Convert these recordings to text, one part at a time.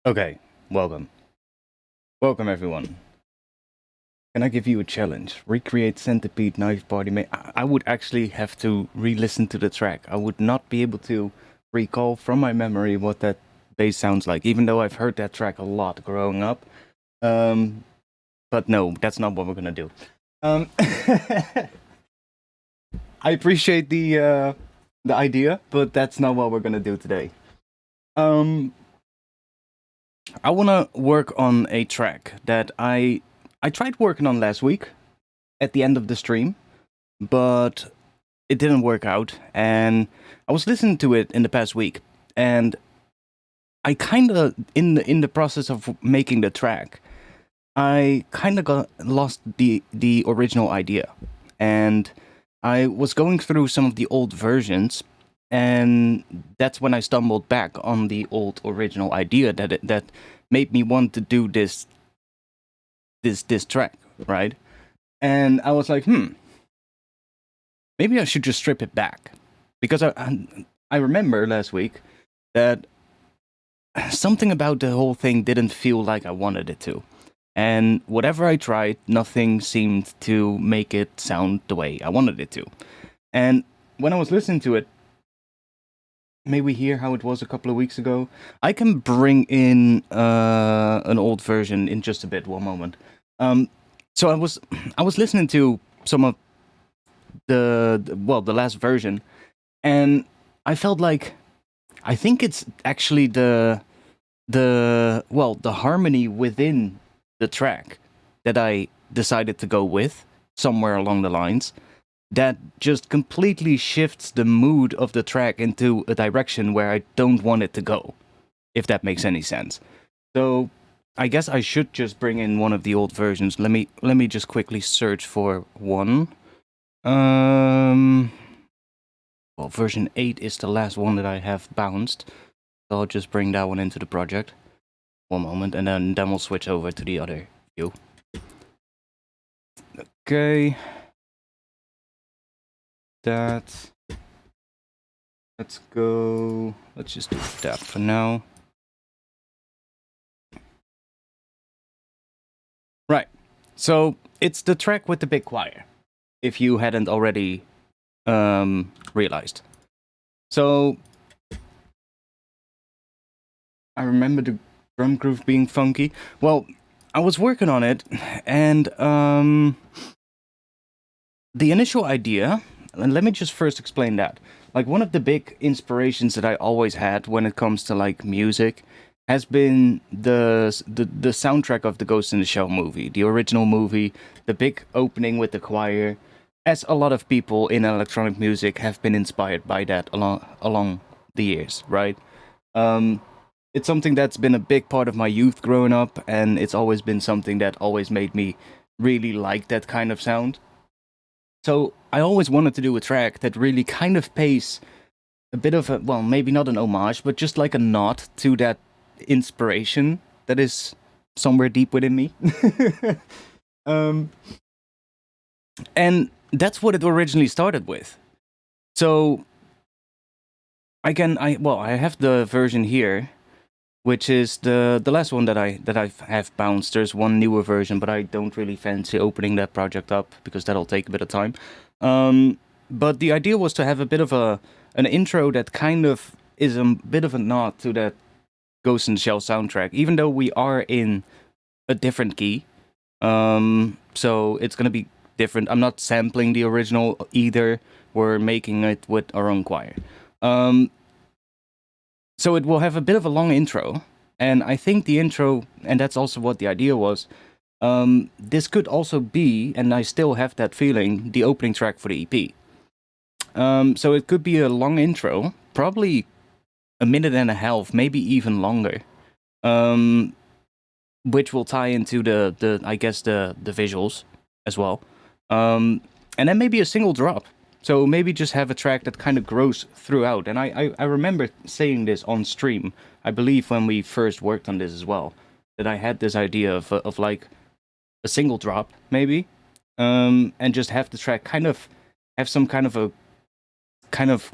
Okay, welcome. Welcome, everyone. Can I give you a challenge? Recreate Centipede Knife Party. I would actually have to re-listen to the track. I would not be able to recall from my memory what that bass sounds like, even though I've heard that track a lot growing up. Um, but no, that's not what we're gonna do. I appreciate the idea, but that's not what we're gonna do today. I want to work on a track that I tried working on last week at the end of the stream, but it didn't work out. And I was listening to it in the past week, and I kind of in the process of making the track, I kind of got lost the original idea, and I was going through some of the old versions, and that's when I stumbled back on the old original idea that made me want to do this track, right? And I was like, maybe I should just strip it back, because I remember last week that something about the whole thing didn't feel like I wanted it to. And whatever I tried, nothing seemed to make it sound the way I wanted it to. And when I was listening to it, may we hear how it was a couple of weeks ago? I can bring in an old version in just a bit. One moment. So I was listening to some of the last version, and I felt like I think it's actually the harmony within the track that I decided to go with somewhere along the lines that just completely shifts the mood of the track into a direction where I don't want it to go, if that makes any sense. So I guess I should just bring in one of the old versions. Let me just quickly search for one. Well, version 8 is the last one that I have bounced. So I'll just bring that one into the project. One moment, and then we'll switch over to the other view. Okay. That. Let's go. Let's just do that for now. Right. So it's the track with the big choir, if you hadn't already realized. So I remember the drum groove being funky. Well, I was working on it, and the initial idea, and let me just first explain that. Like, one of the big inspirations that I always had when it comes to like music has been the soundtrack of the Ghost in the Shell movie, the original movie, the big opening with the choir. As a lot of people in electronic music have been inspired by that along the years, right? It's something that's been a big part of my youth growing up, and it's always been something that always made me really like that kind of sound. So I always wanted to do a track that really kind of pays a bit of a, well, maybe not an homage, but just like a nod to that inspiration that is somewhere deep within me. um, and that's what it originally started with. So I have the version here, which is the last one that I have bounced. There's one newer version, but I don't really fancy opening that project up because that'll take a bit of time. But the idea was to have a bit of an intro that kind of is a bit of a nod to that Ghost in the Shell soundtrack, even though we are in a different key. So it's gonna be different. I'm not sampling the original either. We're making it with our own choir. So it will have a bit of a long intro, and I think the intro, and that's also what the idea was. This could also be, and I still have that feeling, the opening track for the EP. So it could be a long intro, probably a minute and a half, maybe even longer, which will tie into the I guess the visuals as well, and then maybe a single drop. So maybe just have a track that kind of grows throughout. And I remember saying this on stream, I believe when we first worked on this as well, that I had this idea of like a single drop, maybe, and just have the track kind of have some kind of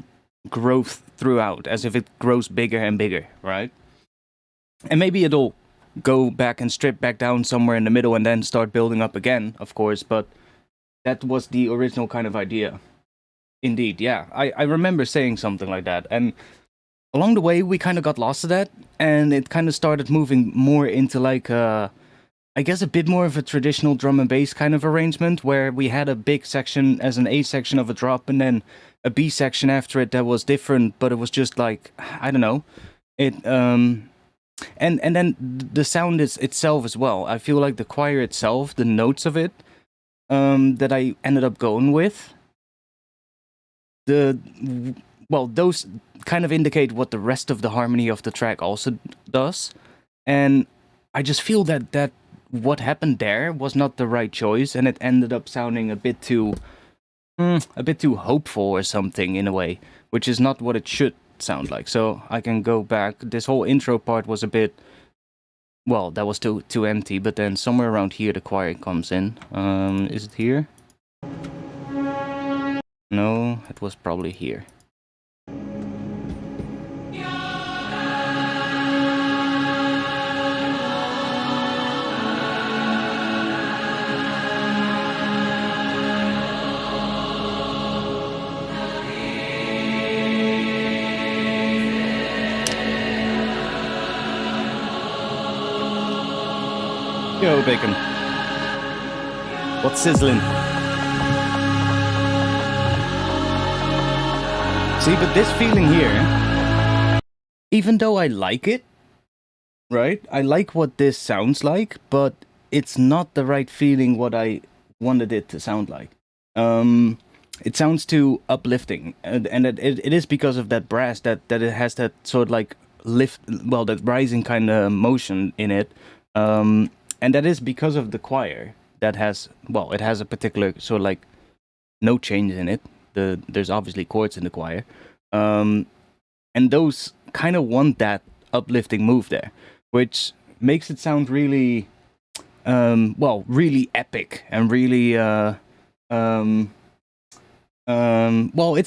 growth throughout, as if it grows bigger and bigger, right? And maybe it'll go back and strip back down somewhere in the middle and then start building up again, of course, but that was the original kind of idea. Indeed, yeah. I remember saying something like that. And along the way, we kind of got lost to that, and it kind of started moving more into like, I guess a bit more of a traditional drum and bass kind of arrangement, where we had a big section as an A section of a drop, and then a B section after it that was different, but it was just like, I don't know. And then the sound is itself as well. I feel like the choir itself, the notes of it, that I ended up going with, those kind of indicate what the rest of the harmony of the track also does, and I just feel that what happened there was not the right choice, and it ended up sounding a bit too hopeful or something in a way, which is not what it should sound like. So I can go back. This whole intro part was a bit, well, that was too empty, but then somewhere around here the choir comes in. Is it here? No, it was probably here. Yo, Bacon. What's sizzling? See, but this feeling here, even though I like it, right? I like what this sounds like, but it's not the right feeling what I wanted it to sound like. It sounds too uplifting, and it is because of that brass that it has that sort of like that rising kind of motion in it. And that is because of the choir that has, it has a particular sort of like note change in it. There's obviously chords in the choir. And those kind of want that uplifting move there, which makes it sound really, really epic and really, it's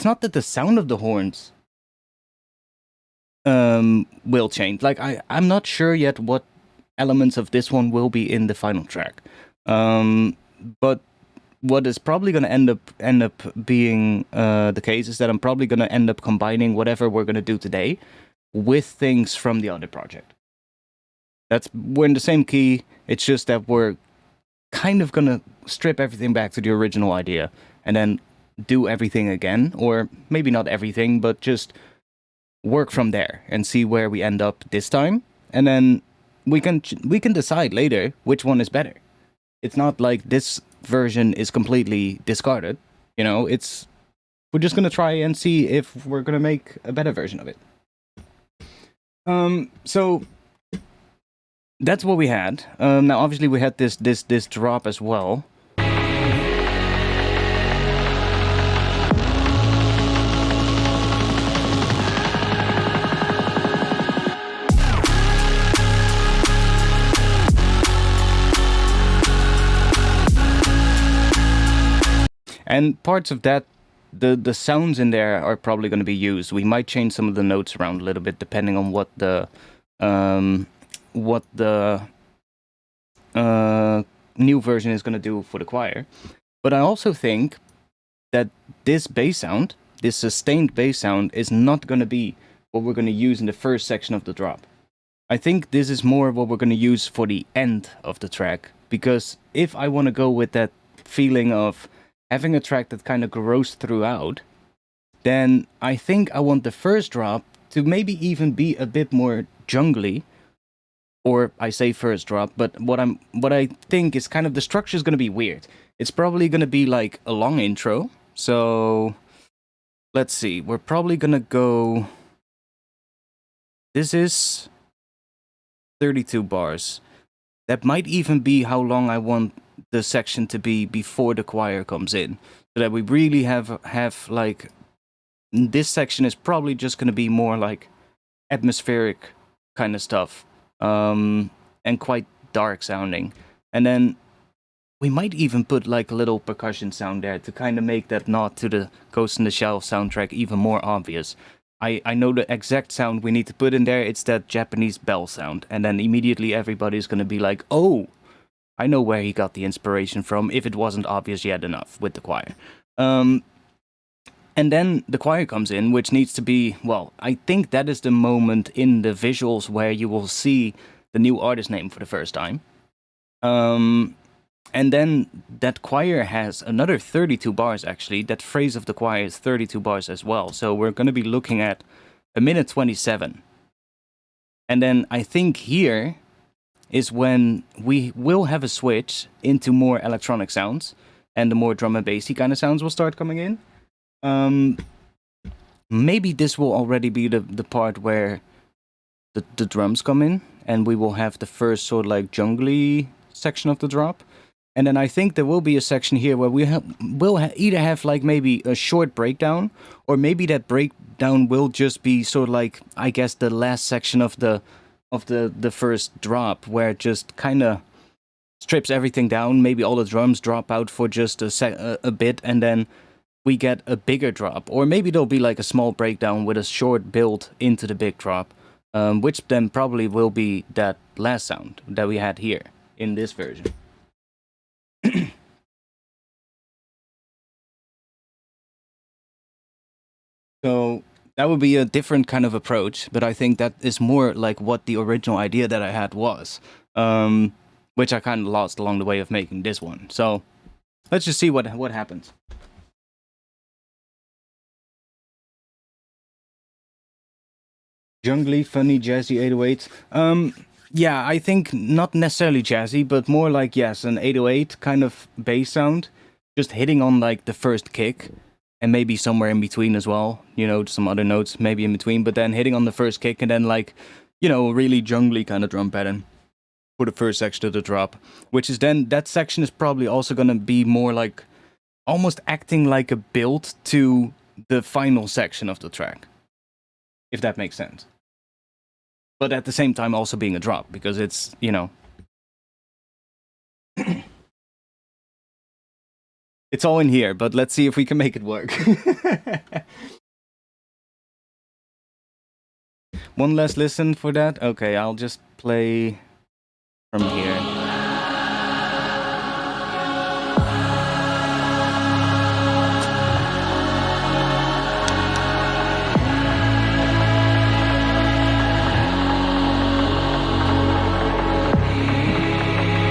not that the sound of the horns will change. Like, I'm not sure yet what elements of this one will be in the final track. But what is probably going to end up being the case is that I'm probably going to end up combining whatever we're going to do today with things from the other project. We're in the same key. It's just that we're kind of going to strip everything back to the original idea and then do everything again, or maybe not everything, but just work from there and see where we end up this time, and then we can decide later which one is better. It's not like this version is completely discarded. You know, we're just gonna try and see if we're gonna make a better version of it. So that's what we had. Now, obviously, we had this drop as well. And parts of that, the sounds in there are probably going to be used. We might change some of the notes around a little bit depending on what the new version is going to do for the choir. But I also think that this bass sound, this sustained bass sound, is not going to be what we're going to use in the first section of the drop. I think this is more what we're going to use for the end of the track, because if I want to go with that feeling of having a track that kind of grows throughout, then I think I want the first drop to maybe even be a bit more jungly. Or I say first drop, but what I think is kind of the structure is going to be weird. It's probably going to be like a long intro. So let's see. We're probably going to go. This is 32 bars. That might even be how long I want the section to be before the choir comes in, so that we really have like, this section is probably just going to be more like atmospheric kind of stuff, and quite dark sounding, and then we might even put like a little percussion sound there to kind of make that nod to the Ghost in the Shell soundtrack even more obvious. I know the exact sound we need to put in there. It's that Japanese bell sound. And then immediately everybody's going to be like, oh, I know where he got the inspiration from, if it wasn't obvious yet enough with the choir. And then the choir comes in, which needs to be, well, I think that is the moment in the visuals where you will see the new artist name for the first time. And then that choir has another 32 bars, actually. That phrase of the choir is 32 bars as well. So we're going to be looking at 1 minute 27. And then I think here is when we will have a switch into more electronic sounds, and the more drum and bassy kind of sounds will start coming in. Maybe this will already be the part where the drums come in, and we will have the first sort of like jungly section of the drop. And then I think there will be a section here where we will either have like maybe a short breakdown, or maybe that breakdown will just be sort of like, I guess, the last section of the first drop, where it just kind of strips everything down. Maybe all the drums drop out for just a bit, and then we get a bigger drop. Or maybe there'll be like a small breakdown with a short build into the big drop, which then probably will be that last sound that we had here in this version. So that would be a different kind of approach, but I think that is more like what the original idea that I had was, which I kind of lost along the way of making this one. So let's just see what happens. Jungly, funny, jazzy 808. Yeah, I think not necessarily jazzy, but more like, yes, an 808 kind of bass sound, just hitting on like the first kick, and maybe somewhere in between as well, you know, some other notes maybe in between, but then hitting on the first kick, and then like, you know, really jungly kind of drum pattern for the first section of the drop, which is then, that section is probably also going to be more like, almost acting like a build to the final section of the track, if that makes sense. But at the same time also being a drop, because it's, you know, it's all in here, but let's see if we can make it work. One last listen for that? Okay, I'll just play from here.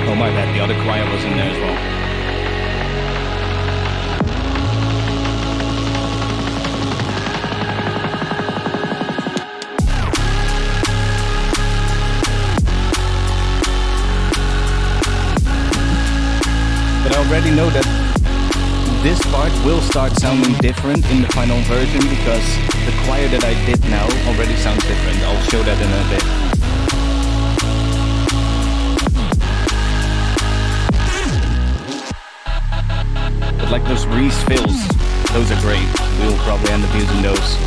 Oh my bad, the other choir was in there as well. But I already know that this part will start sounding different in the final version, because the choir that I did now already sounds different. I'll show that in a bit. But like those Reese fills, those are great. We'll probably end up using those.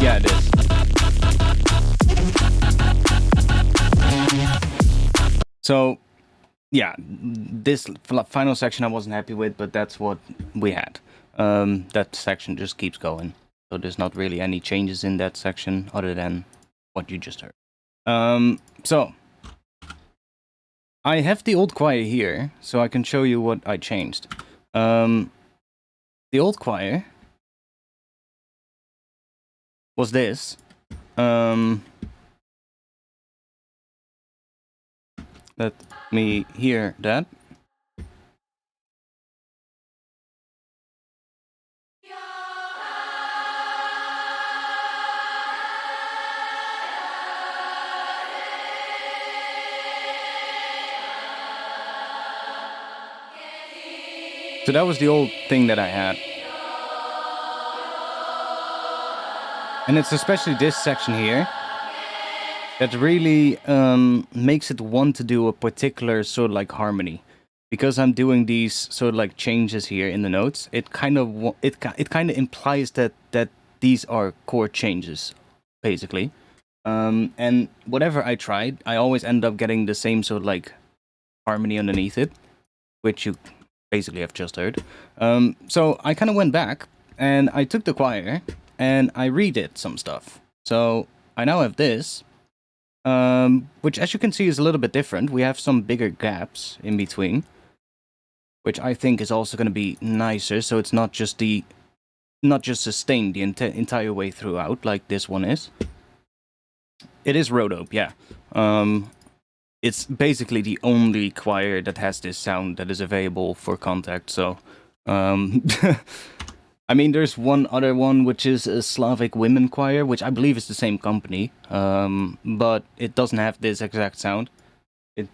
Yeah, it is. So, yeah, this final section I wasn't happy with, but that's what we had. That section just keeps going. So there's not really any changes in that section other than what you just heard. So, I have the old choir here, so I can show you what I changed. The old choir was this. Let me hear that. So that was the old thing that I had. And it's especially this section here that really makes it want to do a particular sort of like harmony. because I'm doing these sort of like changes here in the notes, it kind of implies that these are chord changes, basically. And whatever I tried, I always end up getting the same sort of like harmony underneath it, which you basically have just heard. So I kind of went back and I took the choir and I redid some stuff. So I now have this, which, as you can see, is a little bit different. We have some bigger gaps in between, which I think is also going to be nicer. So it's not just sustained the entire way throughout like this one is. It is Rhodope, yeah. It's basically the only choir that has this sound that is available for Contact. So, I mean, there's one other one, which is a Slavic women choir, which I believe is the same company, but it doesn't have this exact sound. This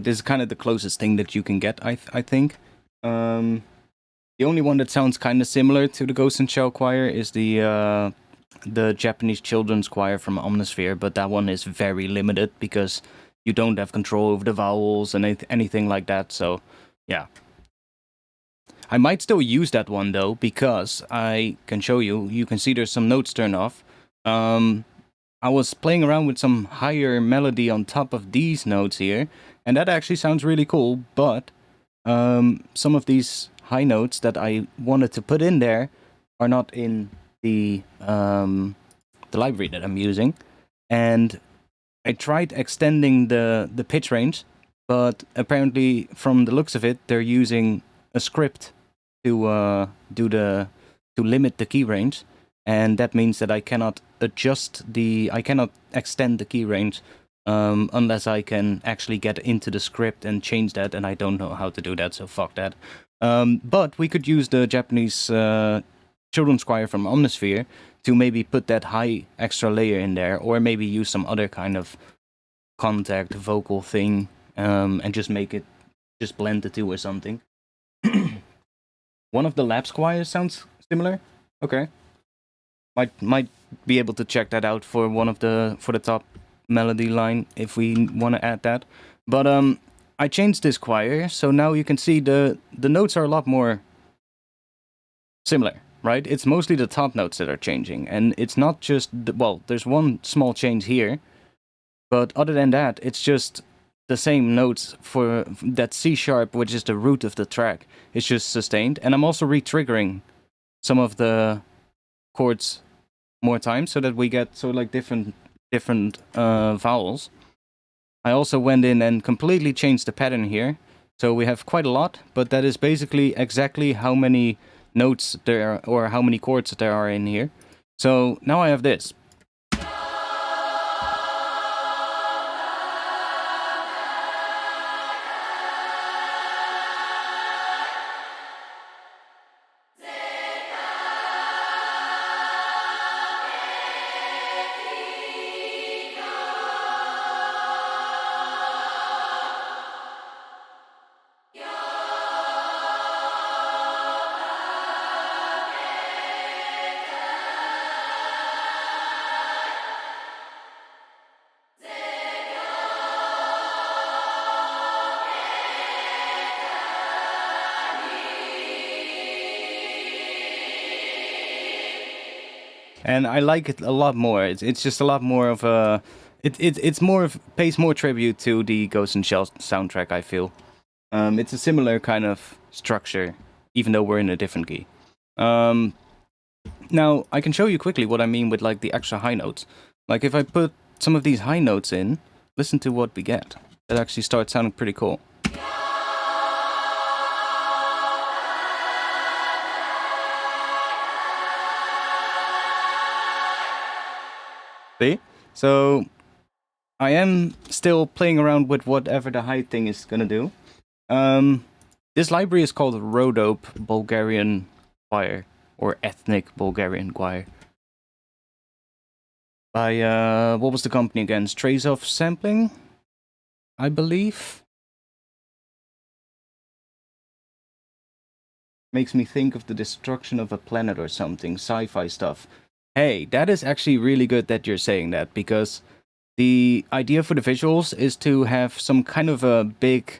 is kind of the closest thing that you can get, I think. The only one that sounds kind of similar to the Ghost and Shell choir is the Japanese children's choir from Omnisphere, but that one is very limited because you don't have control over the vowels and anything like that, so yeah. I might still use that one though, because I can show you. You can see there's some notes turned off. I was playing around with some higher melody on top of these notes here, and that actually sounds really cool, but some of these high notes that I wanted to put in there are not in the library that I'm using, and I tried extending the pitch range, but apparently from the looks of it, they're using a script to limit the key range, and that means that I cannot extend the key range unless I can actually get into the script and change that, and I don't know how to do that, so fuck that. But we could use the Japanese children's choir from Omnisphere to maybe put that high extra layer in there, or maybe use some other kind of Contact vocal thing, and just blend the two or something. One of the Labs choirs sounds similar. Okay, might be able to check that out for the top melody line if we want to add that. But I changed this choir, so now you can see the notes are a lot more similar. Right? It's mostly the top notes that are changing, and it's not just there's one small change here, but other than that, it's just the same notes for that C sharp, which is the root of the track. It's just sustained, and I'm also re-triggering some of the chords more times so that we get sort of like different vowels. I also went in and completely changed the pattern here, so we have quite a lot, but that is basically exactly how many notes there are, or how many chords there are in here. So now I have this. And I like it a lot more. It's just a lot more of a... It's more of... pays more tribute to the Ghost in Shell soundtrack, I feel. It's a similar kind of structure, even though we're in a different key. Now, I can show you quickly what I mean with like the extra high notes. Like if I put some of these high notes in, listen to what we get. That actually starts sounding pretty cool. See? So I am still playing around with whatever the high thing is gonna do. This library is called Rhodope Bulgarian Choir, or Ethnic Bulgarian Choir. By, what was the company again? Strays of Sampling, I believe? Makes me think of the destruction of a planet or something, sci-fi stuff. Hey, that is actually really good that you're saying that, because the idea for the visuals is to have some kind of a big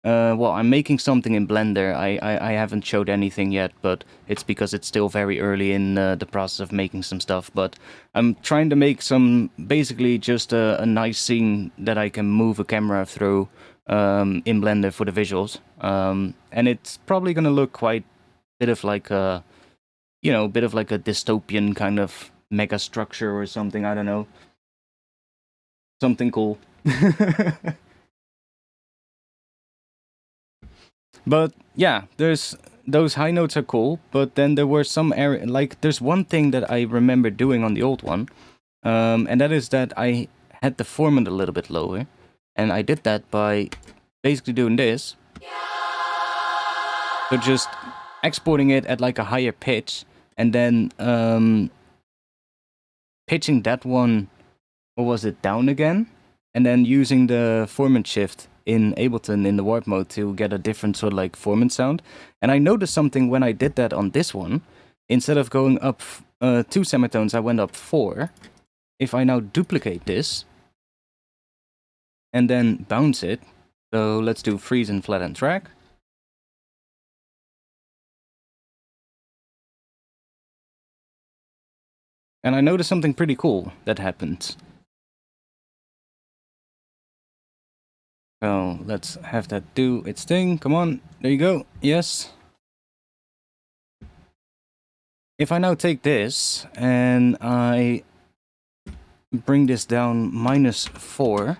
Well, I'm making something in Blender. I haven't showed anything yet, but it's because it's still very early in the process of making some stuff. But I'm trying to make some, basically just a nice scene that I can move a camera through in Blender for the visuals. And it's probably gonna look quite bit of like a, you know, bit of like a dystopian kind of mega structure or something. I don't know. Something cool. But yeah, there's those high notes are cool, but then there were some area, like there's one thing that I remember doing on the old one, and that is that I had the formant a little bit lower, and I did that by basically doing this. So just exporting it at like a higher pitch, and then pitching that one, what was it, down again, and then using the formant shift in Ableton in the warp mode to get a different sort of like formant sound. And I noticed something when I did that on this one. Instead of going up 2 semitones, I went up 4. If I now duplicate this and then bounce it, so let's do freeze and flatten track. And I noticed something pretty cool that happened. So let's have that do its thing. Come on, there you go. Yes. If I now take this and I bring this down -4,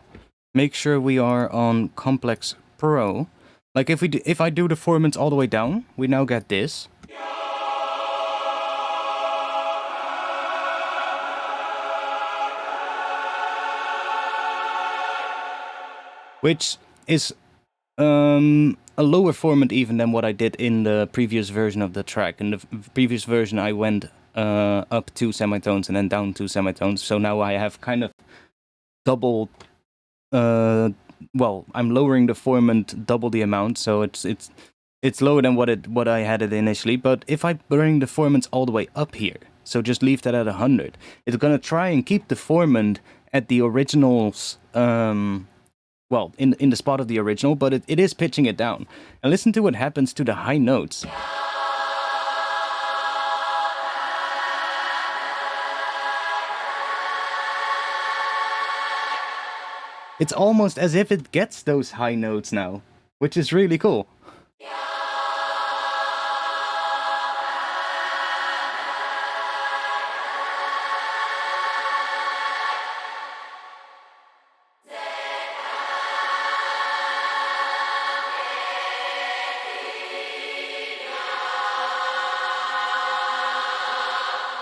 make sure we are on Complex Pro. Like if I do the formants all the way down, we now get this. Which is a lower formant even than what I did in the previous version of the track. In the previous version, I went up 2 semitones and then down 2 semitones. So now I have kind of double. Well, I'm lowering the formant double the amount, so it's lower than what I had it initially. But if I bring the formants all the way up here, so just leave that at 100, it's gonna try and keep the formant at the original's. Well, in the spot of the original, but it is pitching it down. And listen to what happens to the high notes. It's almost as if it gets those high notes now, which is really cool.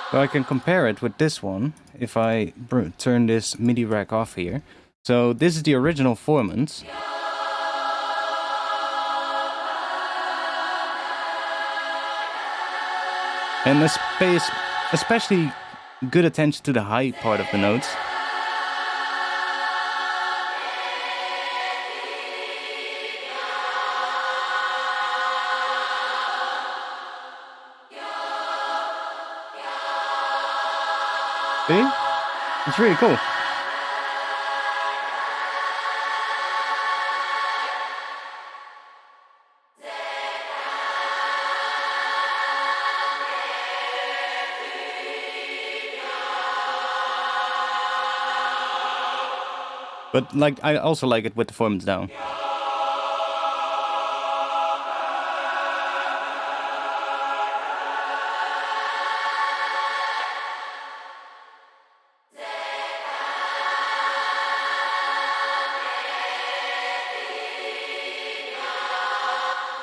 So I can compare it with this one, if I turn this MIDI rack off here. So this is the original formant. And let's pay especially good attention to the high part of the notes. See? It's really cool. But like, I also like it with the formants down.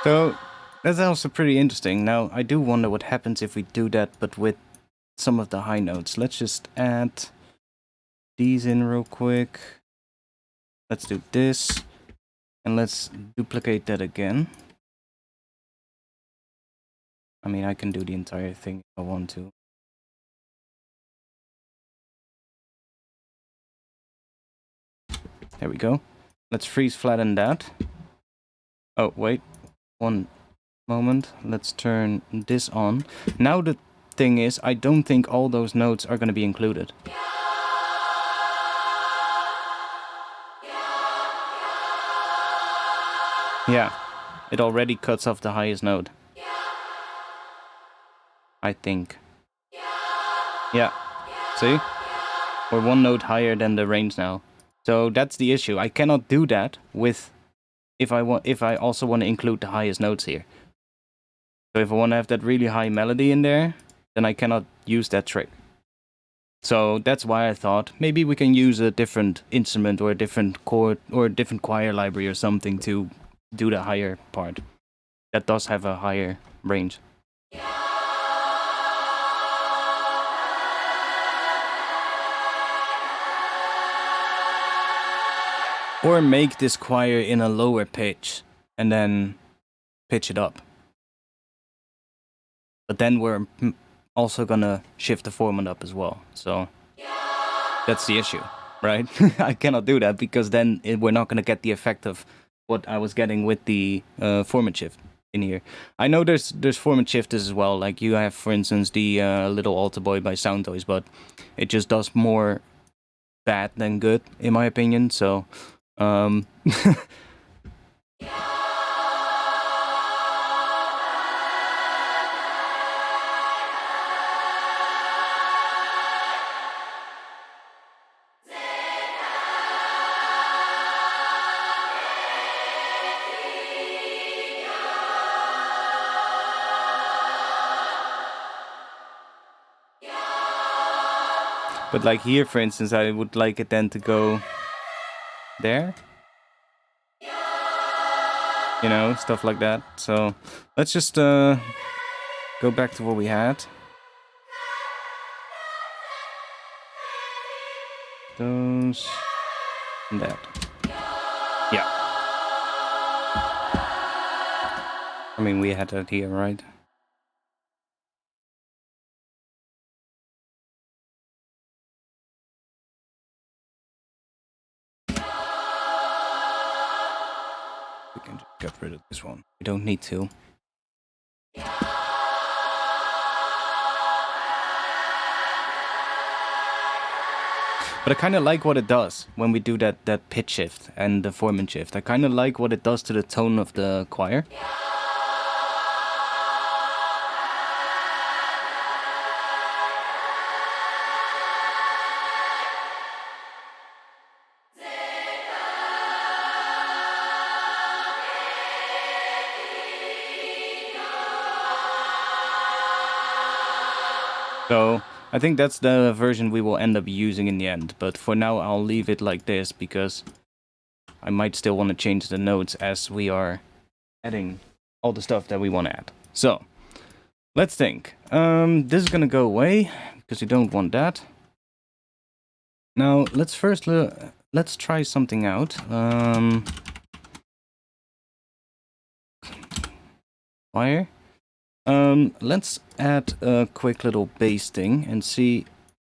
So that's also pretty interesting. Now, I do wonder what happens if we do that, but with some of the high notes. Let's just add these in real quick. Let's do this. And let's duplicate that again. I mean, I can do the entire thing if I want to. There we go. Let's freeze flatten that. Oh, wait. One moment. Let's turn this on. Now the thing is, I don't think all those notes are going to be included. Yeah, it already cuts off the highest note. I think. Yeah, see? We're one note higher than the range now. So that's the issue. I cannot do that with if I also want to include the highest notes here. So if I want to have that really high melody in there, then I cannot use that trick. So that's why I thought maybe we can use a different instrument or a different chord or a different choir library or something to do the higher part. That does have a higher range. Or make this choir in a lower pitch and then pitch it up. But then we're also gonna shift the formant up as well. So that's the issue, right? I cannot do that because then we're not gonna get the effect of what I was getting with the formant shift in here. I know there's formant shifters as well. Like you have, for instance, the Little Altar Boy by Sound Toys, but it just does more bad than good, in my opinion. So. But like here, for instance, I would like it then to go there. You know, stuff like that. So let's just go back to what we had. Those and that. Yeah. I mean, we had that here, right? We can just get rid of this one. We don't need to. But I kind of like what it does when we do that pitch shift and the formant shift. I kind of like what it does to the tone of the choir. So I think that's the version we will end up using in the end. But for now, I'll leave it like this because I might still want to change the notes as we are adding all the stuff that we want to add. So let's think. This is gonna go away because you don't want that. Now let's first let's try something out. Choir. Let's add a quick little bass thing and see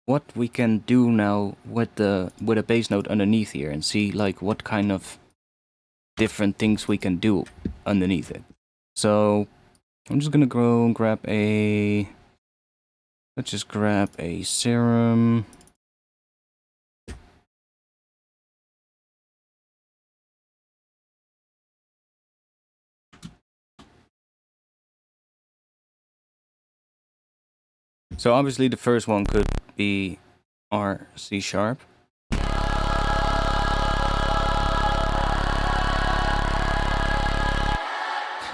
what we can do now with a bass note underneath here and see like what kind of different things we can do underneath it. So I'm just gonna go and grab a, let's just grab a serum. So obviously the first one could be our C sharp.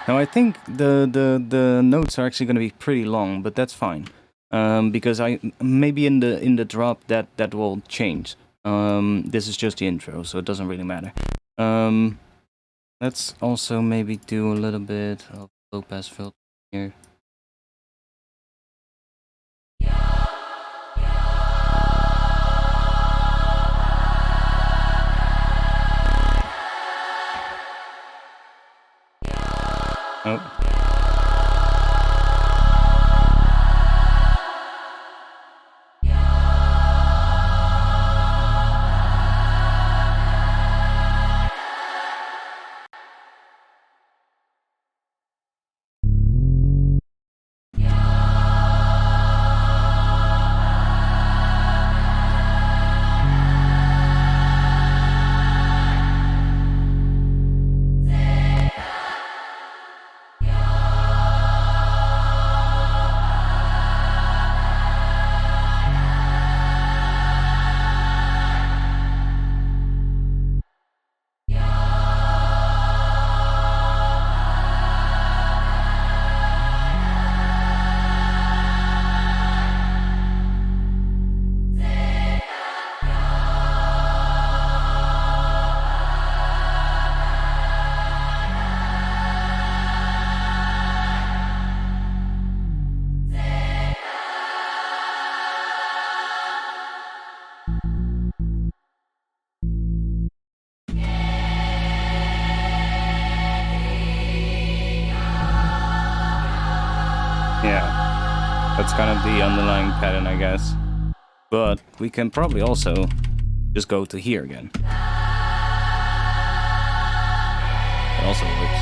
Now I think the notes are actually going to be pretty long, but that's fine, because maybe in the drop that will change. This is just the intro, so it doesn't really matter. Let's also maybe do a little bit of low pass filter here. Oh. That's kind of the underlying pattern, I guess. But we can probably also just go to here again. It also works.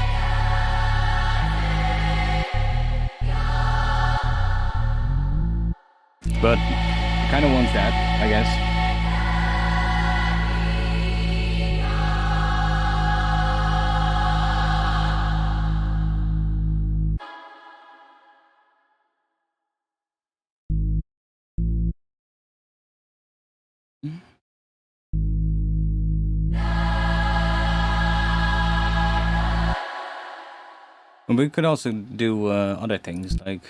But it kind of wants that, I guess. We could also do other things like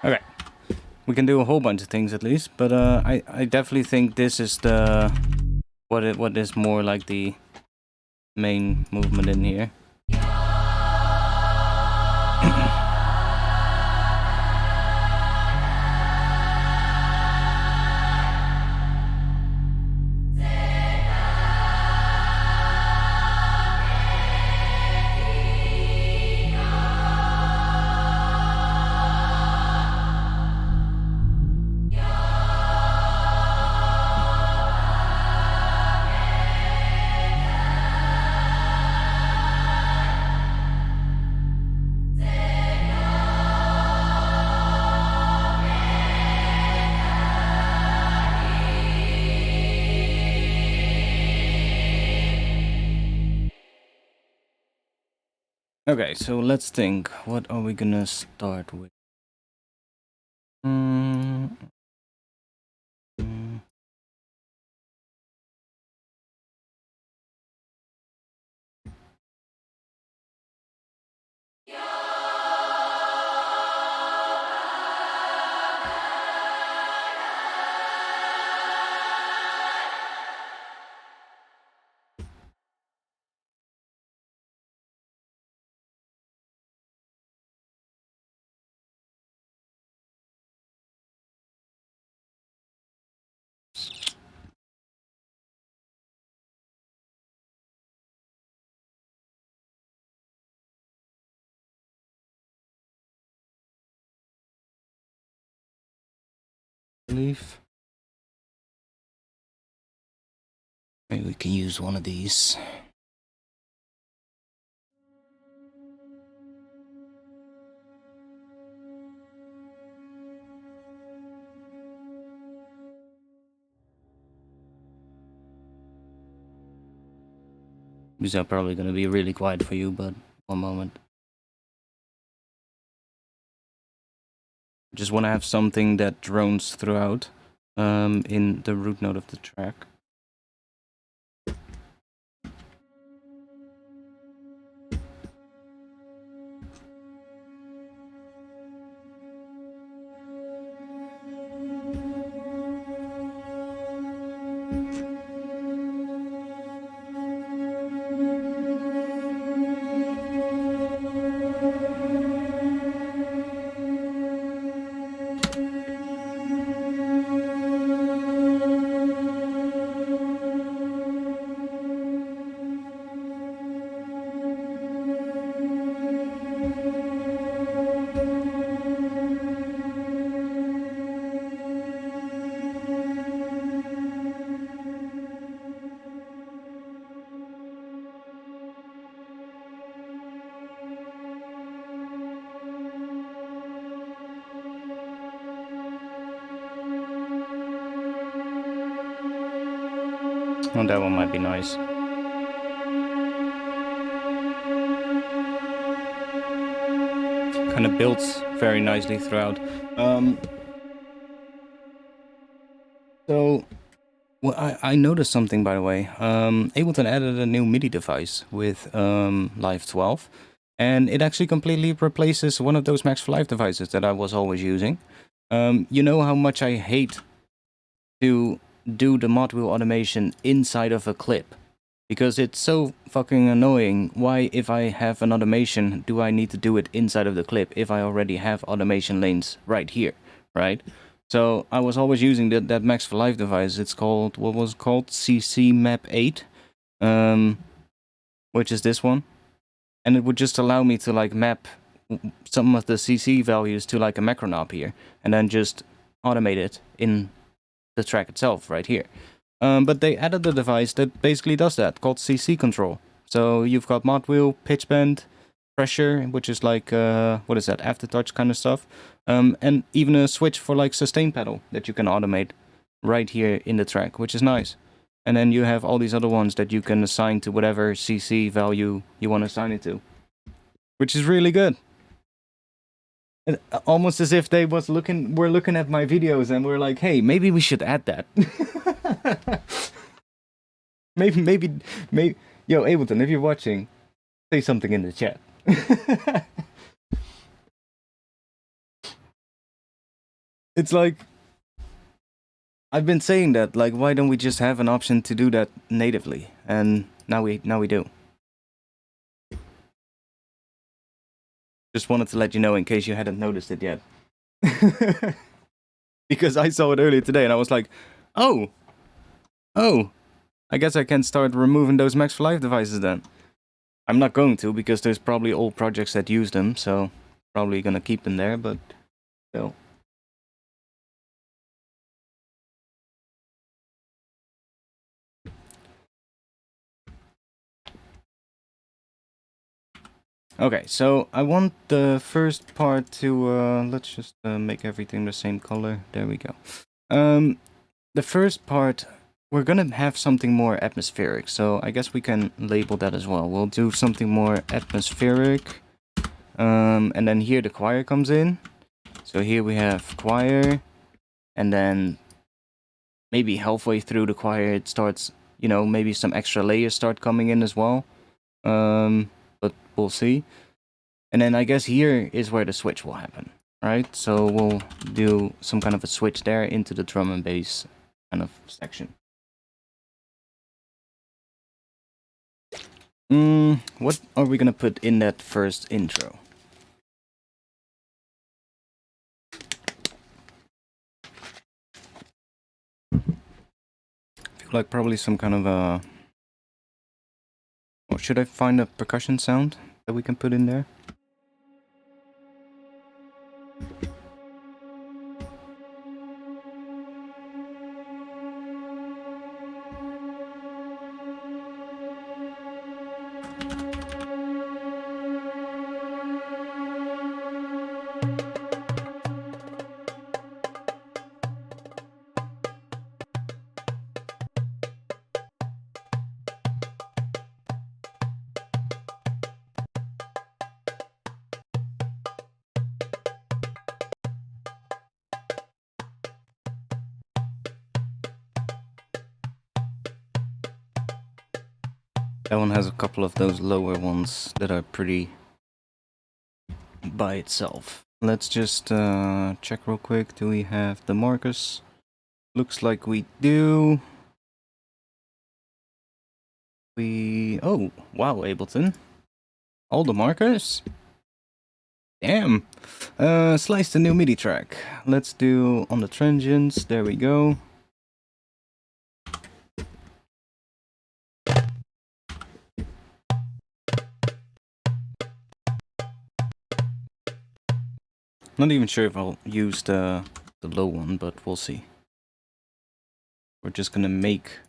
okay. We can do a whole bunch of things at least, but I definitely think this is the what is more like the main movement in here. Okay, so let's think. What are we gonna start with? Leaf. Maybe we can use one of these. These are probably gonna be really quiet for you, but one moment. Just want to have something that drones throughout in the root node of the track. Oh, that one might be nice. Kind of builds very nicely throughout. So, well, I noticed something, by the way. Ableton added a new MIDI device with Live 12, and it actually completely replaces one of those Max for Live devices that I was always using. You know how much I hate to do the mod wheel automation inside of a clip, because it's so fucking annoying. Why, if I have an automation, do I need to do it inside of the clip if I already have automation lanes right here, right? So I was always using that Max for Live device. It's called, what was it called? CC Map 8, which is this one. And it would just allow me to like map some of the CC values to like a macro knob here, and then just automate it in the track itself right here. But they added a device that basically does that, called CC control. So you've got mod wheel, pitch bend, pressure, which is like, what is that, aftertouch kind of stuff. And even a switch for like sustain pedal that you can automate right here in the track, which is nice. And then you have all these other ones that you can assign to whatever CC value you want to assign it to, which is really good. Almost as if they were looking at my videos and were like, hey, maybe we should add that. maybe, yo, Ableton, if you're watching, say something in the chat. It's like, I've been saying that, like, why don't we just have an option to do that natively? And now we do. Just wanted to let you know in case you hadn't noticed it yet. Because I saw it earlier today and I was like, oh, I guess I can start removing those Max for Live devices then. I'm not going to, because there's probably old projects that use them, so probably gonna keep them there, but still. Okay, so I want the first part to, let's just make everything the same color. There we go. The first part, we're gonna have something more atmospheric, so I guess we can label that as well. We'll do something more atmospheric. And then here the choir comes in. So here we have choir, and then maybe halfway through the choir it starts, you know, maybe some extra layers start coming in as well. But we'll see. And then I guess here is where the switch will happen, right? So we'll do some kind of a switch there into the drum and bass kind of section. What are we gonna put in that first intro? I feel like probably some kind of a... Or should I find a percussion sound that we can put in there? That one has a couple of those lower ones that are pretty by itself. Let's just check real quick. Do we have the markers? Looks like we do. Oh, wow, Ableton. All the markers? Damn. Slice the new MIDI track. Let's do on the transients. There we go. Not even sure if I'll use the low one, but we'll see. We're just gonna make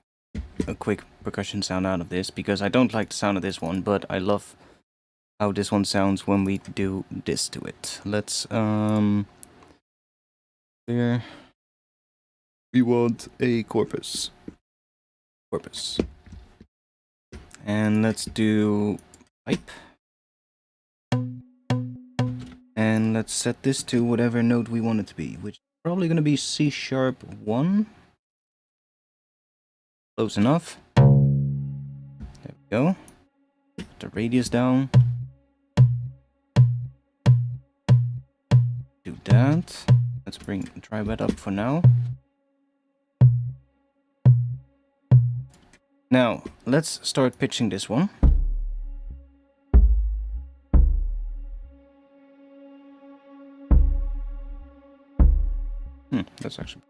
a quick percussion sound out of this, because I don't like the sound of this one, but I love how this one sounds when we do this to it. Let's, there. We want a corpus. corpus. And let's do pipe. And let's set this to whatever note we want it to be, which is probably going to be C#1. Close enough. There we go. Put the radius down. Do that. Let's try that up for now. Now, let's start pitching this one. That's actually...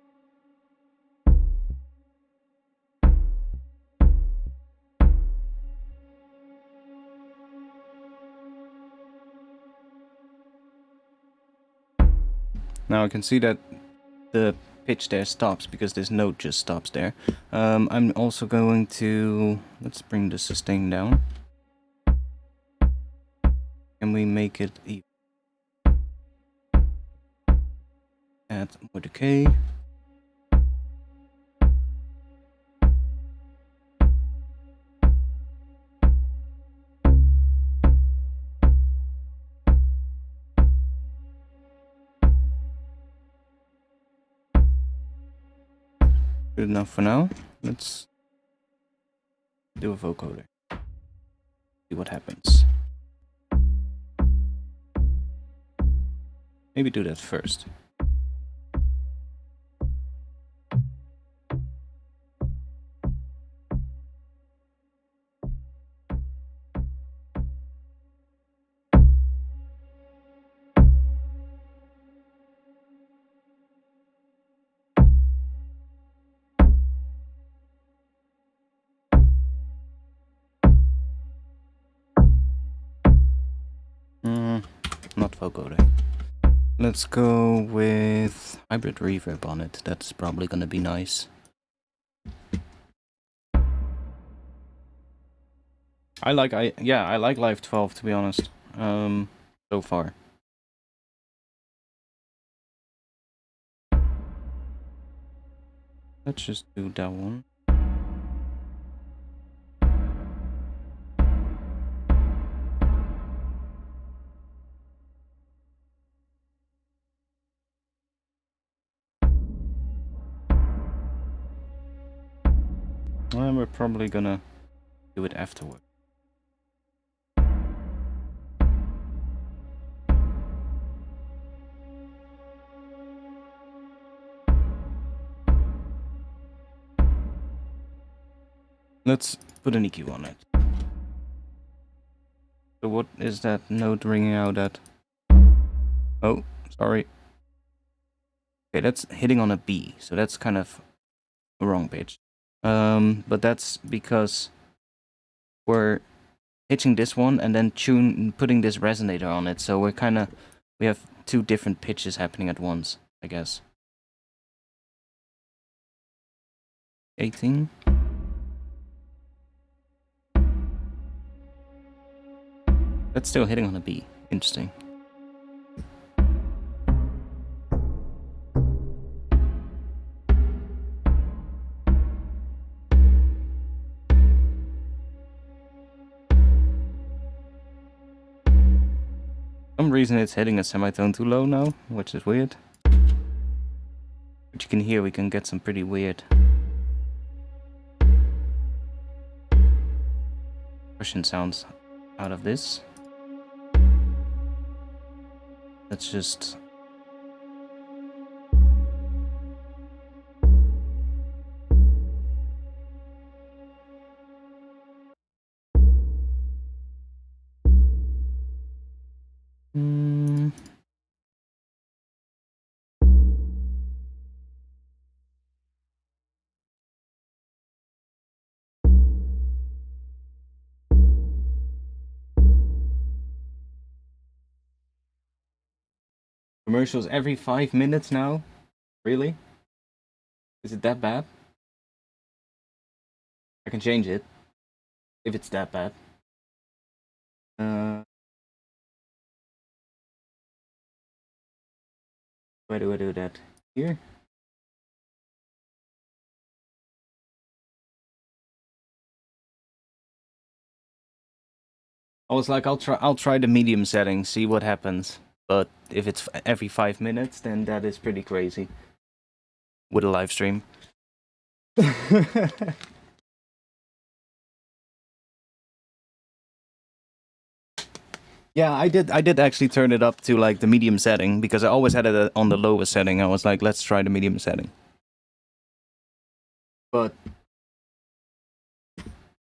Now I can see that the pitch there stops because this note just stops there. I'm also going to... Let's bring the sustain down. Can we make it even? Add more decay. Good enough for now. Let's do a vocoder. See what happens. Maybe do that first. Not vocoder. Let's go with hybrid reverb on it. That's probably gonna be nice. I like Live 12 to be honest. So far. Let's just do that one. And we're probably gonna do it afterward. Let's put an EQ on it. So what is that note ringing out at? Oh, sorry. Okay, that's hitting on a B, so that's kind of a wrong pitch. But that's because we're pitching this one and then putting this resonator on it, so we have two different pitches happening at once, I guess. 18. That's still hitting on a B. Interesting. For some reason it's hitting a semitone too low now, which is weird. But you can hear we can get some pretty weird percussion sounds out of this. Let's just... Commercials every 5 minutes now? Really? Is it that bad? I can change it. If it's that bad. Where do I do that? Here? I was like, I'll try the medium setting, see what happens. But if it's every 5 minutes, then that is pretty crazy. With a live stream. Yeah, I did actually turn it up to like the medium setting because I always had it on the lowest setting. I was like, let's try the medium setting. But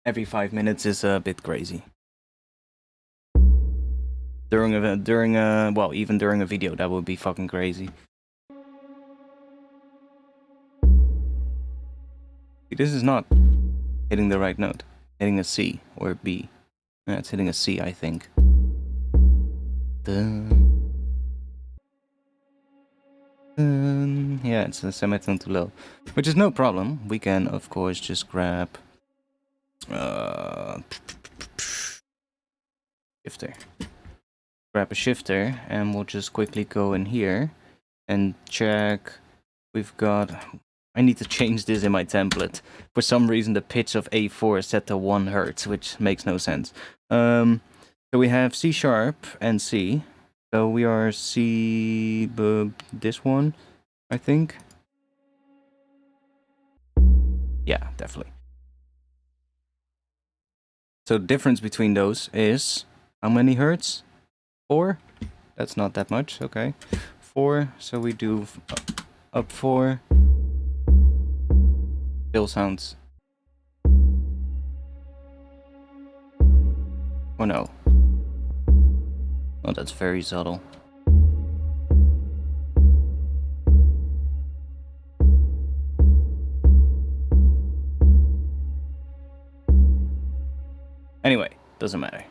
every 5 minutes is a bit crazy. Well, even during a video, that would be fucking crazy. This is not hitting the right note. Hitting a C or a B. Yeah, it's hitting a C, I think. Yeah, it's a semitone too low. Which is no problem. We can, of course, just grab... shifter. Grab a shifter, and we'll just quickly go in here and check. We've got... I need to change this in my template. For some reason, the pitch of A4 is set to 1 Hz, which makes no sense. So we have C sharp and C. So we are C... this one, I think. Yeah, definitely. So the difference between those is... how many Hertz? 4? That's not that much, okay. 4, so we do up 4. Still sounds... oh no. Oh, that's very subtle. Anyway, doesn't matter.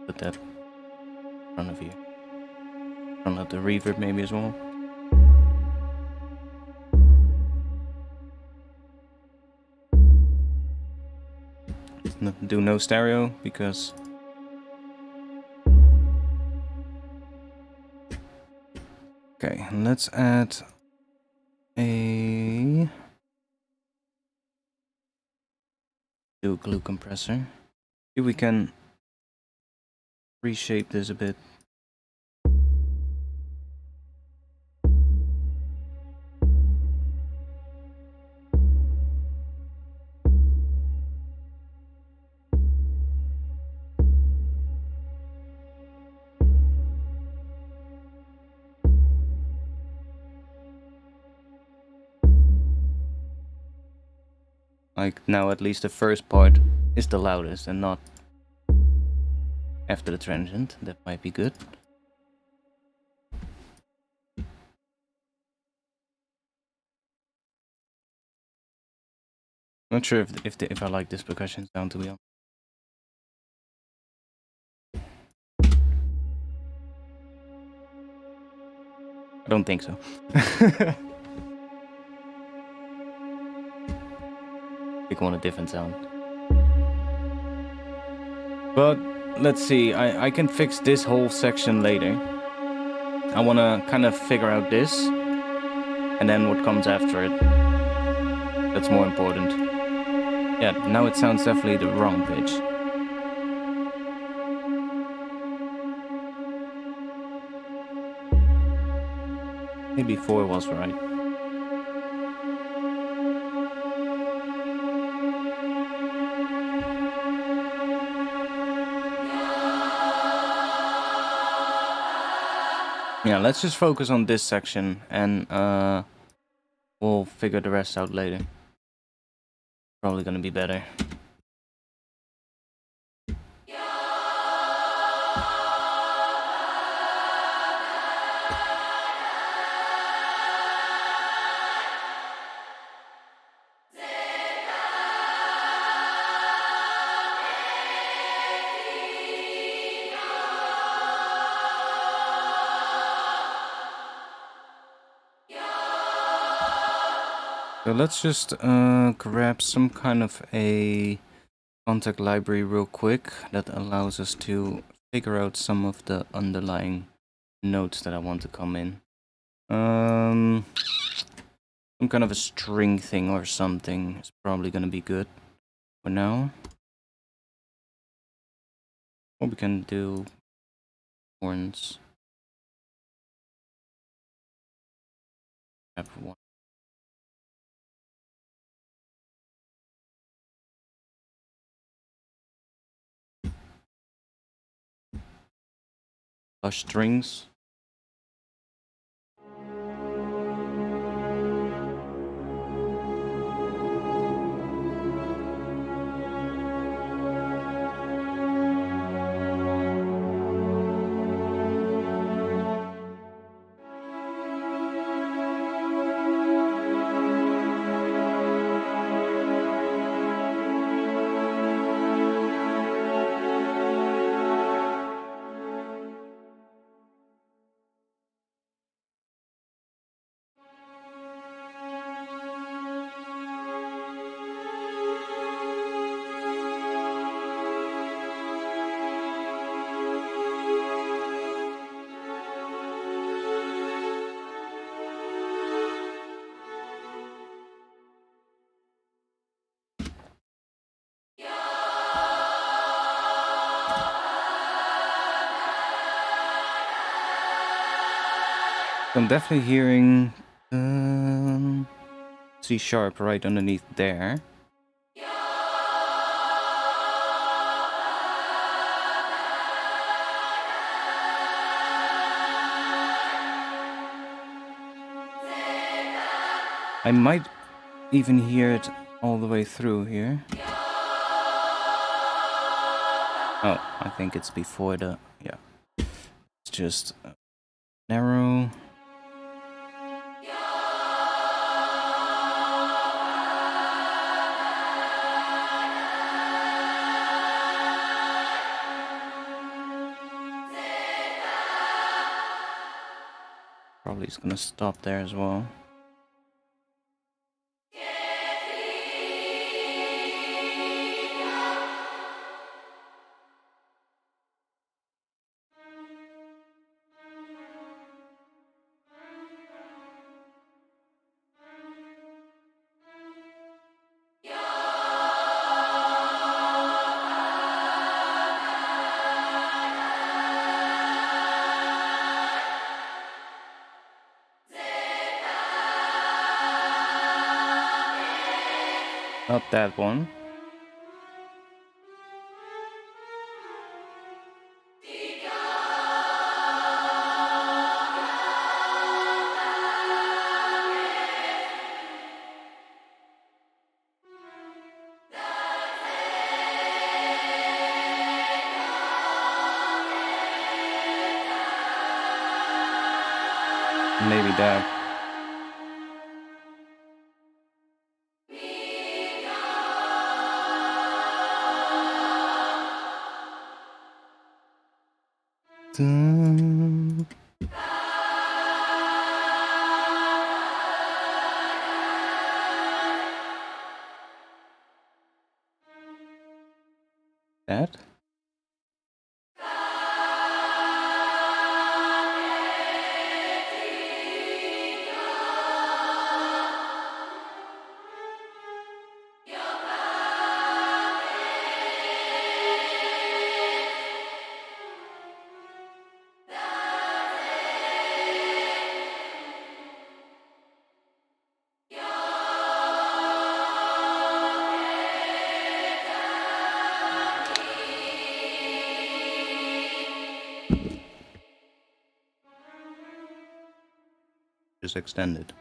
Put that in front of you. Front of the reverb maybe as well. Do no stereo because... okay, let's add a... do a glue compressor. See if we can reshape this a bit. Like now at least the first part is the loudest and not after the transient. That might be good. Not sure if I like this percussion sound, to be honest. I don't think so. I want a different sound. But let's see, I can fix this whole section later. I want to kind of figure out this and then what comes after it. That's more important. Yeah, now it sounds definitely the wrong pitch. Maybe 4 was right. Yeah, let's just focus on this section and we'll figure the rest out later. Probably gonna be better. So let's just grab some kind of a contact library real quick that allows us to figure out some of the underlying notes that I want to come in. Some kind of a string thing or something is probably gonna be good. for now. Or we can do horns. Have one. Strings. I'm definitely hearing C sharp right underneath there. I might even hear it all the way through here. Oh, I think it's before the... yeah. It's just narrow. Probably it's gonna stop there as well. Not that one. Maybe that. That? Just extended.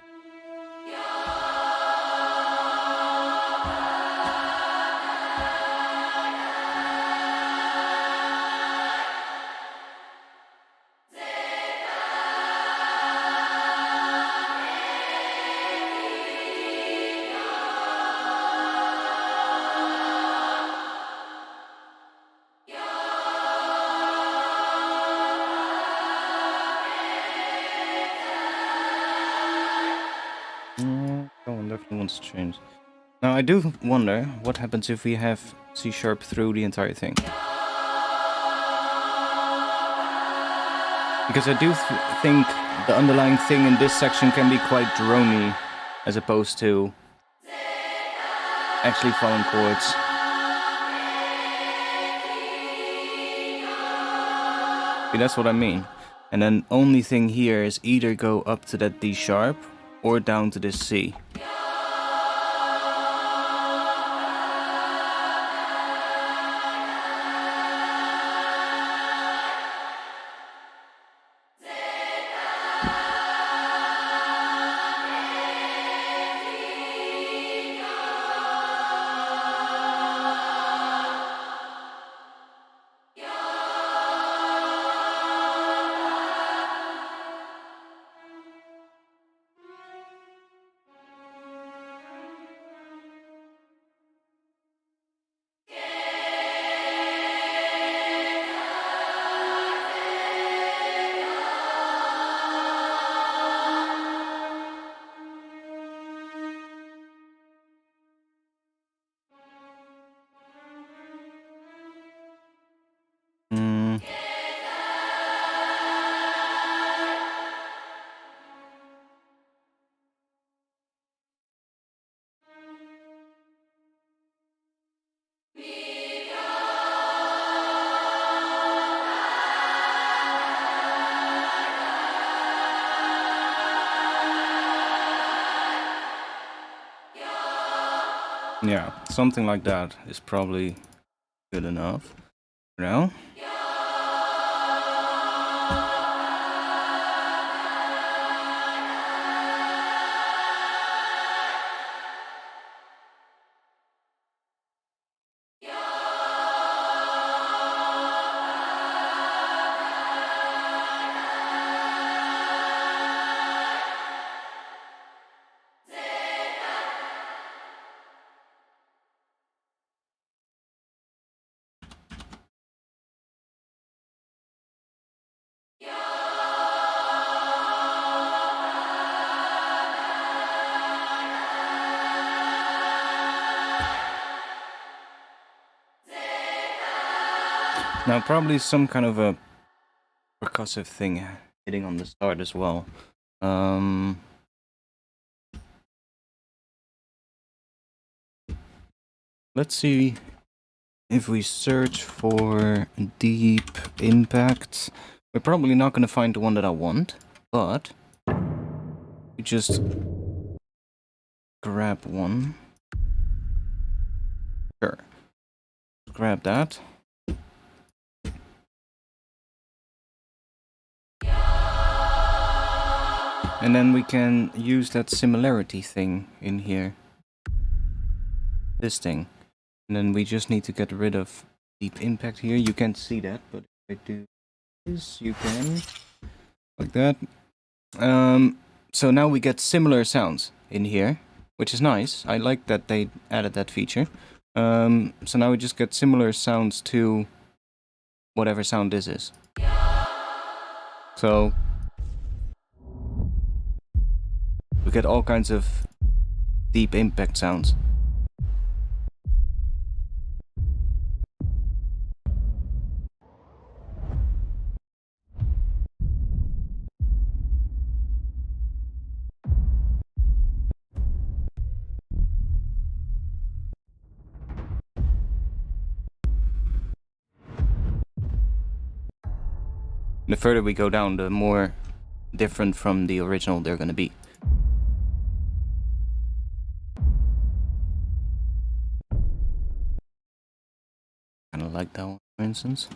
Someone definitely wants to change. Now I do wonder what happens if we have C sharp through the entire thing. Because I do think the underlying thing in this section can be quite drony, as opposed to actually following chords. See, that's what I mean. And then only thing here is either go up to that D sharp or down to this C. Yeah, something like that is probably good enough for now. Now probably some kind of a percussive thing hitting on the start as well. Let's see if we search for deep impact. We're probably not going to find the one that I want, but we just grab one. Sure. Grab that. And then we can use that similarity thing in here. This thing. And then we just need to get rid of deep impact here. You can't see that, but if I do this, you can. Like that. So now we get similar sounds in here, which is nice. I like that they added that feature. So now we just get similar sounds to whatever sound this is. So we get all kinds of deep impact sounds. The further we go down, the more different from the original they're going to be. Kind of like that one, for instance.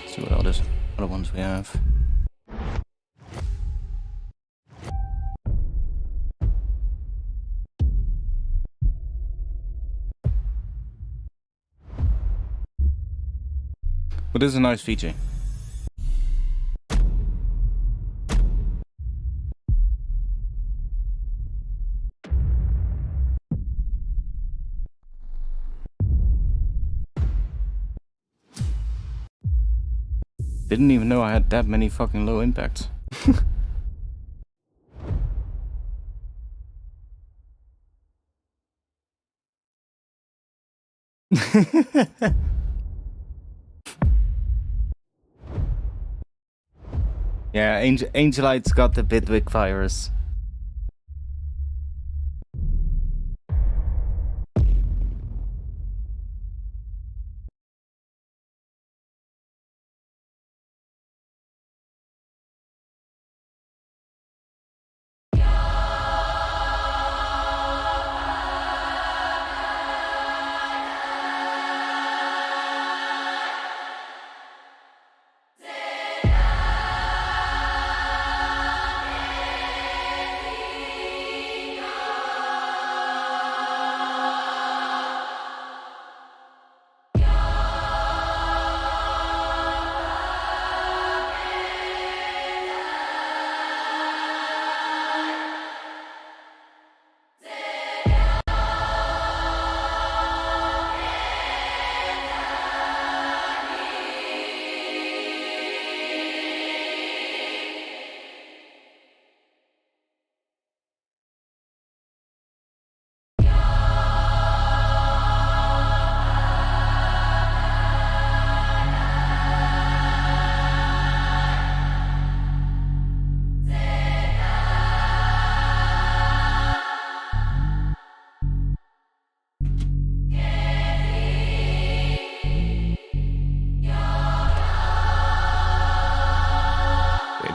See what other ones we have. But this is a nice feature. Didn't even know I had that many fucking low impacts. Yeah, Angelite's got the Bitwig virus.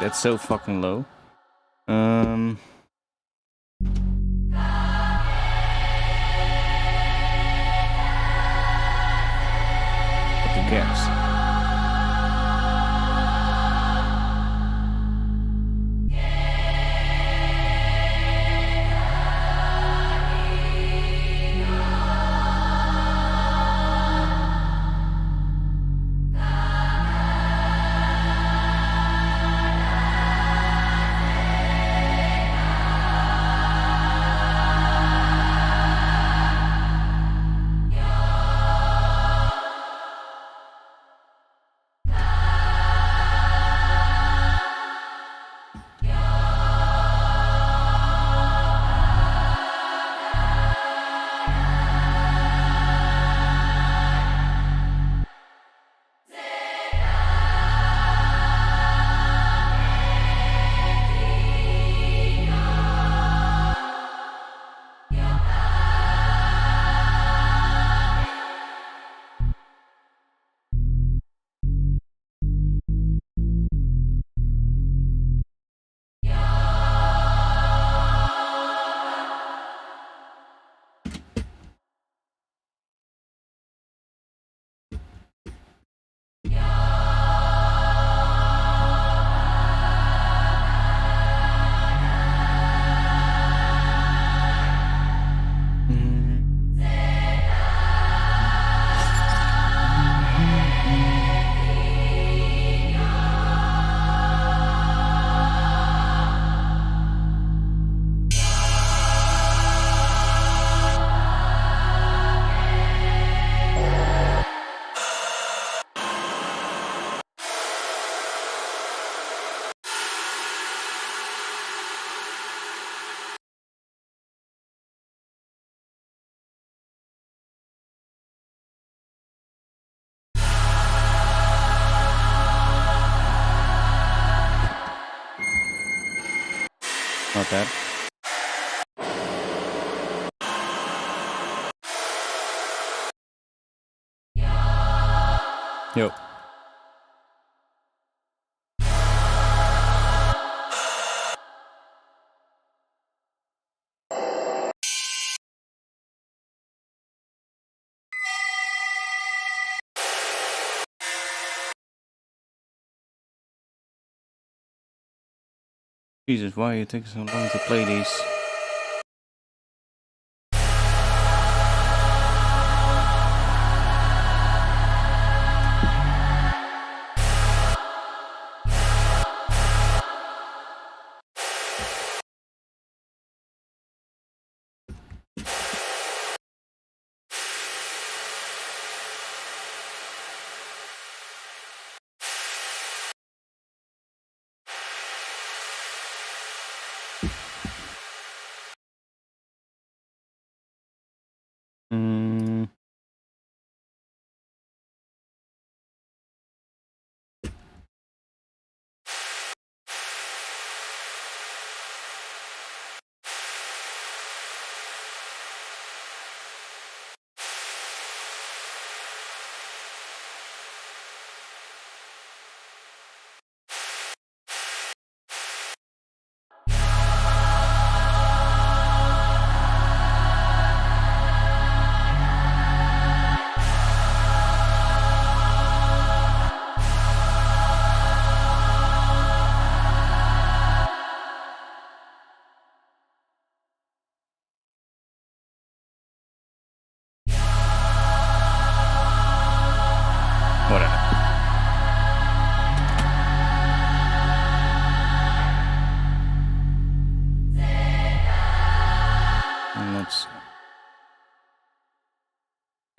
That's so fucking low. Who cares? Not bad. Yo. Jesus, why are you taking so long to play these?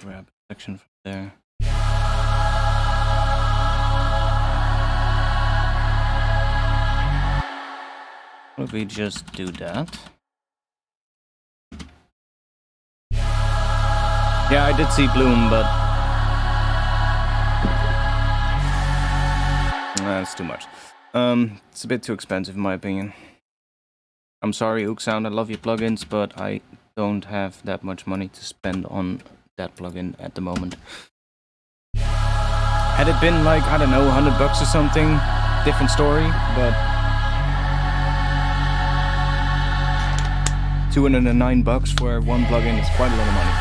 grab a section from there. What if we just do that? Yeah, I did see Bloom, but that's too much. It's a bit too expensive in my opinion. I'm sorry, Sound, I love your plugins, but I don't have that much money to spend on that plugin at the moment. Had it been like, I don't know, $100 or something, different story, but $209 for one plugin is quite a lot of money.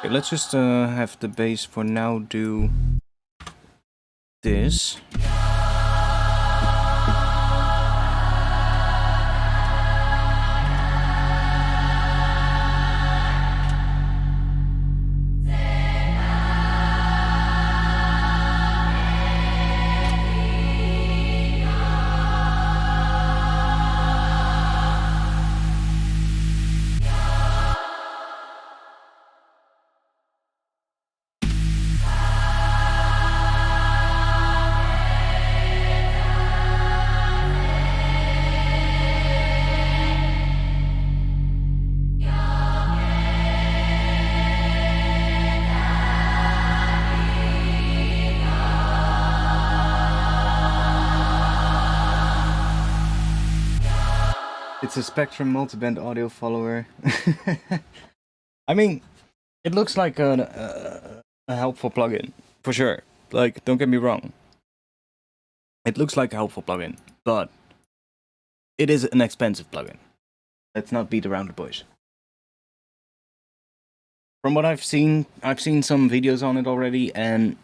Okay, let's just have the bass for now do this. It's a Spectrum multiband audio follower. I mean, it looks like a helpful plugin, for sure. Like, don't get me wrong. It looks like a helpful plugin, but it is an expensive plugin. Let's not beat around the bush. From what I've seen some videos on it already, and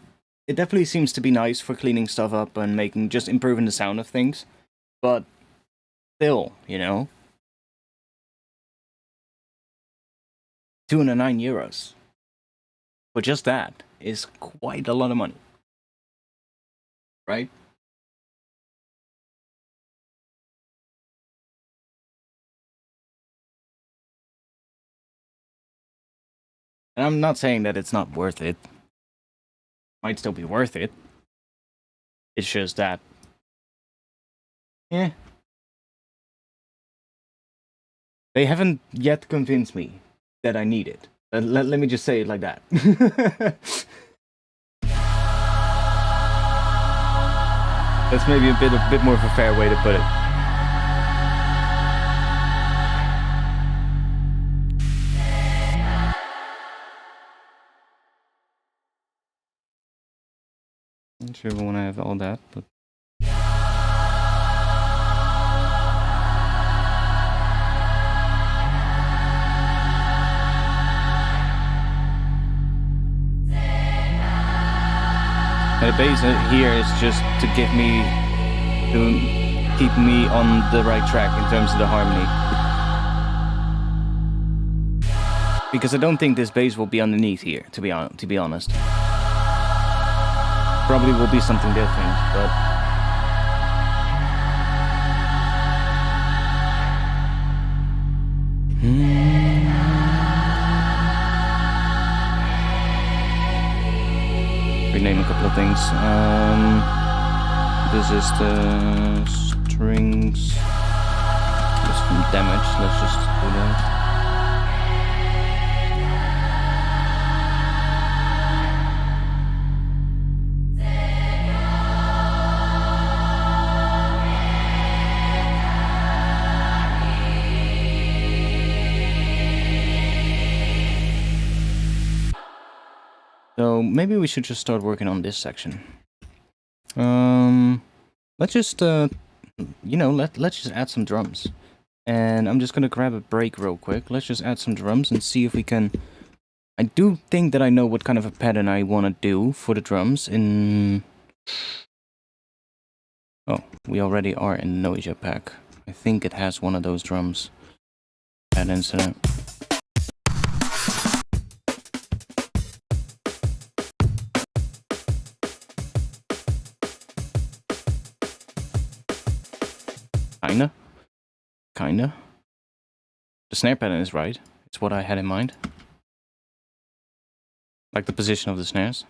it definitely seems to be nice for cleaning stuff up and just improving the sound of things. But still, you know, €209 for just that is quite a lot of money, right? And I'm not saying that it's not worth it. Might still be worth it. It's just that, yeah, they haven't yet convinced me that I need it. Let me just say it like that. That's maybe a bit more of a fair way to put it. Not sure if I want to have all that, but the bass here is just to keep me on the right track in terms of the harmony. Because I don't think this bass will be underneath here, to be honest. Probably will be something different, but rename a couple of things. This is the strings. Just from damage. Let's just do that. So maybe we should just start working on this section. Let's just let's just add some drums. And I'm just gonna grab a break real quick. Let's just add some drums and see if we can. I do think that I know what kind of a pattern I want to do for the drums in. Oh, we already are in the Noisia pack. I think it has one of those drums patterns in it. Kinda. Kinda. The snare pattern is right. It's what I had in mind. Like the position of the snares.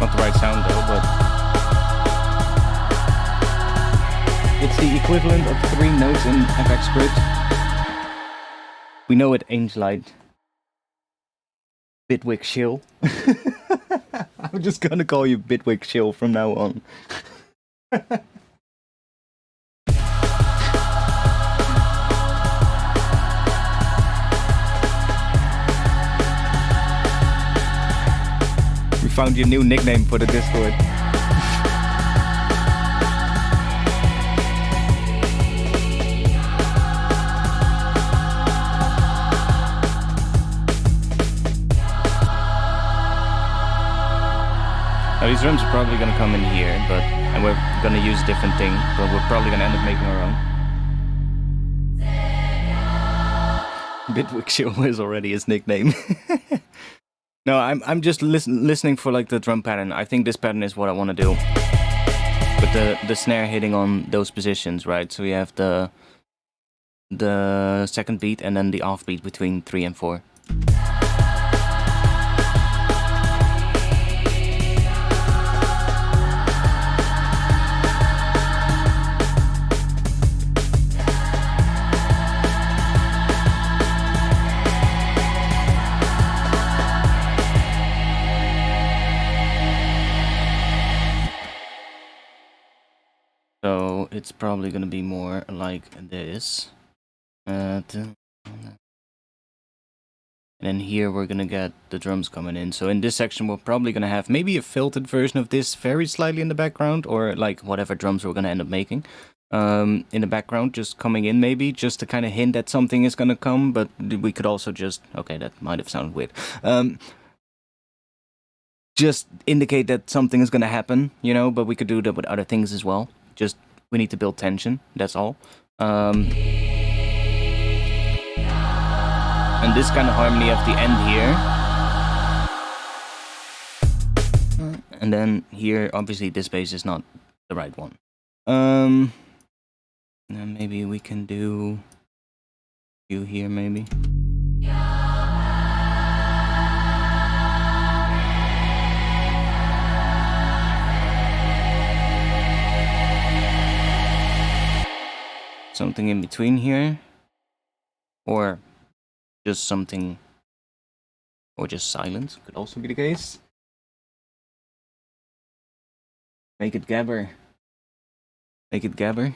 Not the right sound though, but it's the equivalent of 3 notes in FX script. We know it ain't like Bitwig Shill. I'm just gonna call you Bitwig Shill from now on. We found your new nickname for the Discord. Now, these drums are probably gonna come in here, and we're gonna use a different thing, but we're probably gonna end up making our own. Bitwig Shill is already his nickname. No, I'm just listening for like the drum pattern. I think this pattern is what I want to do. With the snare hitting on those positions, right? So we have the second beat and then the off beat between 3 and 4. So it's probably gonna be more like this. And then here we're gonna get the drums coming in. So in this section we're probably gonna have maybe a filtered version of this very slightly in the background, or like whatever drums we're gonna end up making in the background, just coming in maybe, just to kind of hint that something is gonna come. But we could also just, okay, that might have sounded weird. Just indicate that something is gonna happen, you know, but we could do that with other things as well. Just, we need to build tension, that's all. And this kind of harmony at the end here. And then here, obviously this bass is not the right one. And then maybe we can do you here maybe. Something in between here, or just something, or just silence could also be the case. Make it gabber. Make it gabber.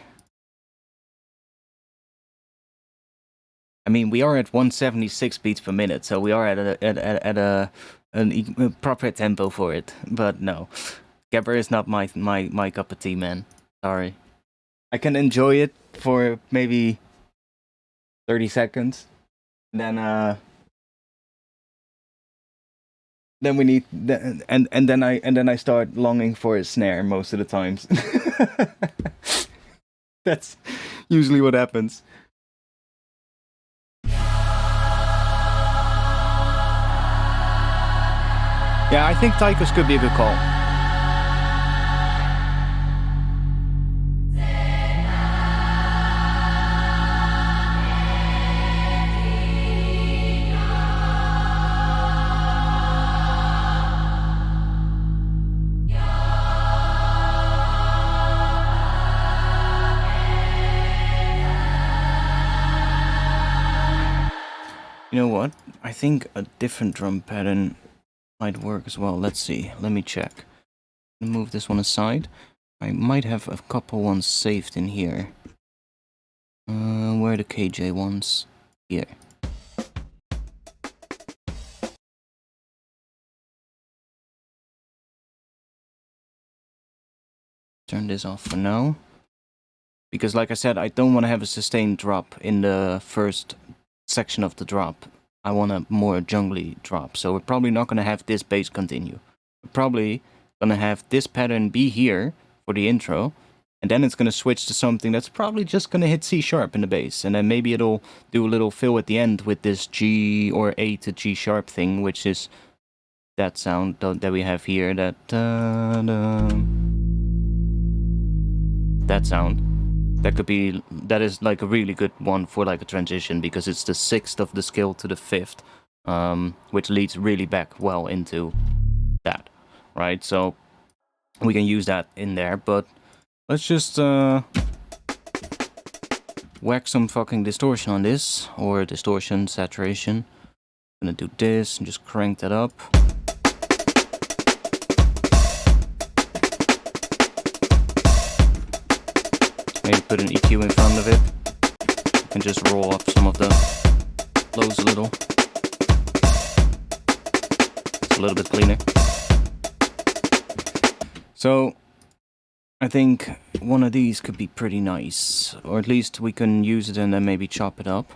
I mean, we are at 176 beats per minute, so we are at a proper tempo for it. But no, gabber is not my cup of tea, man. Sorry. I can enjoy it for maybe 30 seconds. Then we need and then I start longing for a snare most of the times. That's usually what happens. Yeah, I think Tychus could be a good call. You know what? I think a different drum pattern might work as well. Let's see. Let me check. Move this one aside. I might have a couple ones saved in here. Where are the KJ ones? Here. Turn this off for now. Because like I said, I don't want to have a sustained drop in the first section of the drop. I want a more jungly drop. So we're probably not going to have this bass continue. We're probably gonna have this pattern be here for the intro, and then it's gonna switch to something that's probably just gonna hit C sharp in the bass, and then maybe it'll do a little fill at the end with this G or A to G sharp thing, which is that sound that we have here, that sound. That is like a really good one for like a transition, because it's the 6th of the scale to the 5th, which leads really back well into that, right? So we can use that in there, but let's just whack some fucking distortion on this, or distortion, saturation. I'm gonna do this and just crank that up. Maybe put an EQ in front of it. You can just roll up some of the lows a little. It's a little bit cleaner. So I think one of these could be pretty nice, or at least we can use it and then maybe chop it up.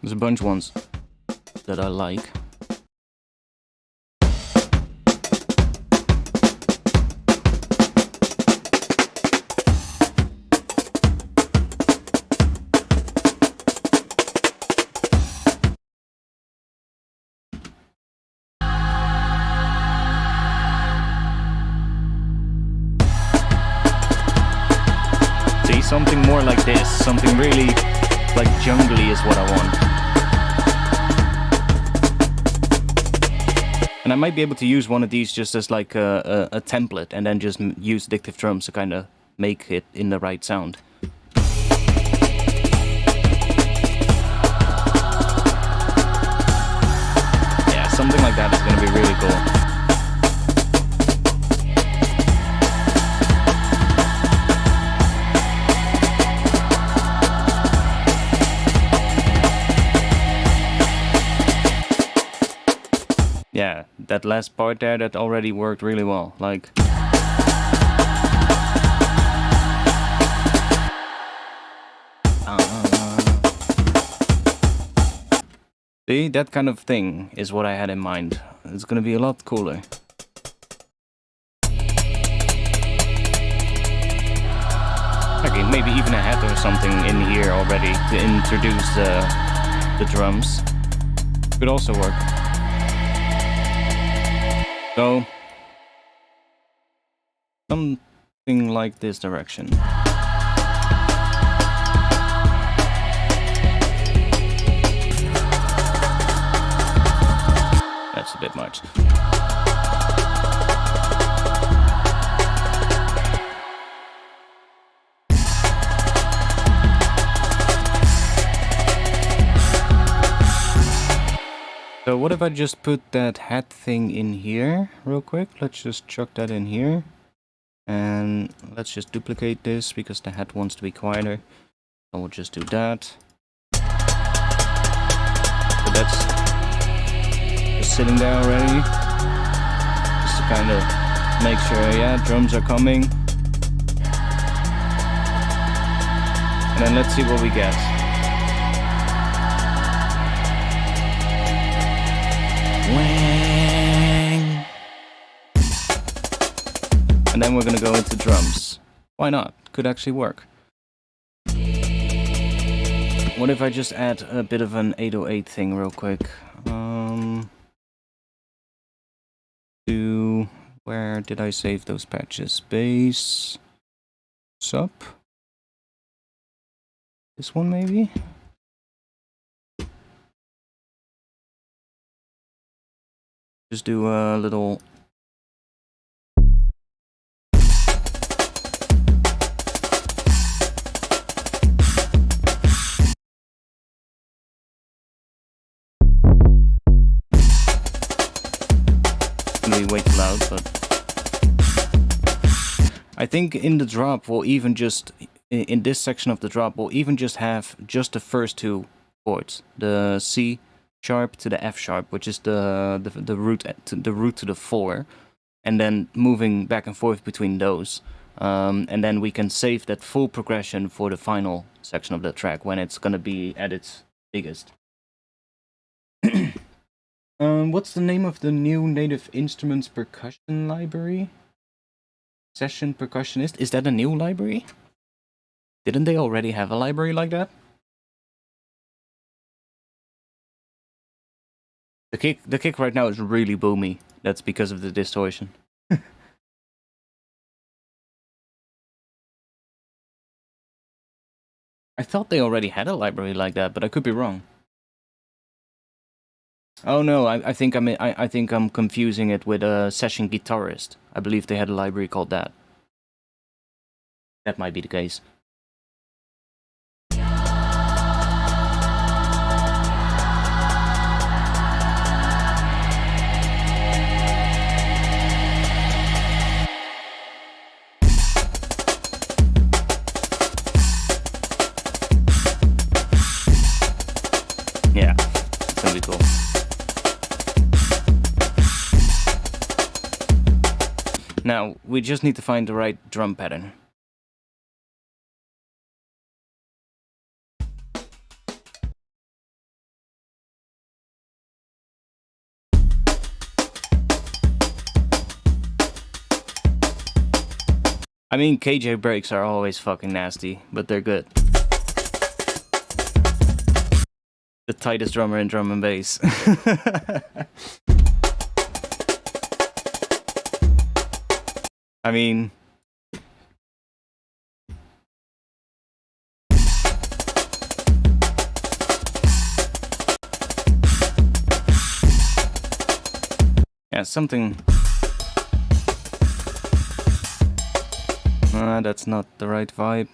There's a bunch of ones that I like. Something more like this, something really like jungly is what I want. And I might be able to use one of these just as like a template, and then just use addictive drums to kind of make it in the right sound. Yeah, something like that is going to be really cool. Yeah, that last part there, that already worked really well. Like, see, that kind of thing is what I had in mind. It's gonna be a lot cooler. Okay, maybe even a hat or something in here already to introduce the drums. Could also work. So, something like this direction. That's a bit much. So what if I just put that hat thing in here real quick? Let's just chuck that in here. And let's just duplicate this because the hat wants to be quieter. I will just do that. So that's just sitting there already. Just to kind of make sure, yeah, drums are coming. And then let's see what we get. And then we're gonna go into drums. Why not? Could actually work. What if I just add a bit of an 808 thing real quick? To where did I save those patches? Bass, sub. This one maybe? Just do a little. Maybe way too loud, but I think in the drop we'll even just in this section of the drop we'll even just have just the first two chords, the C sharp to the F sharp, which is the root to the 4, and then moving back and forth between those, and then we can save that full progression for the final section of the track when it's gonna be at its biggest. What's the name of the new native instruments percussion library? Session percussionist. Is that a new library? Didn't they already have a library like that? The kick right now is really boomy. That's because of the distortion. I thought they already had a library like that, but I could be wrong. Oh no, I think I'm confusing it with a session guitarist. I believe they had a library called that. That might be the case. Yeah, it's gonna be cool. Now, we just need to find the right drum pattern. I mean, KJ breaks are always fucking nasty, but they're good. The tightest drummer in drum and bass. I mean... yeah, something... that's not the right vibe.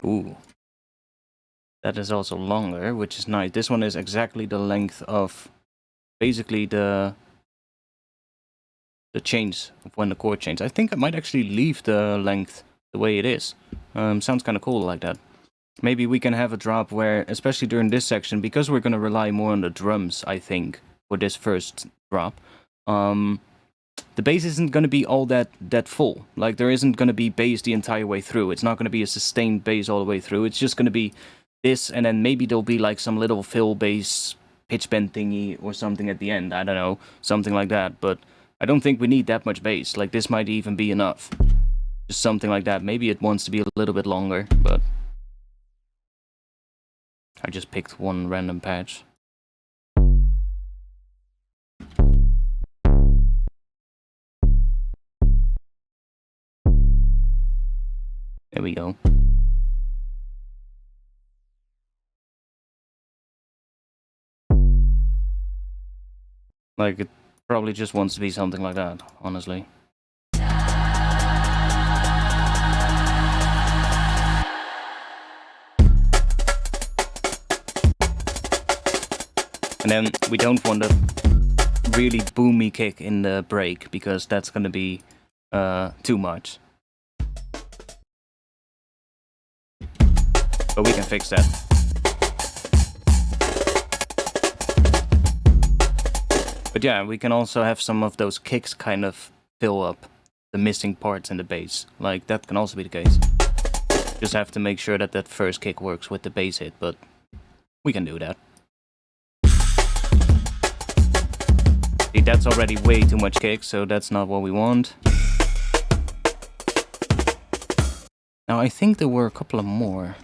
Ooh. That is also longer, which is nice. This one is exactly the length of basically the chains of when the chord changes. I think I might actually leave the length the way it is. Sounds kind of cool like that. Maybe we can have a drop where, especially during this section, because we're going to rely more on the drums, I think, for this first drop, the bass isn't going to be all that full. Like, there isn't going to be bass the entire way through. It's not going to be a sustained bass all the way through. It's just going to be this, and then maybe there'll be like some little fill bass pitch bend thingy or something at the end. I don't know, something like that. But I don't think we need that much bass. Like, this might even be enough. Just something like that. Maybe it wants to be a little bit longer, but I just picked one random patch. There we go. Like, it probably just wants to be something like that, honestly. And then we don't want a really boomy kick in the break, because that's gonna be too much. But we can fix that. But yeah, we can also have some of those kicks kind of fill up the missing parts in the bass. Like, that can also be the case. Just have to make sure that that first kick works with the bass hit, but we can do that. See, that's already way too much kick, so that's not what we want. Now, I think there were a couple of more,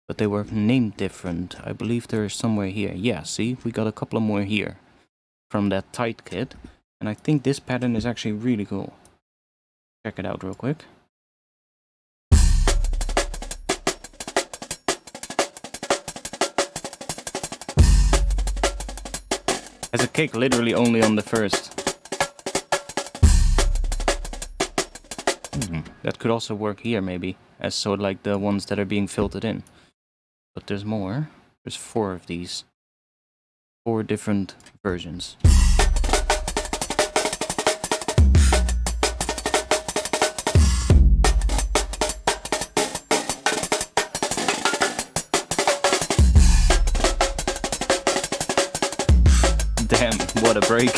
but they were named different. I believe they're somewhere here. Yeah, see, we got a couple of more here from that tight kit, and I think this pattern is actually really cool. Check it out real quick. Has a kick literally only on the first. That could also work here, maybe, as sort of like the ones that are being filtered in. But there's more. There's 4 of these. 4 different versions. Damn, what a break.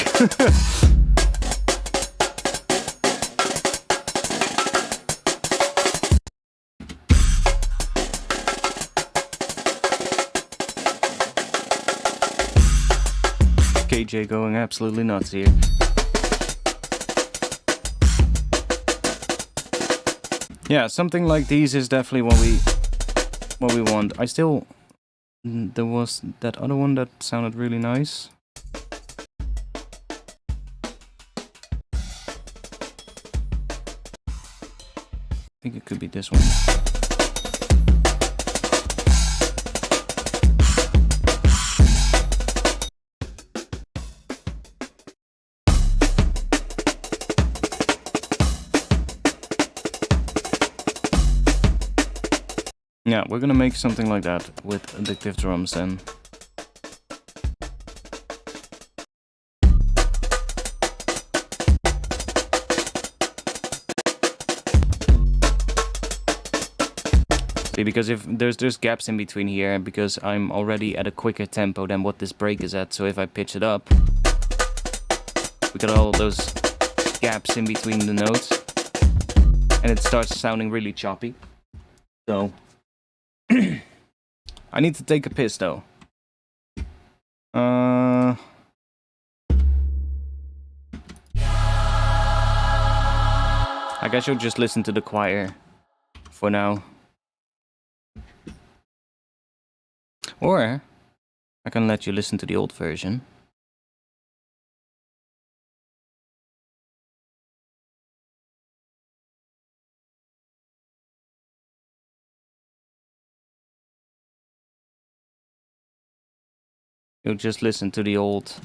KJ going absolutely nuts here. Yeah, something like these is definitely what we want. I still... There was that other one that sounded really nice. I think it could be this one. Yeah, we're gonna make something like that with addictive drums then. See, because if there's gaps in between here, because I'm already at a quicker tempo than what this break is at, so if I pitch it up, we got all those gaps in between the notes, and it starts sounding really choppy. So I need to take a piss though. I guess you'll just listen to the choir for now. Or I can let you listen to the old version. You'll just listen to the old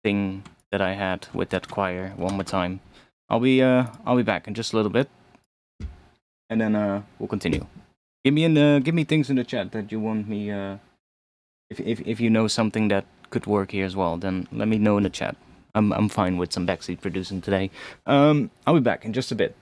thing that I had with that choir one more time. I'll be back in just a little bit, and then we'll continue. Give me things in the chat that you want me. If you know something that could work here as well, then let me know in the chat. I'm fine with some backseat producing today. I'll be back in just a bit.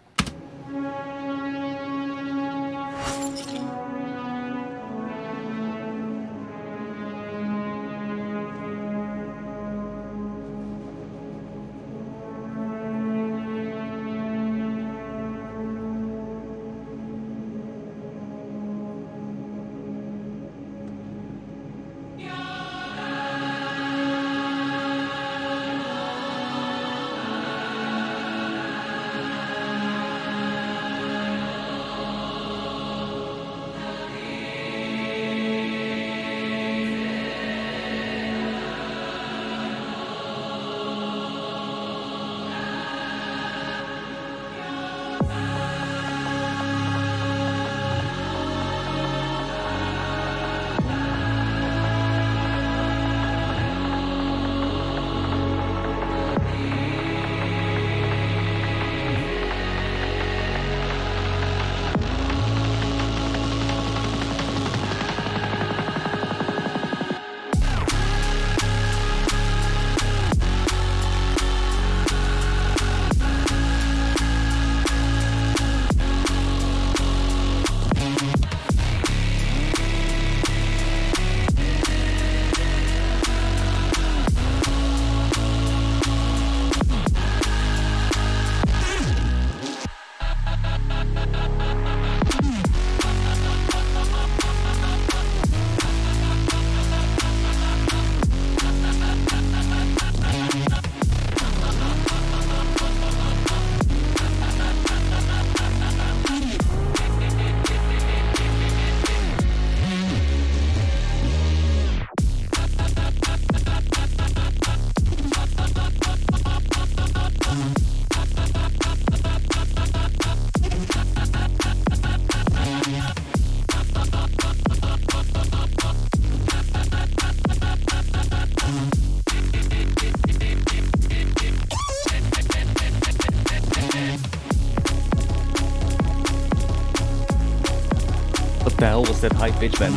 was that high pitch, man?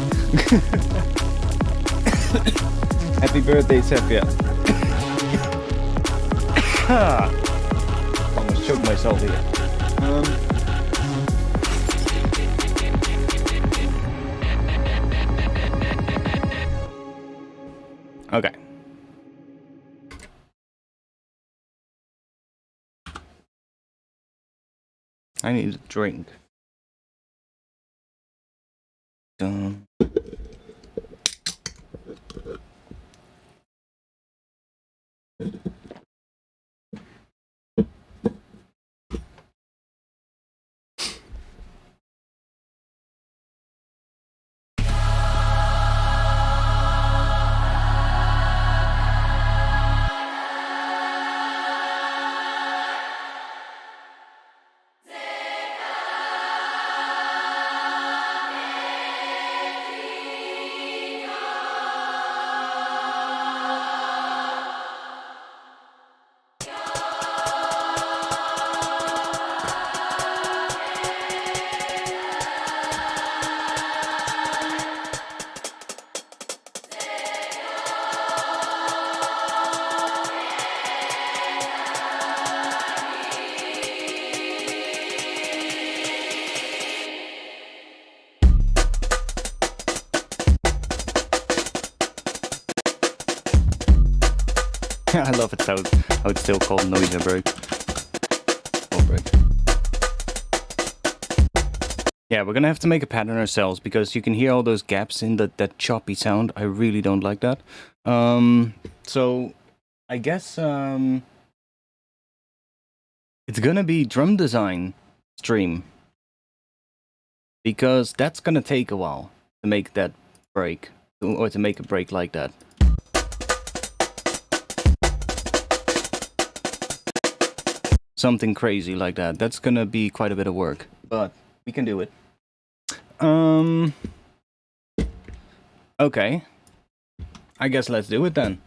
Happy birthday, Sepia. Almost choked myself here. Okay. I need a drink. Done. I love it how it's still called noise break. Yeah, we're gonna have to make a pattern ourselves because you can hear all those gaps in that choppy sound. I really don't like that. So I guess it's gonna be drum design stream because that's gonna take a while to make that break or to make a break like that. Something crazy like that. That's gonna be quite a bit of work, but we can do it. Okay. I guess let's do it then.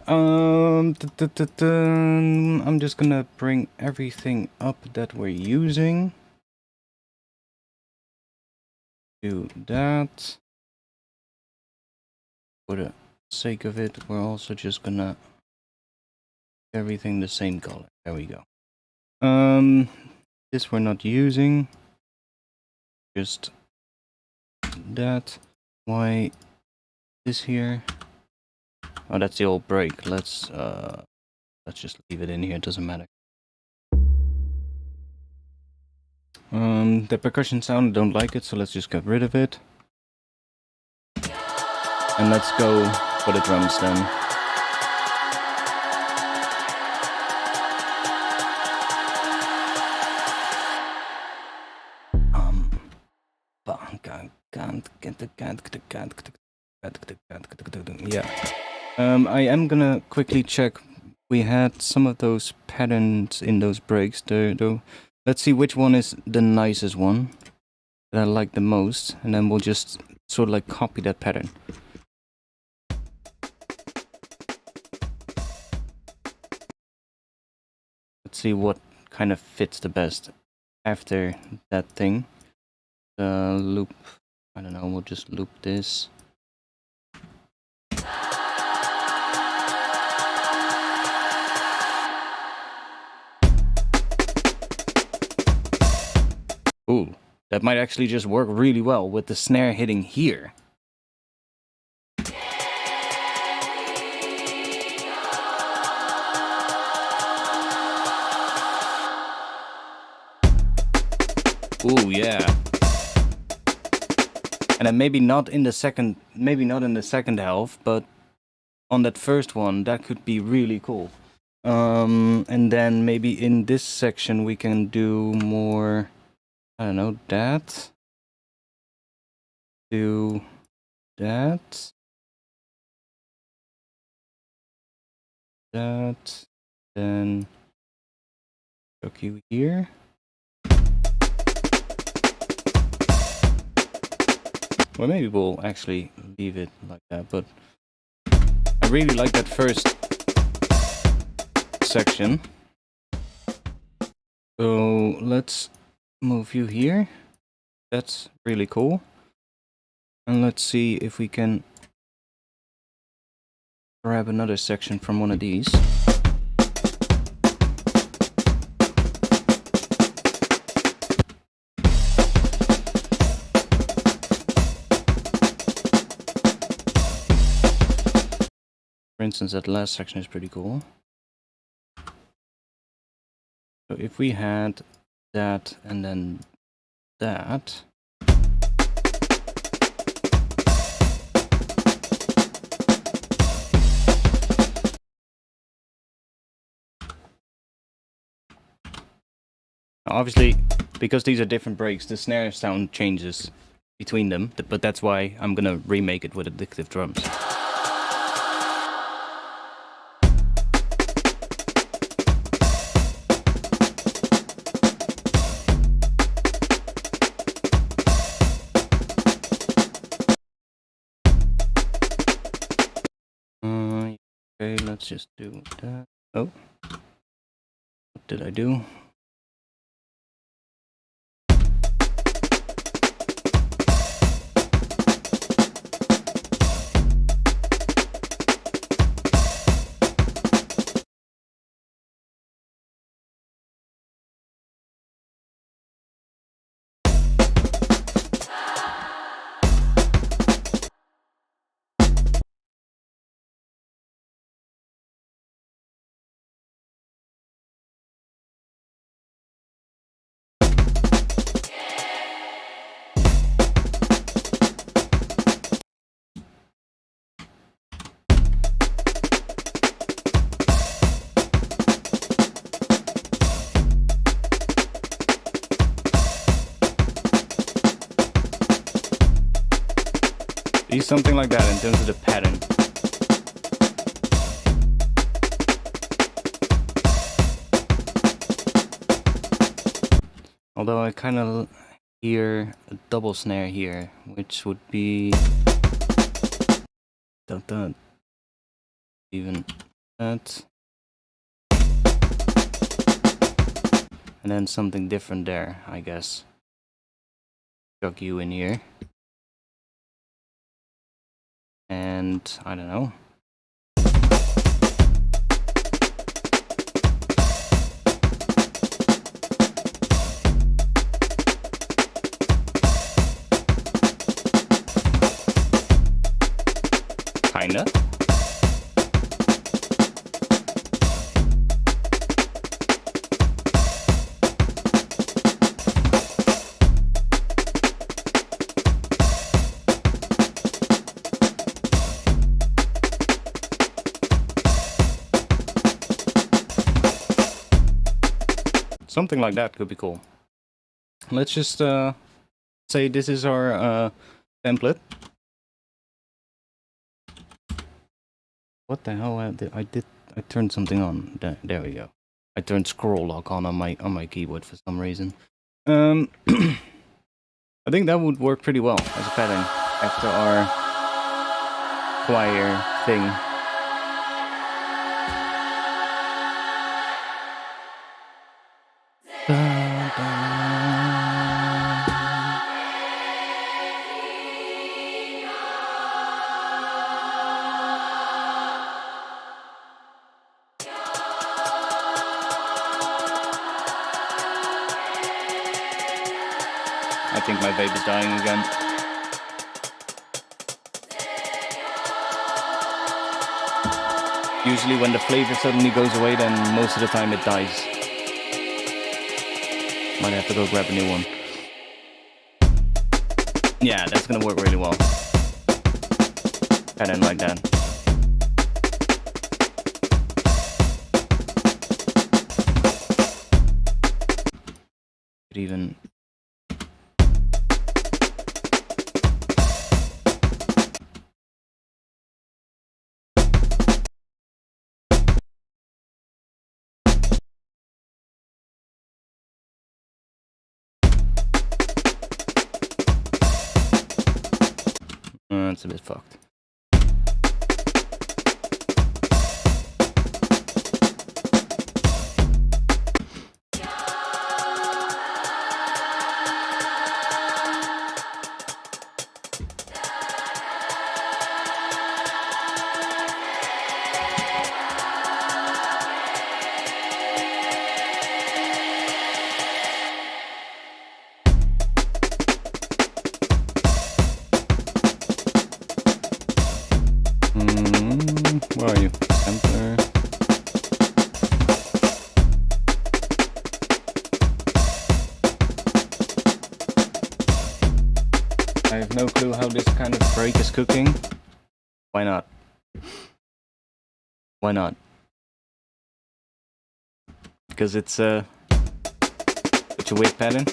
I'm just gonna bring everything up that we're using. Do that. For the sake of it, we're also just gonna everything the same color. There we go. This we're not using. Just that. Why this here? Oh, that's the old break. Let's just leave it in here. It doesn't matter. The percussion sound, I don't like it, so let's just get rid of it. And let's go for the drums then. Yeah. I am gonna quickly check. We had some of those patterns in those breaks. Though, let's see which one is the nicest one that I like the most, and then we'll just sort of like copy that pattern. Let's see what kind of fits the best after that thing. The loop, I don't know, we'll just loop this. Ooh, that might actually just work really well with the snare hitting here. Ooh, yeah. And then maybe not in the second half, but on that first one, that could be really cool. And then maybe in this section we can do more, I don't know, that. Do that. That. Then hook you here. Well, maybe we'll actually leave it like that, but I really like that first section. So let's move you here. That's really cool. And let's see if we can grab another section from one of these. For instance, that last section is pretty cool. So if we had that and then that. Obviously, because these are different breaks, the snare sound changes between them, but that's why I'm gonna remake it with addictive drums. Okay, let's just do that. Oh, what did I do? See, something like that in terms of the pattern. Although I kind of hear a double snare here, which would be even that, and then something different there, I guess. Chuck you in here. And I don't know. Kinda. Something like that could be cool. Let's just say this is our template. What the hell? I turned something on. There we go. I turned scroll lock on my keyboard for some reason. I think that would work pretty well as a pattern after our choir thing. I think my vape is dying again. Usually when the flavor suddenly goes away, then most of the time it dies. Might have to go grab a new one. Yeah, that's gonna work really well. Pattern like that. Could even... That's a bit fucked. Where are you? Sampler. I have no clue how this kind of break is cooking. Why not? Why not? Because it's a weird pattern.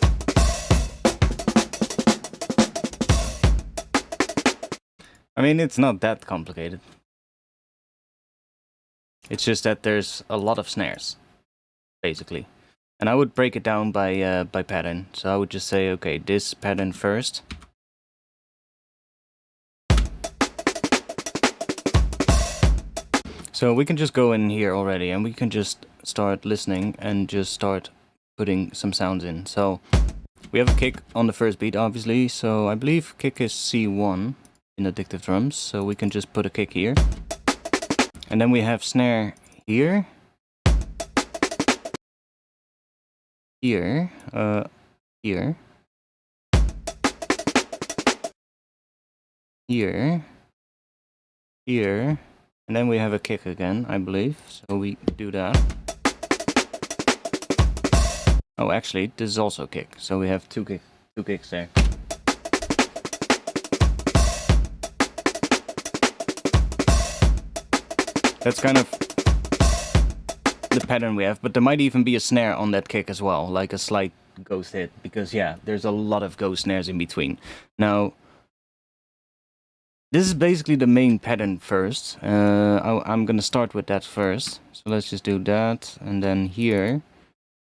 I mean, it's not that complicated. It's just that there's a lot of snares, basically. And I would break it down by pattern. So I would just say, okay, this pattern first. So we can just go in here already and we can just start listening and just start putting some sounds in. So we have a kick on the first beat, obviously. So I believe kick is C1 in Addictive Drums. So we can just put a kick here. And then we have snare here. Here. Here. Here. Here. And then we have a kick again, I believe. So we do that. Oh, actually, this is also a kick. So we have two kicks there. That's kind of the pattern we have. But there might even be a snare on that kick as well. Like a slight ghost hit. Because, yeah, there's a lot of ghost snares in between. Now, this is basically the main pattern first. I'm gonna start with that first. So let's just do that. And then here,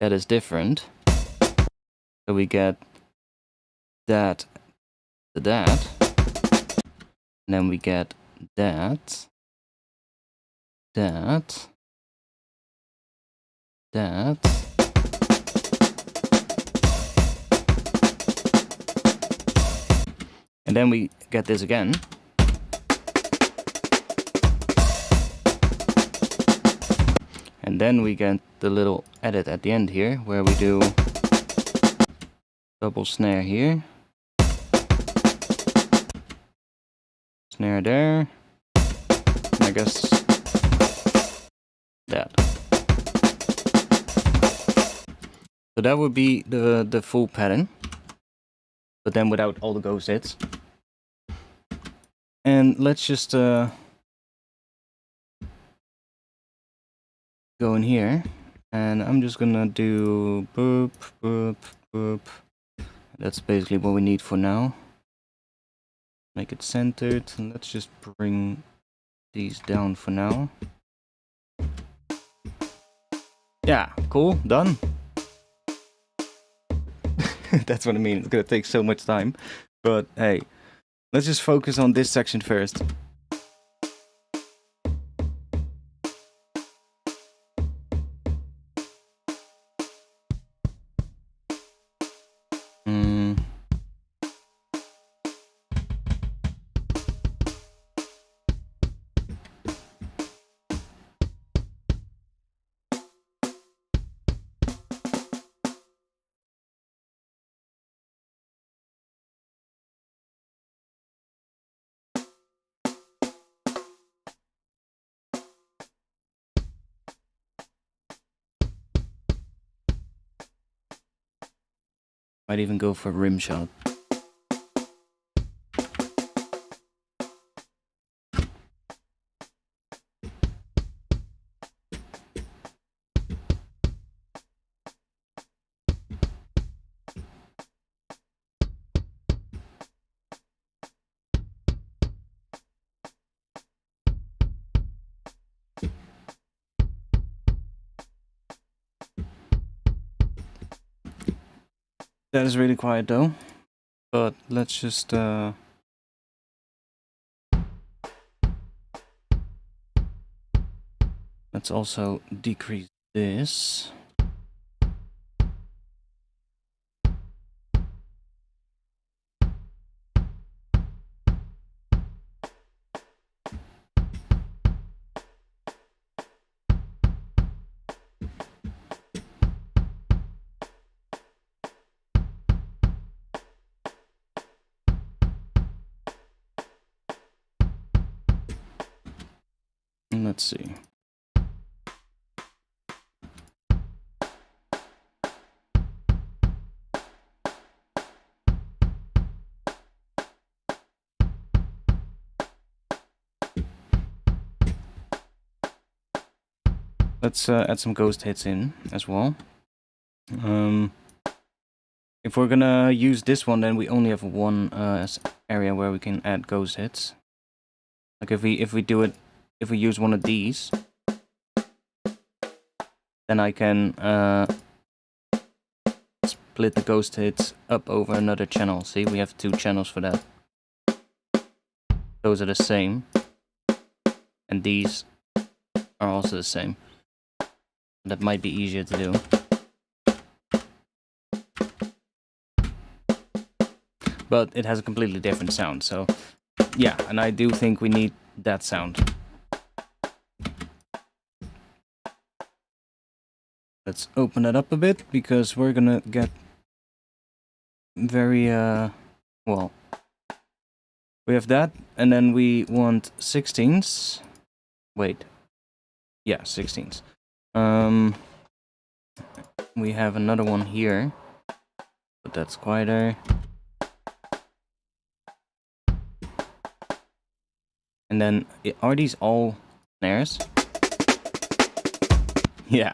that is different. So we get that to that. And then we get that. That. That. And then we get this again. And then we get the little edit at the end here, where we do double snare here. Snare there. I guess that. So that would be the full pattern. But then without all the ghost hits. And let's just go in here, and I'm just gonna do boop, boop, boop. That's basically what we need for now. Make it centered, and let's just bring these down for now. Yeah, cool, done. That's what I mean, it's gonna take so much time. But hey, let's just focus on this section first. Might even go for rim shot. That is really quiet though, but let's just let's also decrease this. Let's see. Let's add some ghost hits in as well. If we're gonna use this one, then we only have one area where we can add ghost hits. Like if we use one of these, then I can split the ghost hits up over another channel. See, we have 2 channels for that. Those are the same, and these are also the same. That might be easier to do. But it has a completely different sound, so yeah, and I do think we need that sound. Let's open it up a bit, because we're gonna get very, well, we have that, and then we want 16ths. Wait. Yeah, 16ths. We have another one here, but that's quieter. And then, are these all snares? Yeah,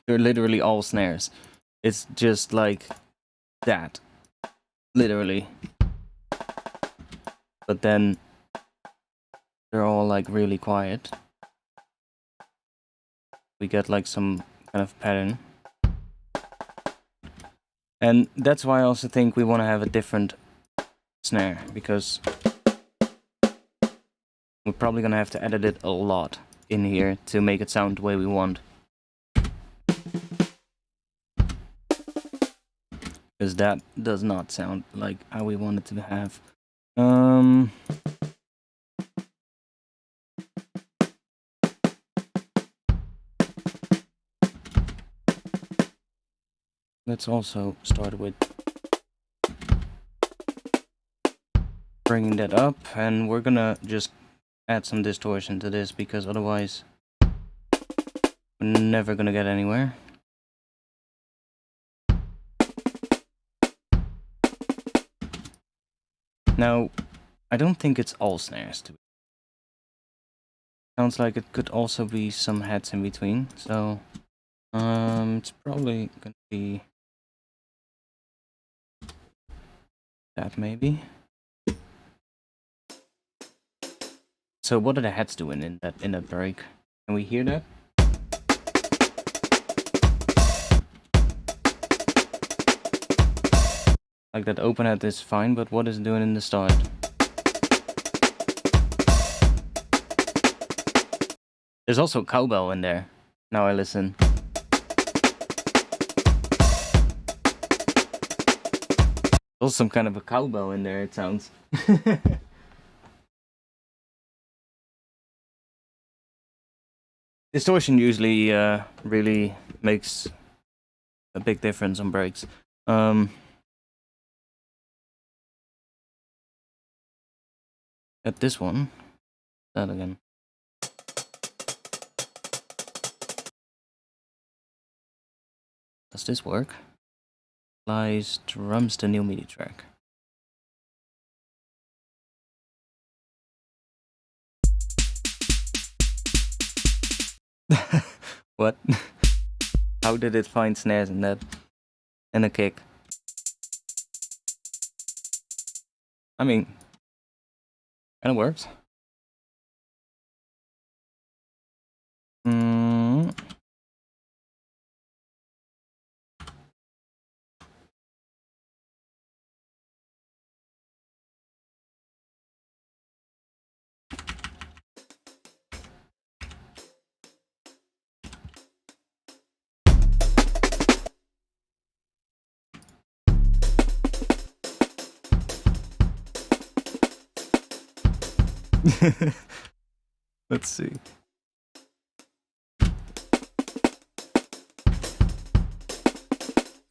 they're literally all snares. It's just like that. Literally. But then, they're all like really quiet. We get like some kind of pattern. And that's why I also think we want to have a different snare, because we're probably gonna have to edit it a lot in here to make it sound the way we want. Because that does not sound like how we want it to have. Let's also start with bringing that up, and we're gonna just add some distortion to this, because otherwise we're never gonna get anywhere. Now, I don't think it's all snares to sounds like it could also be some heads in between, so it's probably gonna be that maybe. So what are the heads doing in that break? Can we hear that? Like that open head is fine, but what is it doing in the start? There's also a cowbell in there. Now I listen. Also some kind of a cowbell in there, it sounds. Distortion usually really makes a big difference on breaks. At this one, that again. Does this work? Applies drums to new MIDI track. What? How did it find snares in that? And a kick? I mean, kinda works. Let's see.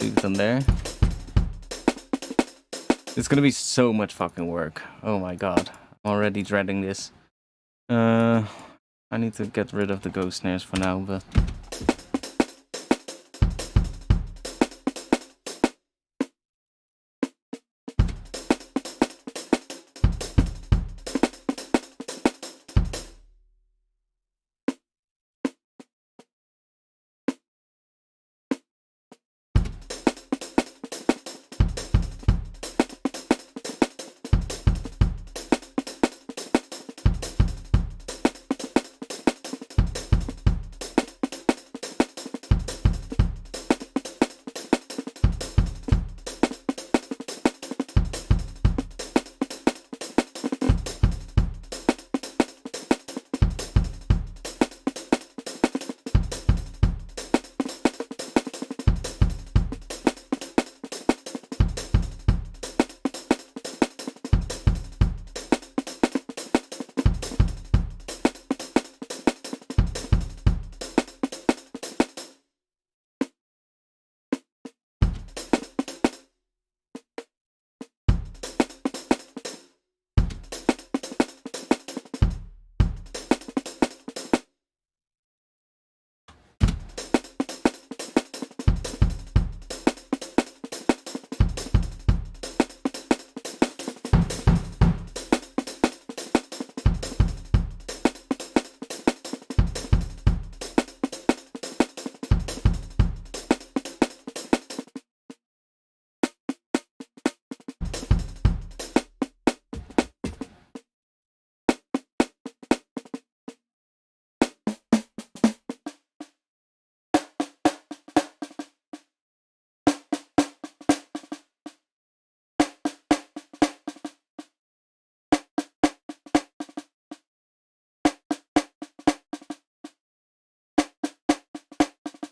Leave them there. It's gonna be so much fucking work. Oh my god. I'm already dreading this. I need to get rid of the ghost snares for now, but...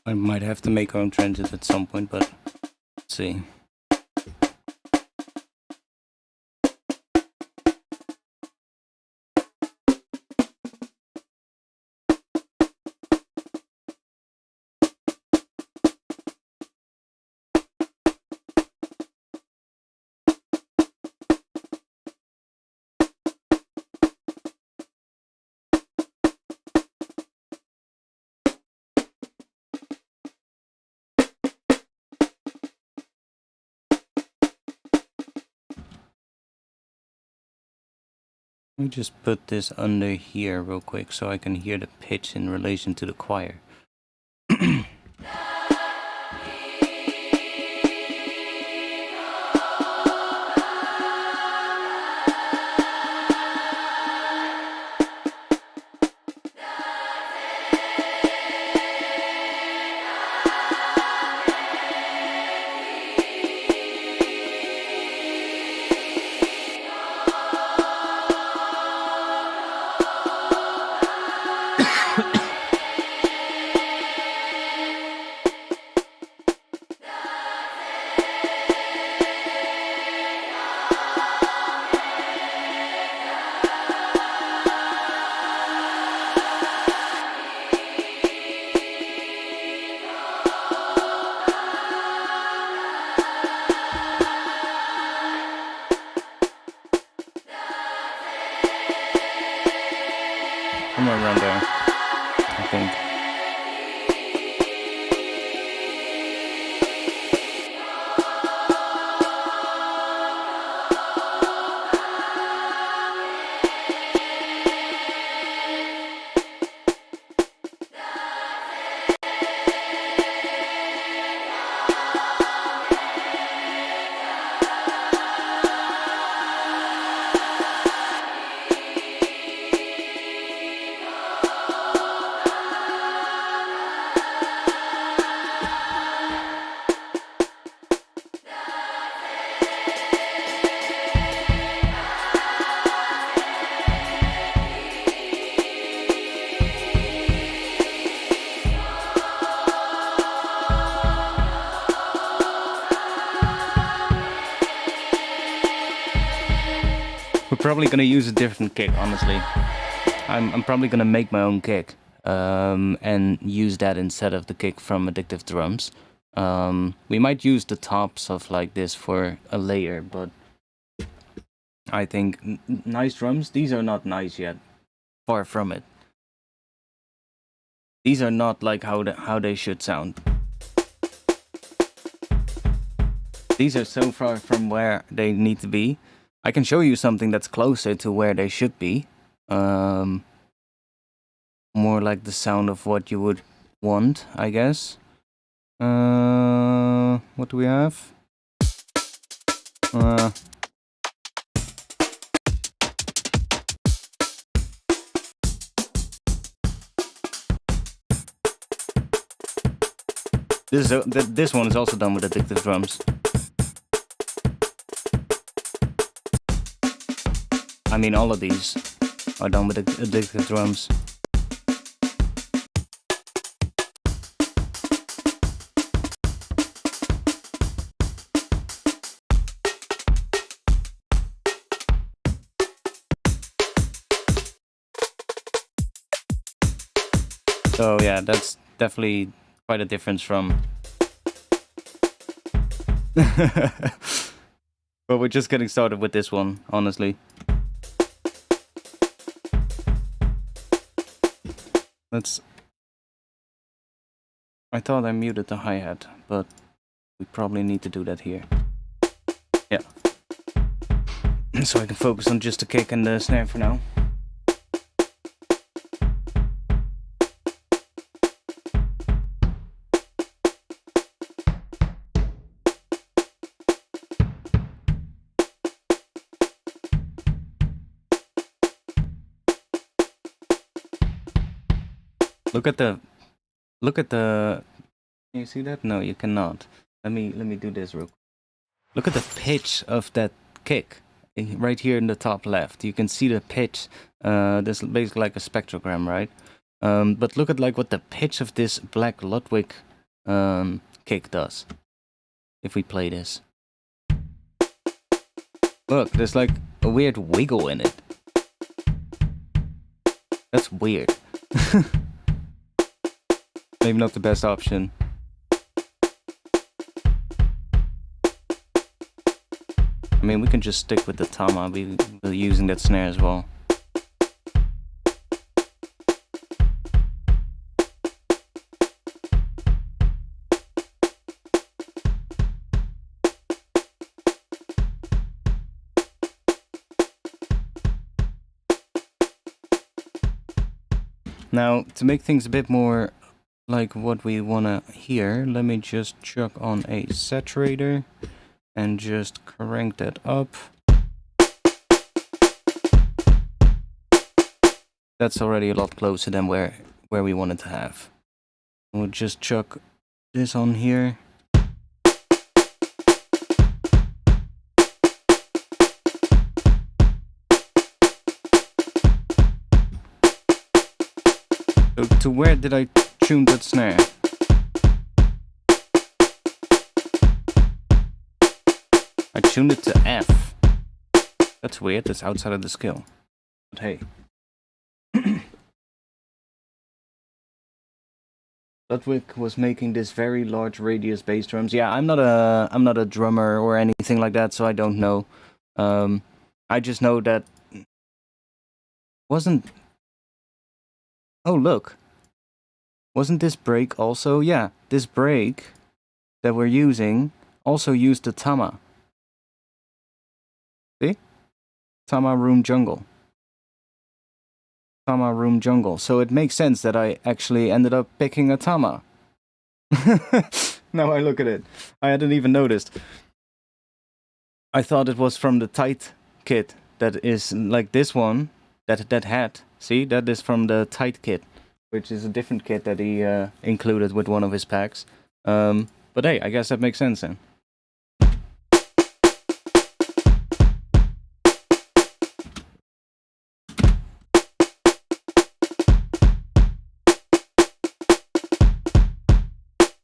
I might have to make our own transit at some point, but let's see. Let me just put this under here real quick so I can hear the pitch in relation to the choir. Somewhere around there, I think. We're probably gonna use a different kick, honestly. I'm probably gonna make my own kick and use that instead of the kick from Addictive Drums. We might use the tops of like this for a layer, but I think nice drums, these are not nice yet. Far from it. These are not like how they should sound. These are so far from where they need to be. I can show you something that's closer to where they should be. More like the sound of what you would want, I guess. What do we have? This one is also done with addictive drums. I mean, all of these are done with addictive drums. So yeah, that's definitely quite a difference from... But we're just getting started with this one, honestly. I thought I muted the hi-hat, but we probably need to do that here. Yeah. So I can focus on just the kick and the snare for now. Look at the, can you see that? No, you cannot. Let me do this real quick. Look at the pitch of that kick right here in the top left. You can see the pitch. This is basically like a spectrogram, right? But look at like what the pitch of this Black Ludwig kick does. If we play this, look, there's like a weird wiggle in it. That's weird. Maybe not the best option. I mean, we can just stick with the tama. We're using that snare as well. Now, to make things a bit more like what we wanna hear, let me just chuck on a saturator and just crank that up. That's already a lot closer than where we wanted to have. We'll just chuck this on here. So to where did I tune that snare? I tuned it to F. That's weird, that's outside of the scale. But hey. Ludwig was making this very large radius bass drums. Yeah, I'm not a drummer or anything like that, so I don't know. I just know that wasn't... Oh, look. Wasn't this break also? Yeah, this break that we're using also used the tama. See? Tama Room Jungle. Tama Room Jungle. So it makes sense that I actually ended up picking a tama. Now I look at it. I hadn't even noticed. I thought it was from the tight kit that is like this one. That hat. See? That is from the tight kit, which is a different kit that he included with one of his packs. But hey, I guess that makes sense then.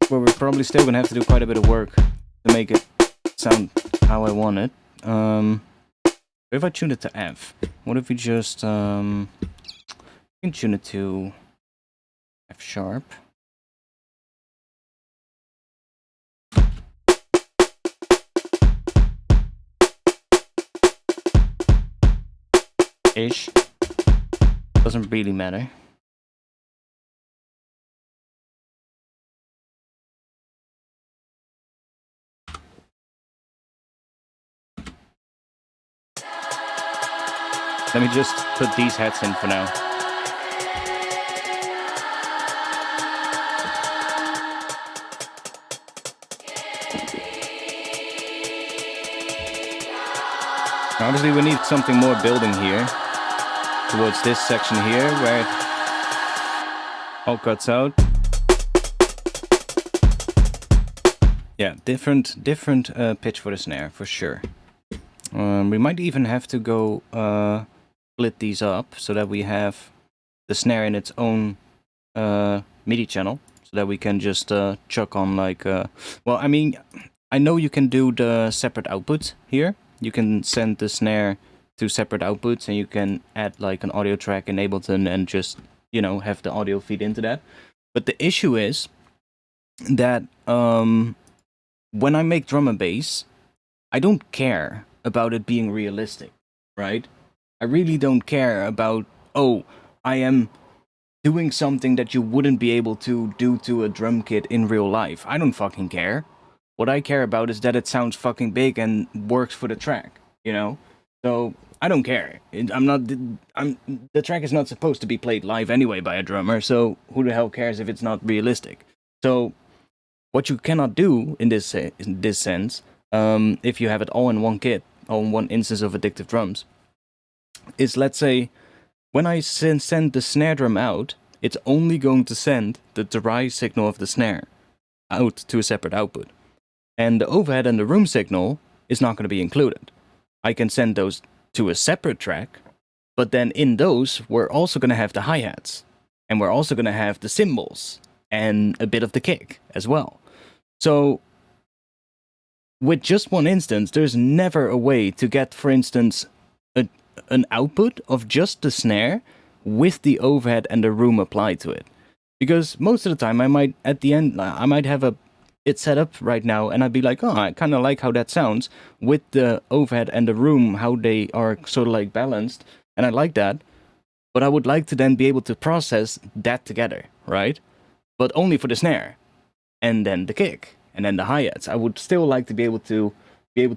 But we're probably still gonna have to do quite a bit of work to make it sound how I want it. If I tune it to F, what if we just you can tune it to F sharp. Ish. Doesn't really matter. Let me just put these heads in for now. Obviously, we need something more building here towards this section here where it all cuts out. Yeah, different pitch for the snare for sure. We might even have to go split these up so that we have the snare in its own MIDI channel, so that we can just chuck on like. Well, I mean, I know you can do the separate outputs here. You can send the snare to separate outputs, and you can add like an audio track in Ableton and just, you know, have the audio feed into that. But the issue is that when I make drum and bass, I don't care about it being realistic, right? I really don't care about, oh, I am doing something that you wouldn't be able to do to a drum kit in real life. I don't fucking care. What I care about is that it sounds fucking big and works for the track, you know? So I don't care. The track is not supposed to be played live anyway by a drummer, so who the hell cares if it's not realistic? So what you cannot do in this sense, if you have it all in one kit, all in one instance of Addictive Drums, is, let's say, when I send the snare drum out, it's only going to send the derive signal of the snare out to a separate output. And the overhead and the room signal is not going to be included. I can send those to a separate track, but then in those, we're also going to have the hi-hats, and we're also going to have the cymbals, and a bit of the kick as well. So, with just one instance, there's never a way to get, for instance, an output of just the snare with the overhead and the room applied to it. Because most of the time, I might have it set up right now, and I'd be like, oh, I kind of like how that sounds with the overhead and the room, how they are sort of like balanced, and I like that. But I would like to then be able to process that together, right? But only for the snare, and then the kick, and then the hi-hats. I would still like to be able to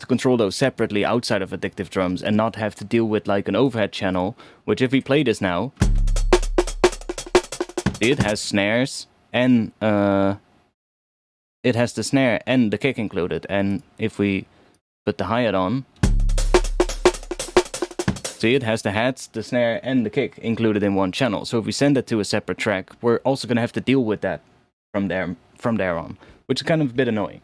control those separately outside of Addictive Drums and not have to deal with like an overhead channel, which if we play this now, it has snares and it has the snare and the kick included. And if we put the hi-hat on, see, it has the hats, the snare, and the kick included in one channel. So if we send it to a separate track, we're also going to have to deal with that from there on, which is kind of a bit annoying.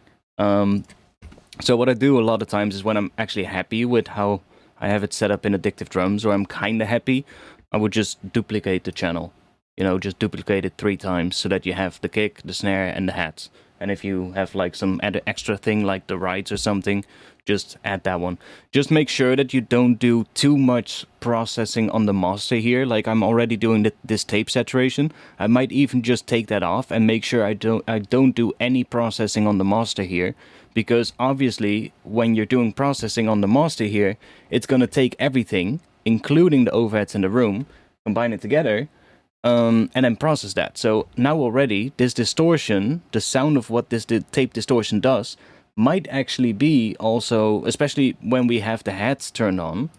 So what I do a lot of times is when I'm actually happy with how I have it set up in Addictive Drums, or I'm kind of happy, I would just duplicate the channel. You know, just duplicate it 3 times so that you have the kick, the snare, and the hats. And if you have like some extra thing like the rides or something, just add that one. Just make sure that you don't do too much processing on the master here. Like I'm already doing this tape saturation. I might even just take that off and make sure I don't do any processing on the master here. Because obviously when you're doing processing on the master here, it's going to take everything, including the overheads in the room, combine it together, and then process that. So now already, this distortion, the sound of what this tape distortion does, might actually be also, especially when we have the hats turned on,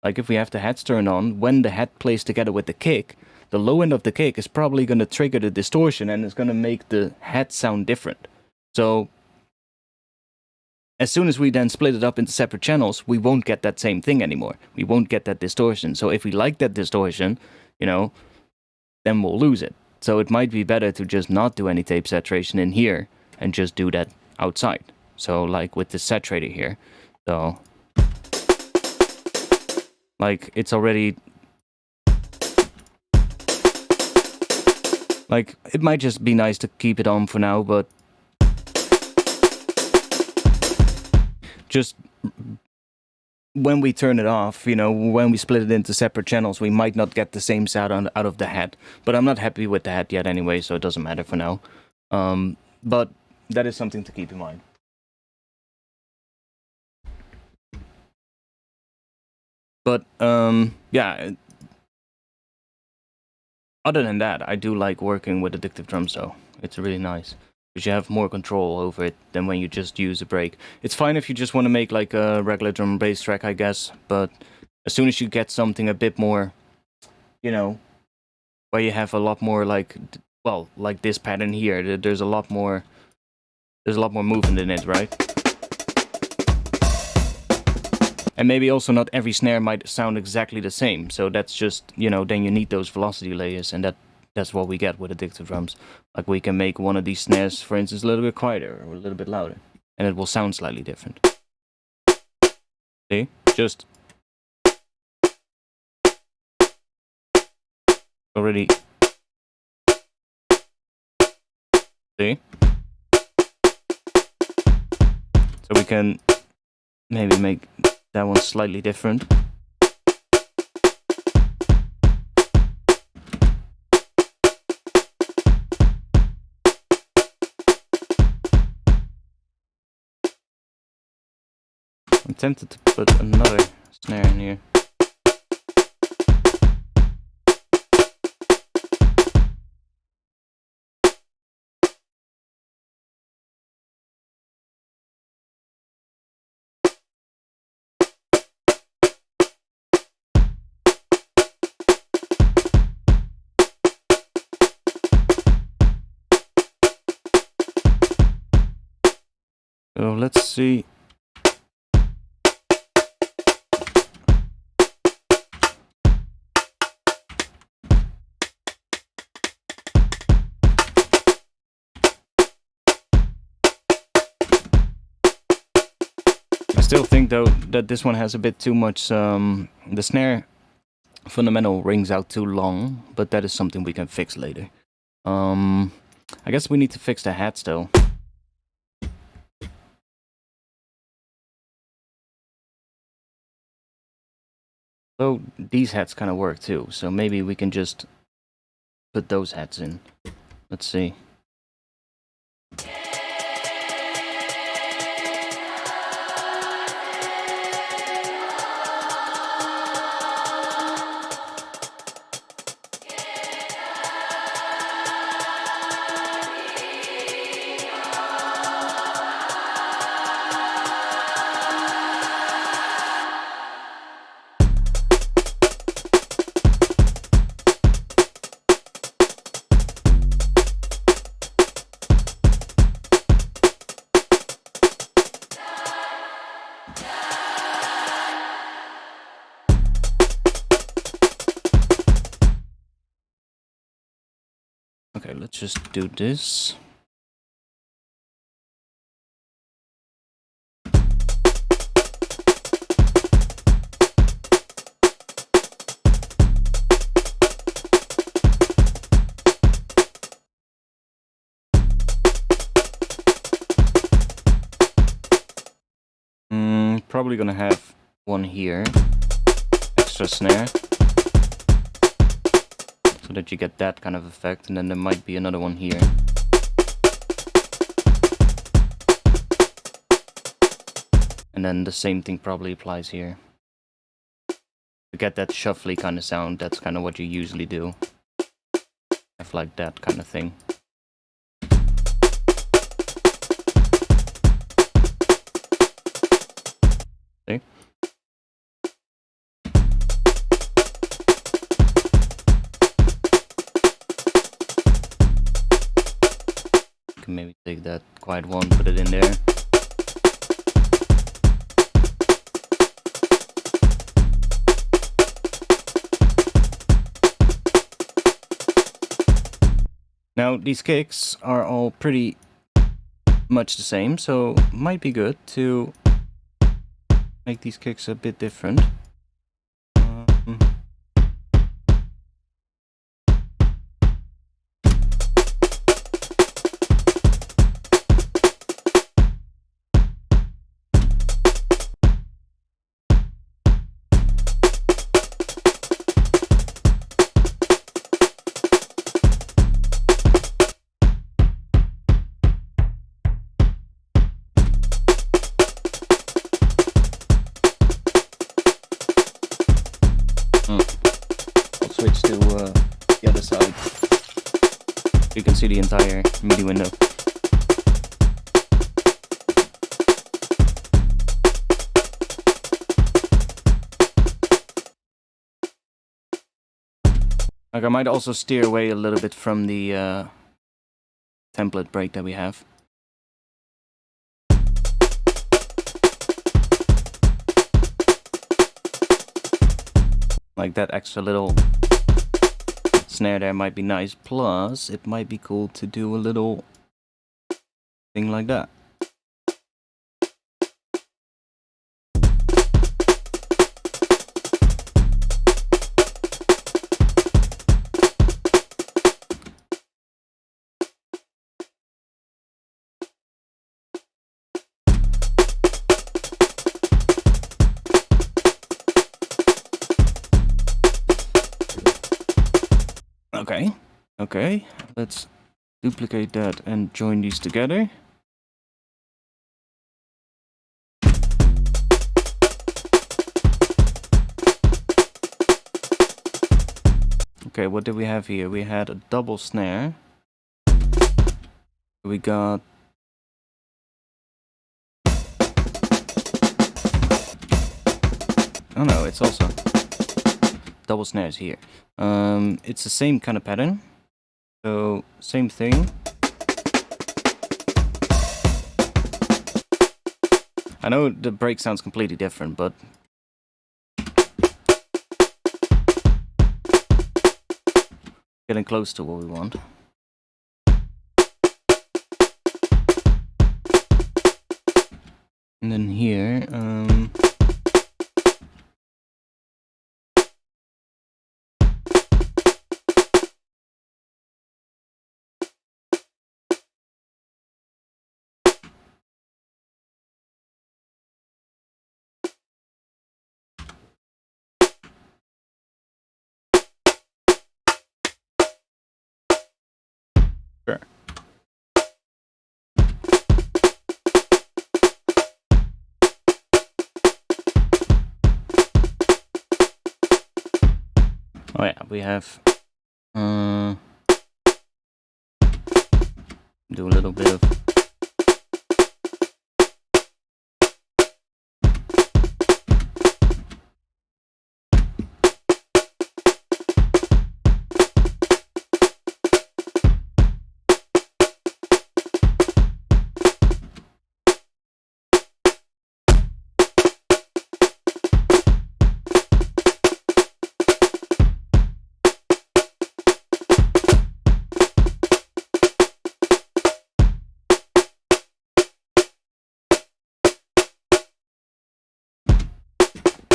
like if we have the hats turned on, when the hat plays together with the kick, the low end of the kick is probably going to trigger the distortion and it's going to make the hat sound different. So as soon as we then split it up into separate channels, we won't get that same thing anymore. We won't get that distortion. So if we like that distortion, you know, then we'll lose it. So it might be better to just not do any tape saturation in here and just do that outside. So like with the saturator here. So like it's already, like it might just be nice to keep it on for now, but just when we turn it off, you know, when we split it into separate channels, we might not get the same sound out of the hat. But I'm not happy with the hat yet anyway, so it doesn't matter for now. But that is something to keep in mind. But, yeah. Other than that, I do like working with Addictive Drums, though. It's really nice. Because you have more control over it than when you just use a break. It's fine if you just want to make like a regular drum and bass track, I guess. But As soon as you get something a bit more, you know, where you have a lot more like, well, like this pattern here, there's a lot more movement in it, right? And maybe also not every snare might sound exactly the same. So that's just, you know, then you need those velocity layers, and that's what we get with addictive drums. Like we can make one of these snares, for instance, a little bit quieter or a little bit louder, and it will sound slightly different. See? Just already. See? So we can maybe make that one slightly different. I'm tempted to put another snare in here. So let's see. I still think though that this one has a bit too much, the snare fundamental rings out too long, but that is something we can fix later. I guess we need to fix the hats though. So these hats kind of work too, so maybe we can just put those hats in. Let's see. Okay, let's just do this. Probably gonna have one here, extra snare, so that you get that kind of effect, and then there might be another one here. And then the same thing probably applies here. To get that shuffly kind of sound, that's kind of what you usually do. Have like that kind of thing. See? You can maybe take that quiet one, put it in there. Now these kicks are all pretty much the same, so might be good to make these kicks a bit different. Switch to the other side. You can see the entire MIDI window. Like I might also steer away a little bit from the template break that we have. Like that extra little snare there might be nice. Plus, it might be cool to do a little thing like that. Okay, let's duplicate that and join these together. Okay, what did we have here? We had a double snare. We got... Oh no, it's also double snares here. It's the same kind of pattern. So, same thing. I know the break sounds completely different, but... getting close to what we want. And then here, sure. Oh yeah, we have do a little bit of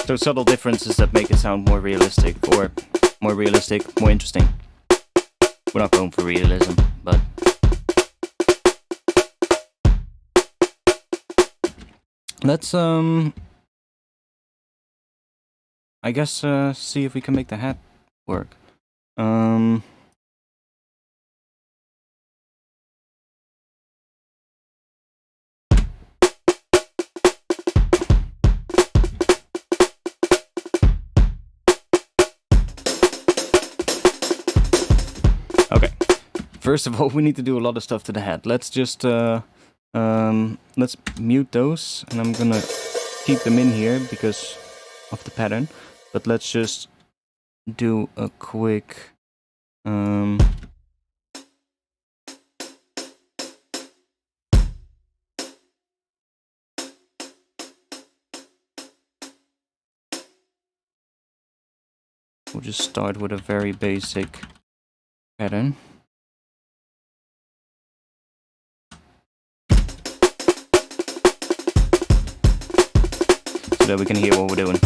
those subtle differences that make it sound more realistic, or more interesting. We're not going for realism, but... let's, I guess, see if we can make the hat work. Okay. First of all, we need to do a lot of stuff to the hat. Let's just, let's mute those, and I'm gonna keep them in here because of the pattern. But let's just do a quick, we'll just start with a very basic pattern. So that we can hear what we're doing.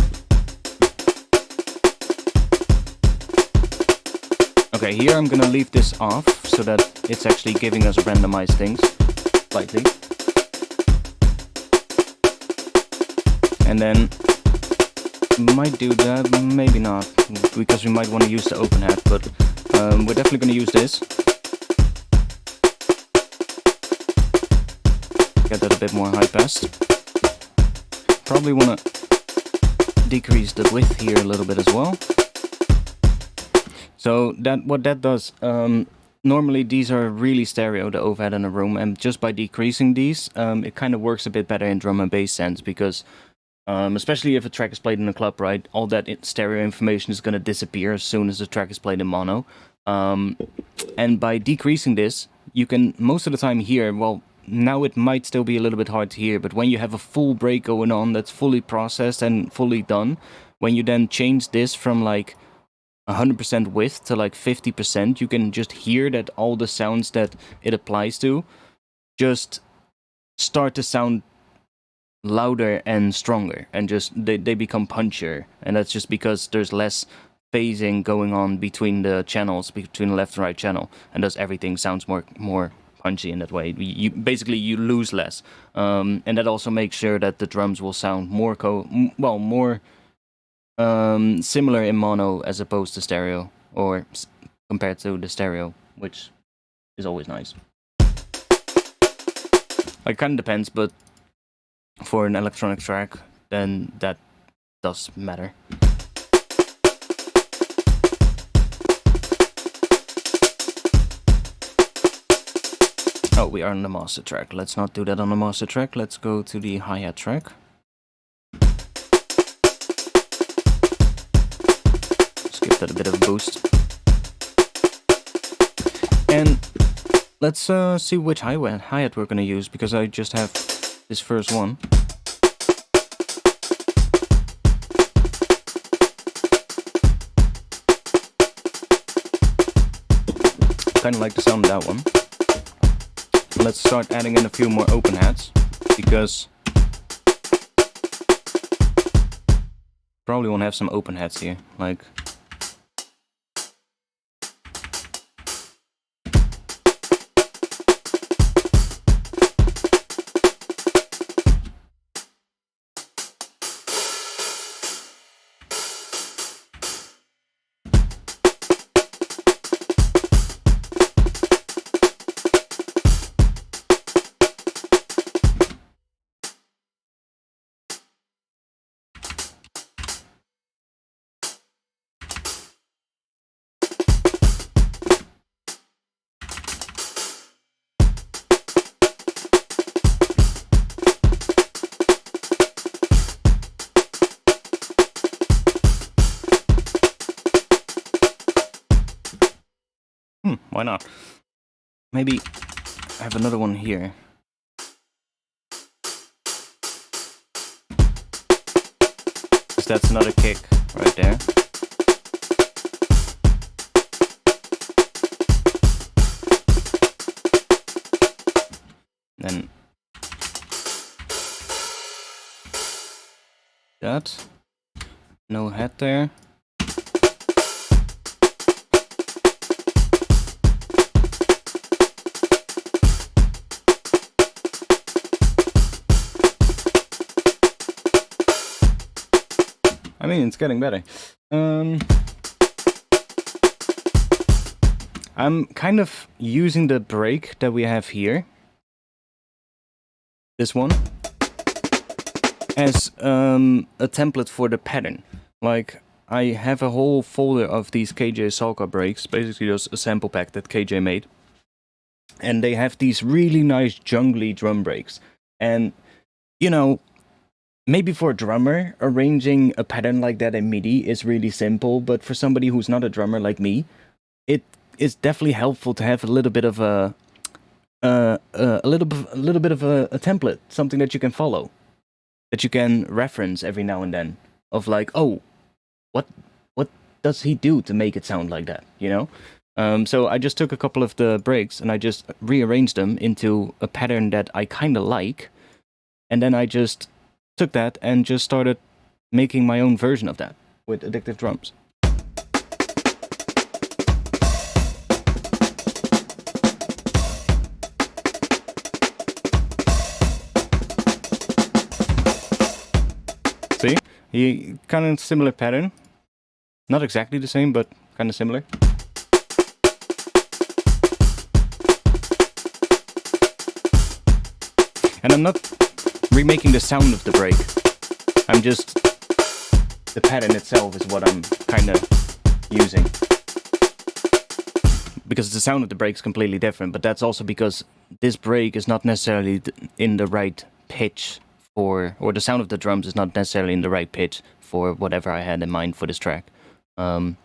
Okay, here I'm gonna leave this off so that it's actually giving us randomized things slightly. And then might do that, maybe not, because we might want to use the open hat, but we're definitely going to use this. Get that a bit more high passed. Probably want to decrease the width here a little bit as well. So what that does, normally these are really stereo, the overhead in a room, and just by decreasing these, it kind of works a bit better in drum and bass sense, because Especially if a track is played in a club, right? All that stereo information is going to disappear as soon as the track is played in mono. And by decreasing this, you can most of the time hear, well, now it might still be a little bit hard to hear, but when you have a full break going on that's fully processed and fully done, when you then change this from like 100% width to like 50%, you can just hear that all the sounds that it applies to just start to sound louder and stronger, and just they become punchier. And that's just because there's less phasing going on between the channels, between the left and right channel, and thus everything sounds more punchy in that way. You basically you lose less, and that also makes sure that the drums will sound more similar in mono as opposed to stereo, or compared to the stereo, which is always nice. It kind of depends, but for an electronic track, then that does matter. Oh, we are on the master track. Let's not do that on the master track. Let's go to the hi-hat track. Let's give that a bit of a boost. And let's see which hi-hat we're going to use, because I just have this first one. Kind of like the sound of that one. Let's start adding in a few more open hats, because probably want to have some open hats here, like. Why not? Maybe I have another one here. That's another kick right there. Then that. No hat there. I mean, it's getting better. I'm kind of using the break that we have here, this one, as a template for the pattern. Like, I have a whole folder of these KJ Salka breaks, basically just a sample pack that KJ made. And they have these really nice jungly drum breaks. And, you know, maybe for a drummer, arranging a pattern like that in MIDI is really simple, but for somebody who's not a drummer like me, it is definitely helpful to have a little bit of a little bit of a template, something that you can follow, that you can reference every now and then, of like, oh, what does he do to make it sound like that, you know? So I just took a couple of the breaks and I just rearranged them into a pattern that I kind of like, and then I just took that and just started making my own version of that with Addictive Drums. See? He kind of similar pattern. Not exactly the same, but kind of similar. And I'm not remaking the sound of the break. I'm just... the pattern itself is what I'm kind of using. Because the sound of the break is completely different, but that's also because this break is not necessarily in the right pitch for, or the sound of the drums is not necessarily in the right pitch for whatever I had in mind for this track. It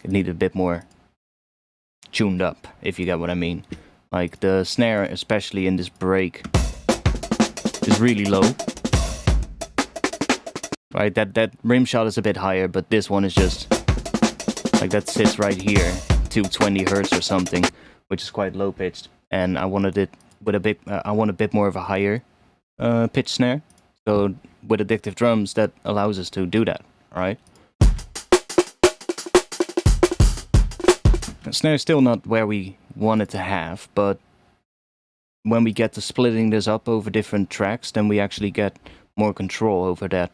needed a bit more tuned up, if you get what I mean. Like the snare, especially in this break, is really low. Right, that rim shot is a bit higher, but this one is just like that sits right here, 220 hertz or something, which is quite low pitched. And I wanted it with a bit. I want a bit more of a higher pitch snare. So with addictive drums, that allows us to do that. All right. The snare is still not where we want it to have, but when we get to splitting this up over different tracks, then we actually get more control over that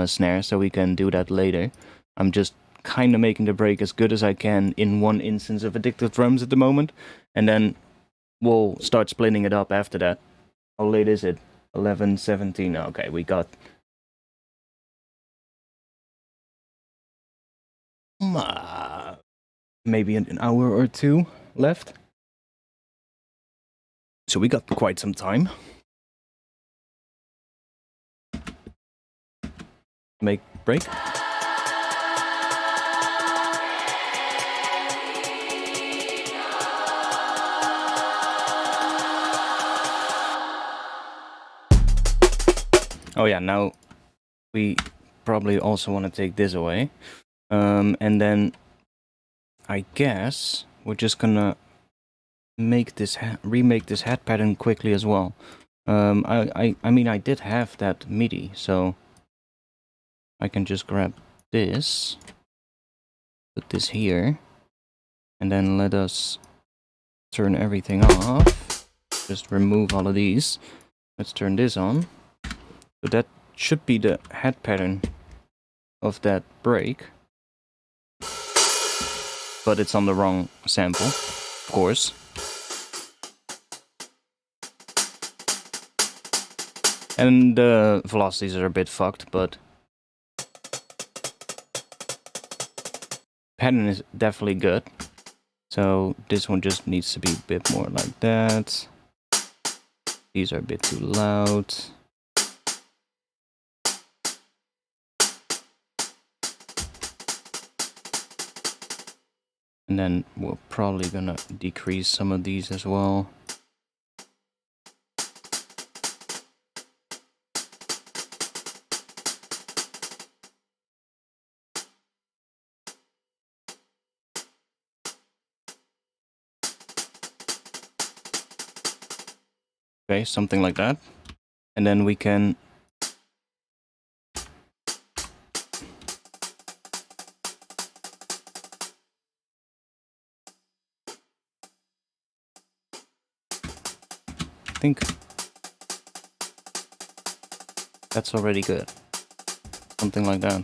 snare, so we can do that later. I'm just kind of making the break as good as I can in one instance of addictive drums at the moment, and then we'll start splitting it up after that. How late is it? 11:17. Okay, we got maybe an hour or two left. So we got quite some time. Make break. Oh yeah, now we probably also want to take this away. And then I guess we're just gonna make this remake this head pattern quickly as well. I mean, I did have that MIDI, so I can just grab this, put this here, and then let us turn everything off. Just remove all of these. Let's turn this on. So that should be the head pattern of that break. But it's on the wrong sample, of course. And the velocities are a bit fucked, but pattern is definitely good. So this one just needs to be a bit more like that. These are a bit too loud. And then we're probably gonna decrease some of these as well. Okay, something like that. And then we can I think that's already good. Something like that.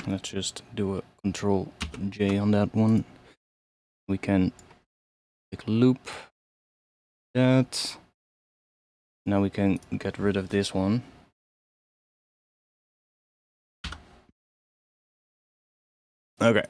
Let's just do a Control J on that one. We can click loop that. Now we can get rid of this one. Okay.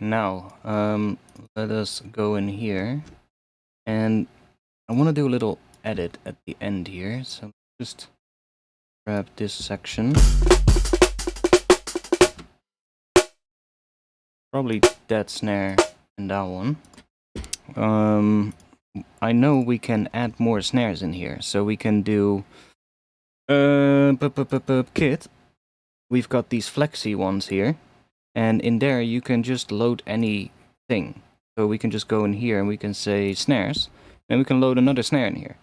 now let us go in here, and I want to do a little edit at the end here, so just grab this section. Probably that snare and that one. I know we can add more snares in here, so we can do kit. We've got these flexi ones here, and in there you can just load anything. So we can just go in here and we can say snares, and we can load another snare in here.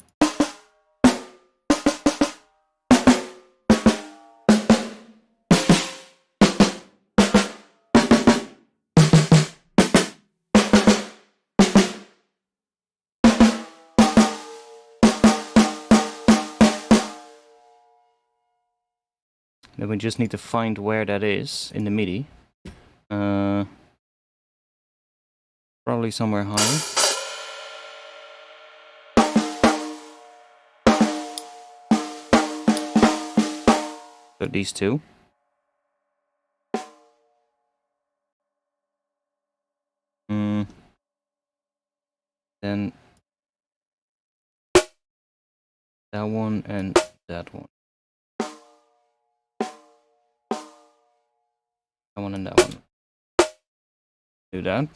Then we just need to find where that is in the MIDI. Probably somewhere high. So these two. Then that one and that one. That one and that one. Do that.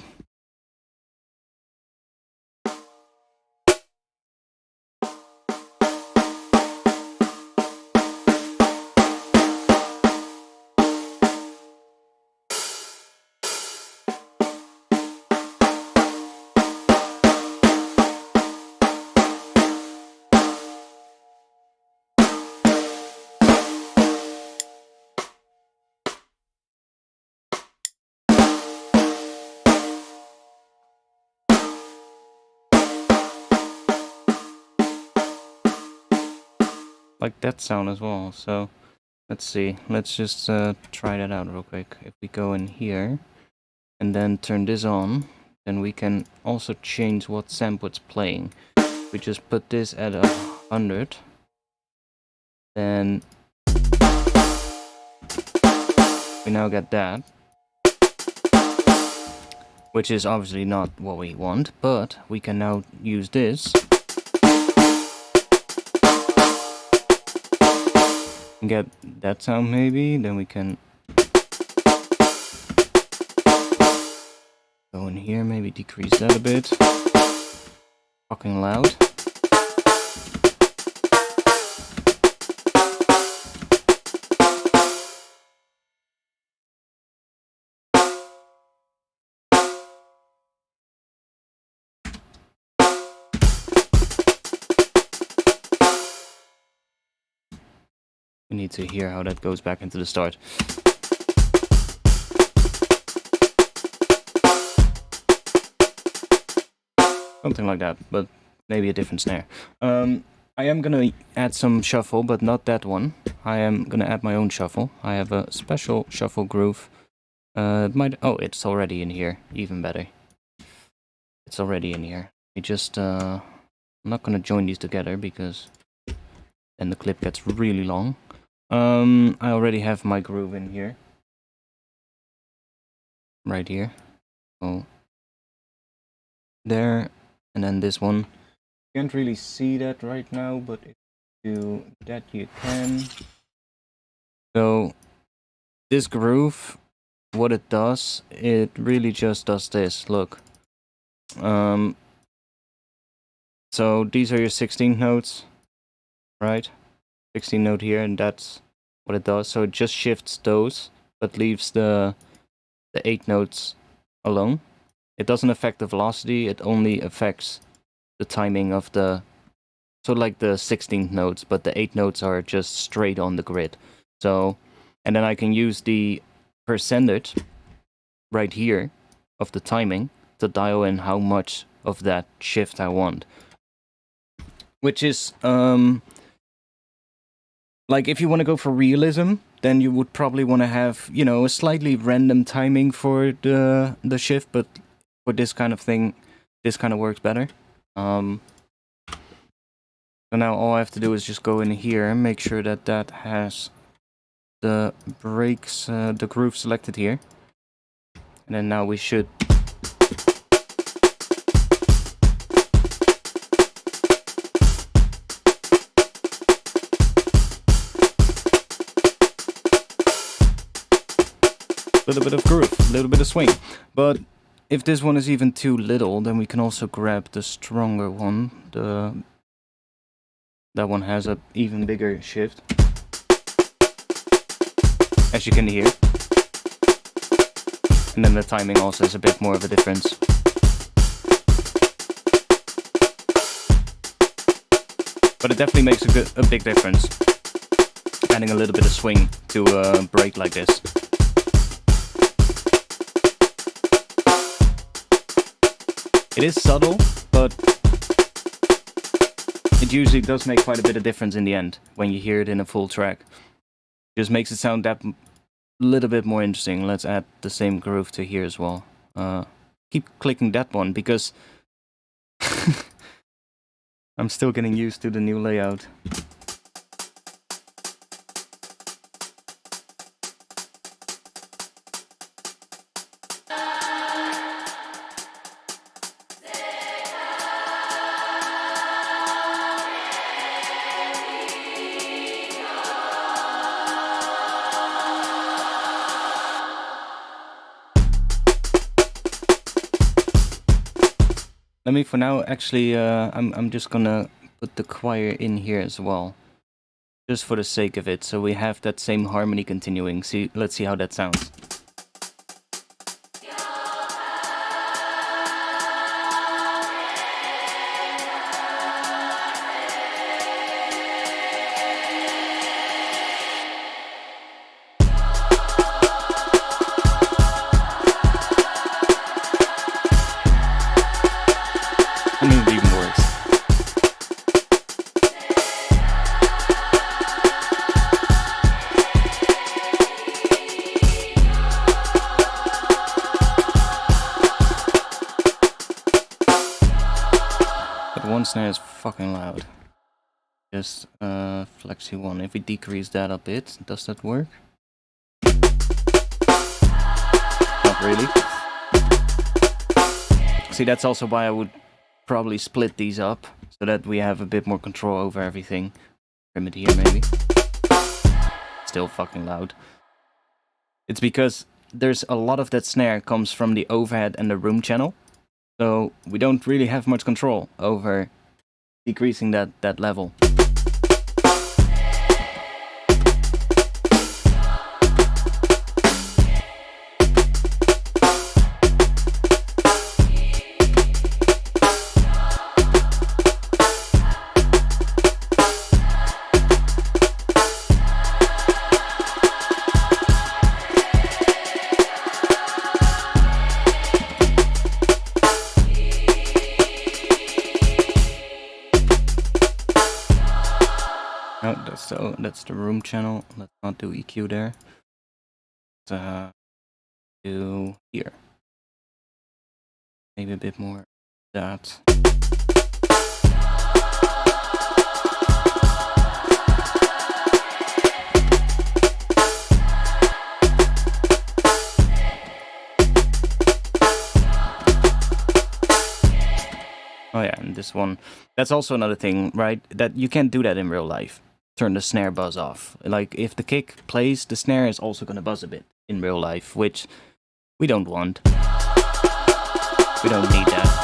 Like that sound as well. So let's see. Let's just try that out real quick. If we go in here and then turn this on, then we can also change what sample it's playing. We just put this at 100. Then we now get that, which is obviously not what we want, but we can now use this and get that sound maybe. Then we can go in here, maybe decrease that a bit. Fucking loud. We need to hear how that goes back into the start. Something like that, but maybe a different snare. I am gonna add some shuffle, but not that one. I am gonna add my own shuffle. I have a special shuffle groove. Oh, it's already in here. Even better. It's already in here. I'm not gonna join these together because then the clip gets really long. I already have my groove in here. Right here. Oh. There. And then this one. You can't really see that right now, but if you do that you can. So, this groove, what it does, it really just does this. Look. So these are your 16th notes, right? 16 note here, and that's what it does. So it just shifts those, but leaves the 8 notes alone. It doesn't affect the velocity, it only affects the timing of the... So like the 16th notes, but the 8 notes are just straight on the grid. So, and then I can use the percentage right here of the timing to dial in how much of that shift I want. Which is, like if you want to go for realism, then you would probably want to have, you know, a slightly random timing for the shift, but for this kind of thing, this kind of works better. So now all I have to do is just go in here and make sure that that has the breaks, the groove selected here. And then now we should... A little bit of groove, a little bit of swing. But if this one is even too little, then we can also grab the stronger one. That one has a even bigger shift, as you can hear. And then the timing also is a bit more of a difference. But it definitely makes a big difference, adding a little bit of swing to a break like this. It is subtle, but it usually does make quite a bit of difference in the end when you hear it in a full track. It just makes it sound that little bit more interesting. Let's add the same groove to here as well. Keep clicking that one because I'm still getting used to the new layout. Let me, for now, actually, I'm just gonna put the choir in here as well, just for the sake of it, so we have that same harmony continuing. Let's see how that sounds. I mean, it even works. But one snare is fucking loud. Just flexi one. If we decrease that a bit, does that work? Not really. See, that's also why I would probably split these up, so that we have a bit more control over everything. Trim it here, maybe. Still fucking loud. It's because there's a lot of that snare comes from the overhead and the room channel, so we don't really have much control over decreasing that level. No, that's the room channel. Let's not do EQ there. Let's do here. Maybe a bit more that. Oh yeah, and this one. That's also another thing, right? That you can't do that in real life. Turn the snare buzz off. Like, if the kick plays, the snare is also gonna buzz a bit in real life, which we don't want. We don't need that.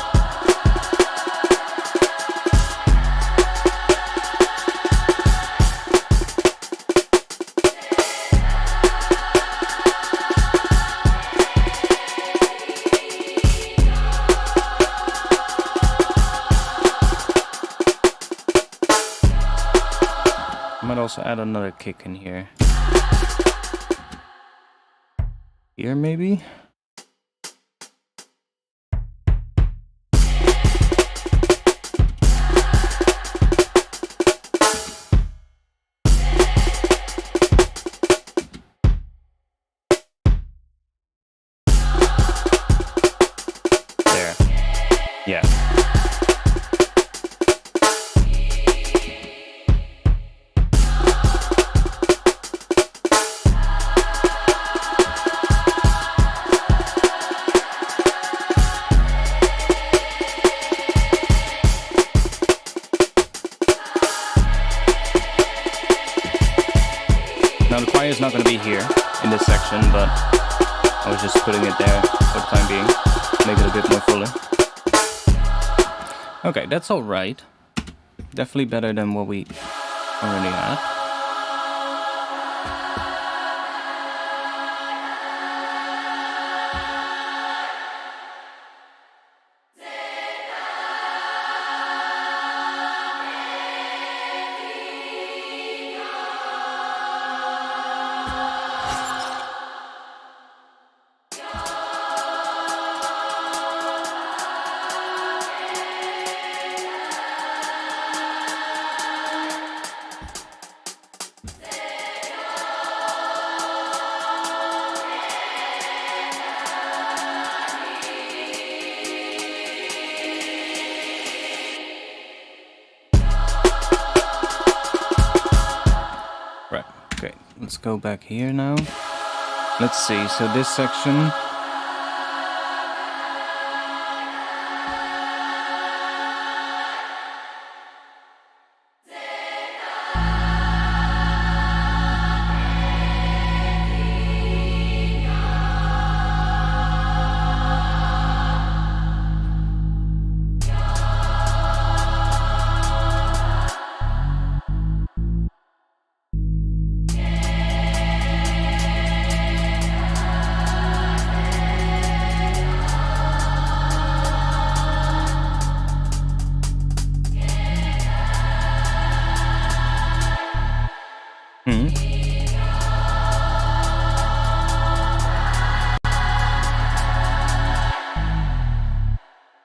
Might also add another kick in here. Here, maybe? There. Yeah. is not going to be here in this section, but I was just putting it there for the time being. Make it a bit more fuller. Okay, that's alright. Definitely better than what we already had. Let's go back here now. Let's see, so this section...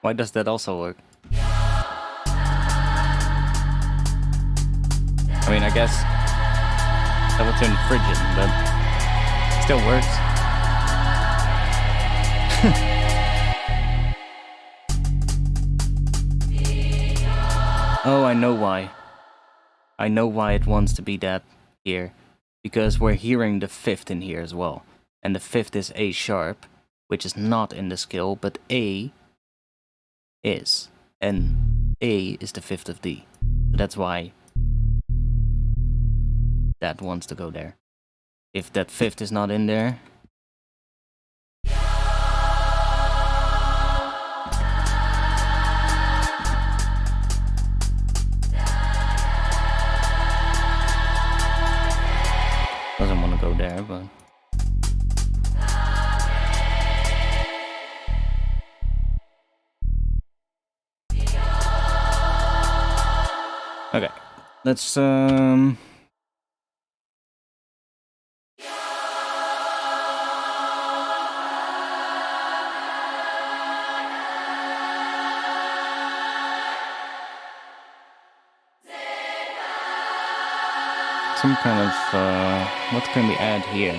Why does that also work? I mean, I guess that would turn frigid, but it still works. Oh, I know why. I know why it wants to be that here. Because we're hearing the fifth in here as well. And the fifth is A sharp, which is not in the scale, but A is. And A is the fifth of D. So that's why that wants to go there. If that fifth is not in there... doesn't want to go there, but... Okay, let's some kind of what can we add here?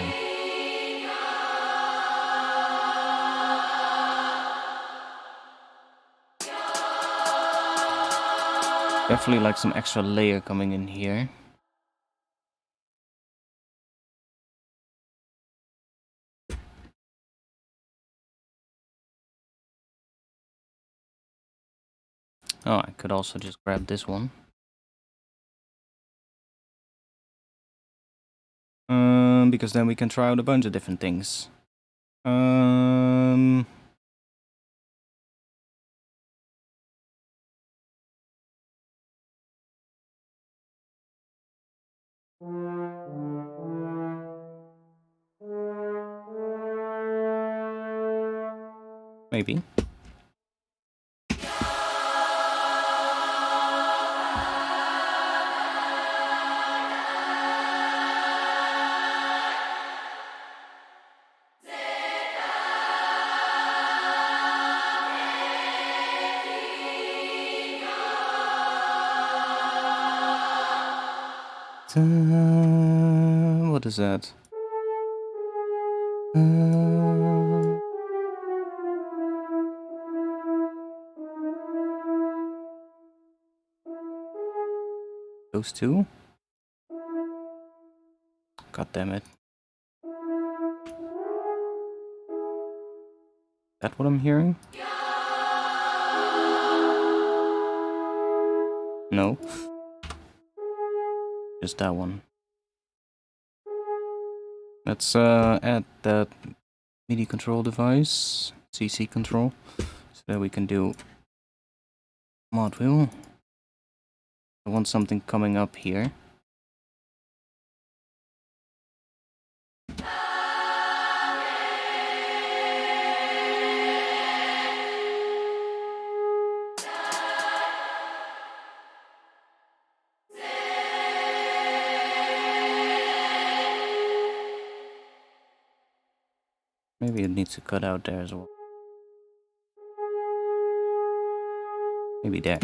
Definitely like some extra layer coming in here. Oh, I could also just grab this one. Because then we can try out a bunch of different things. Maybe. What is that? Those two? God damn it. That what I'm hearing? No. Just that one. Let's add that MIDI control device, CC control, so that we can do mod wheel. I want something coming up here. Maybe it needs to cut out there as well. Maybe there.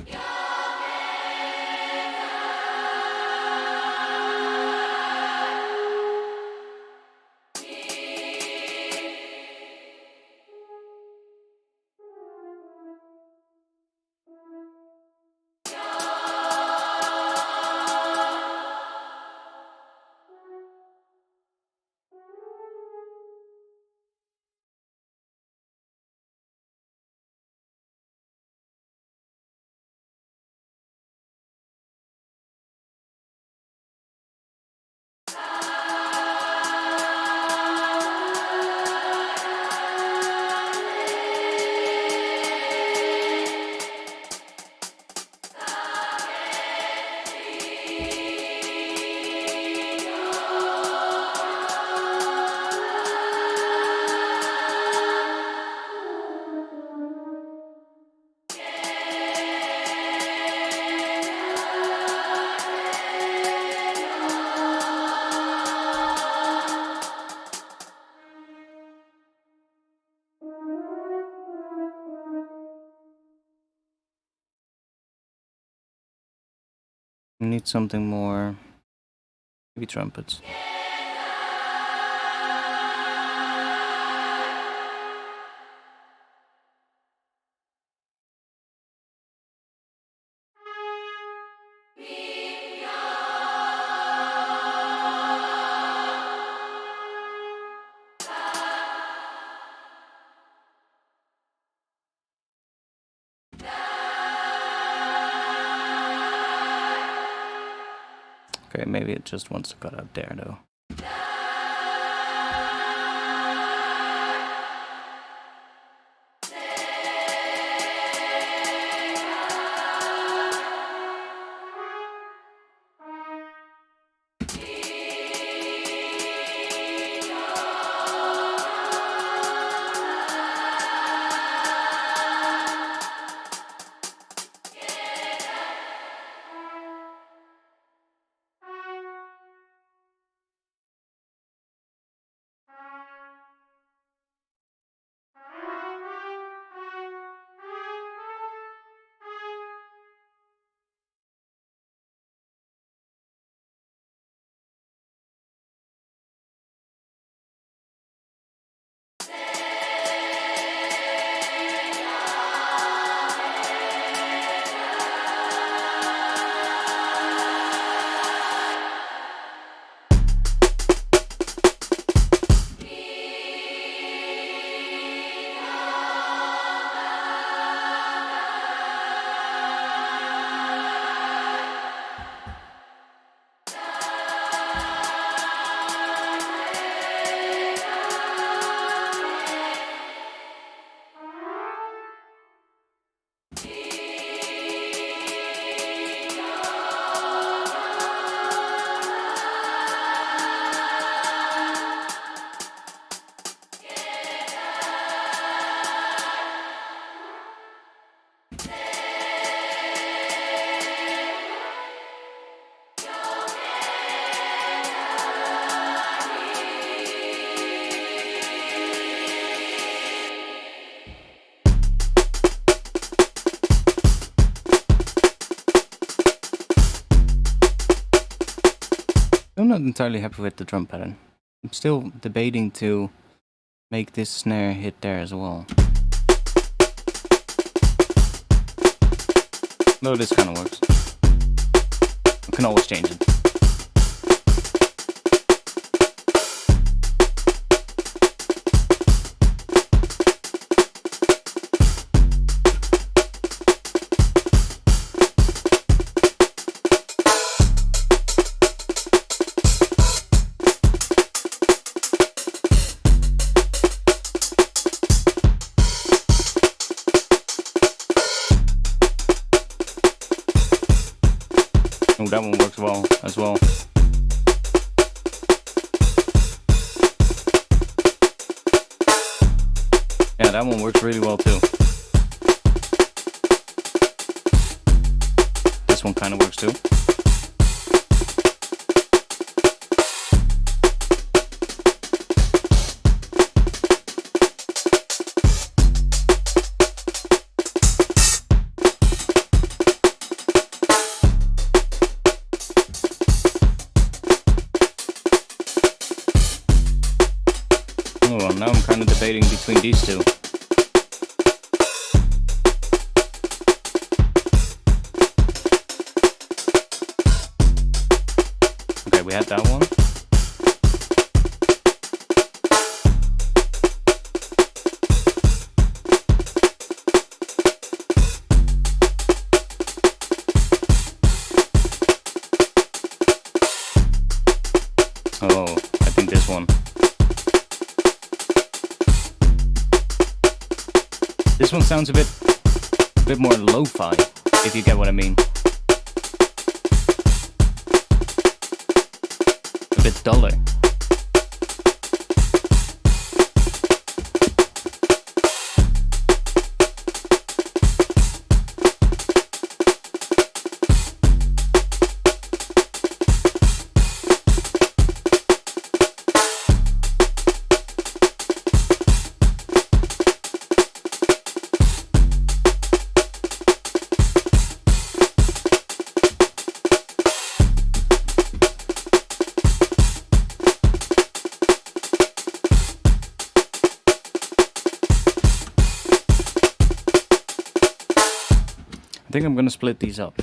We need something more, maybe trumpets. Okay, maybe it just wants to cut out there though. I'm not entirely happy with the drum pattern. I'm still debating to make this snare hit there as well. No, this kind of works. I can always change it. Oh, that one works well as well. Yeah, that one works really well too. This one kind of works too. Oh, well, now I'm kind of debating between these two. Okay, we had that one. Oh, I think this one. This one sounds a bit more lo-fi, if you get what I mean. A bit duller. I think I'm gonna split these up.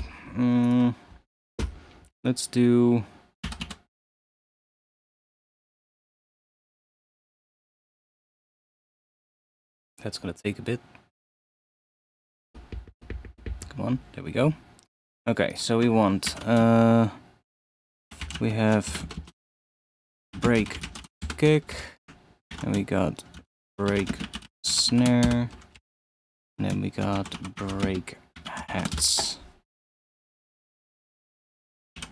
Let's do... That's gonna take a bit. Come on, there we go. Okay, so we want... we have break kick, and we got break snare, and then we got break hats.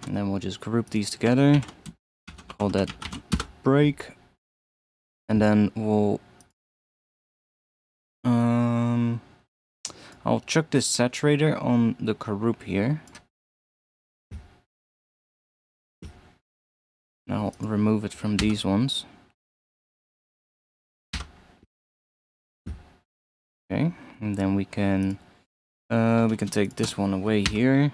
And then we'll just group these together, call that break, and then we'll I'll chuck this saturator on the group here. And I'll remove it from these ones. Okay, and then we can take this one away here,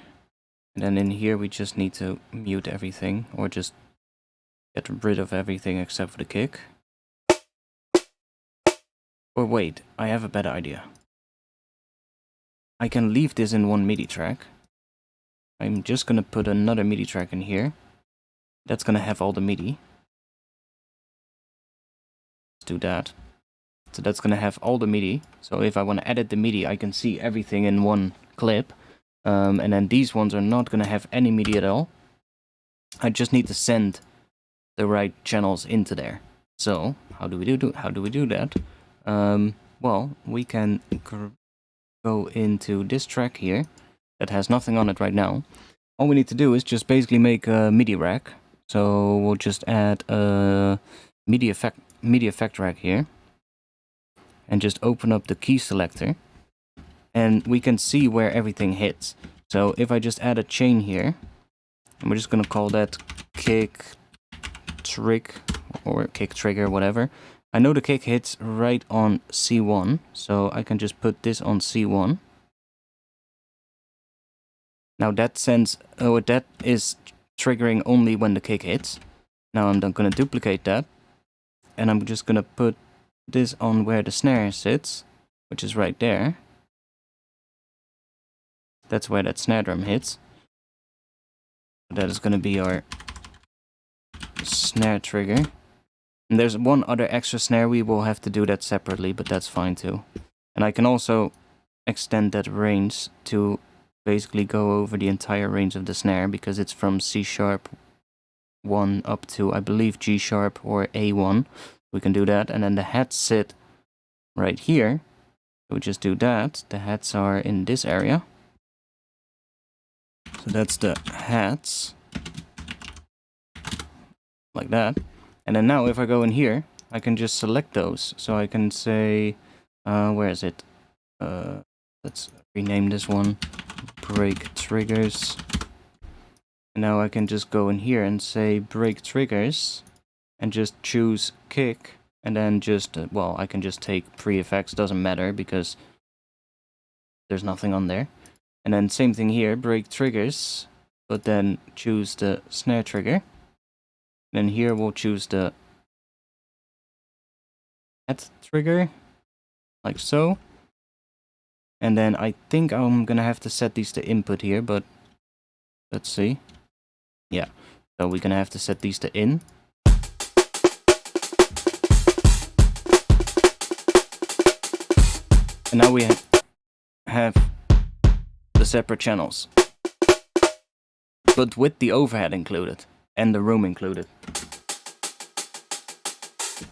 and then in here we just need to mute everything, or just get rid of everything except for the kick. Or wait, I have a better idea. I can leave this in one MIDI track. I'm just gonna put another MIDI track in here. That's gonna have all the MIDI. Let's do that. So that's gonna have all the MIDI. So if I want to edit the MIDI, I can see everything in one clip. And then these ones are not gonna have any MIDI at all. I just need to send the right channels into there. So how do we do that? Well, we can go into this track here that has nothing on it right now. All we need to do is just basically make a MIDI rack. So we'll just add a MIDI effect rack here, and just open up the key selector, and we can see where everything hits. So if I just add a chain here, and we're just gonna call that kick trick or kick trigger, whatever. I know the kick hits right on C1, so I can just put this on C1. Now that sends, that is triggering only when the kick hits. Now I'm then gonna duplicate that, and I'm just gonna put this on where the snare sits, which is right there. That's where that snare drum hits. That is gonna be our snare trigger. And there's one other extra snare, we will have to do that separately, but that's fine too. And I can also extend that range to basically go over the entire range of the snare, because it's from C#1 up to, I believe, G# or A1. We can do that, and then the hats sit right here. So we just do that. The hats are in this area. So that's the hats. Like that. And then now if I go in here, I can just select those. So I can say, where is it? Let's rename this one break triggers. And now I can just go in here and say break triggers and just choose kick. And then just, well, I can just take pre-effects, doesn't matter because there's nothing on there. And then same thing here, break triggers, but then choose the snare trigger. Then here we'll choose the hat trigger, like so. And then I think I'm gonna have to set these to input here, but let's see. Yeah, so we're gonna have to set these to in. And now we have the separate channels, but with the overhead included and the room included.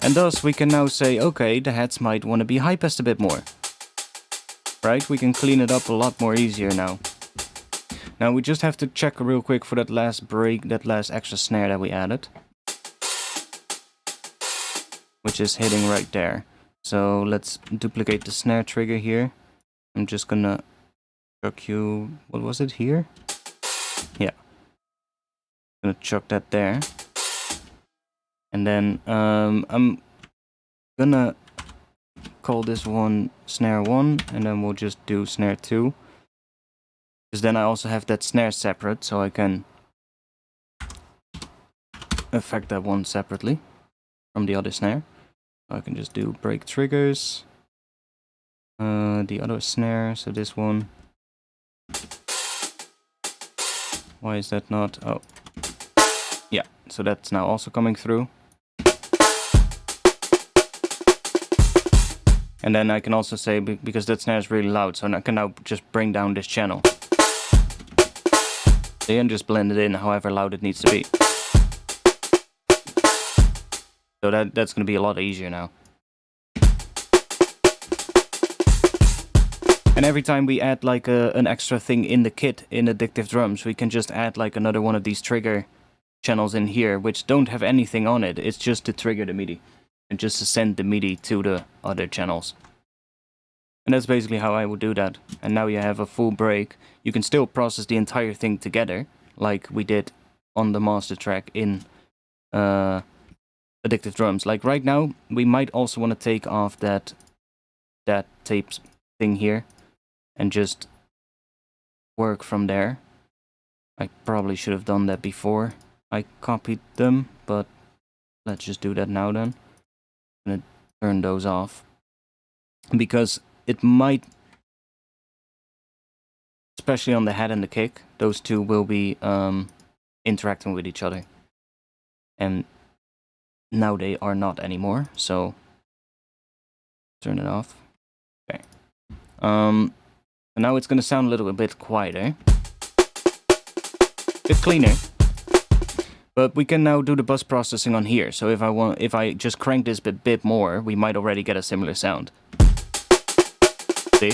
And thus we can now say, okay, the heads might want to be high-passed a bit more. Right? We can clean it up a lot more easier now. Now we just have to check real quick for that last break, that last extra snare that we added. Which is hitting right there. So let's duplicate the snare trigger here. I'm just gonna chuck you, what was it here? Yeah. Gonna chuck that there. And then I'm gonna call this one snare 1, and then we'll just do snare 2. Because then I also have that snare separate, so I can affect that one separately from the other snare. So I can just do break triggers. The other snare, so this one. Why is that not? Oh. Yeah, so that's now also coming through. And then I can also say, because that snare is really loud, so I can now just bring down this channel. And just blend it in however loud it needs to be. So that's going to be a lot easier now. And every time we add like an extra thing in the kit in Addictive Drums, we can just add like another one of these trigger channels in here, which don't have anything on it. It's just to trigger the MIDI. And just to send the MIDI to the other channels. And that's basically how I would do that. And now you have a full break. You can still process the entire thing together, like we did on the master track in Addictive Drums. Like right now, we might also want to take off that tape thing here and just work from there. I probably should have done that before I copied them, but let's just do that now then. I'm gonna turn those off because it might, especially on the head and the kick, those two will be interacting with each other, and now they are not anymore, so turn it off. Okay. And now it's gonna sound a little bit quieter, a bit cleaner. But we can now do the bus processing on here. So if I just crank this a bit more, we might already get a similar sound. See?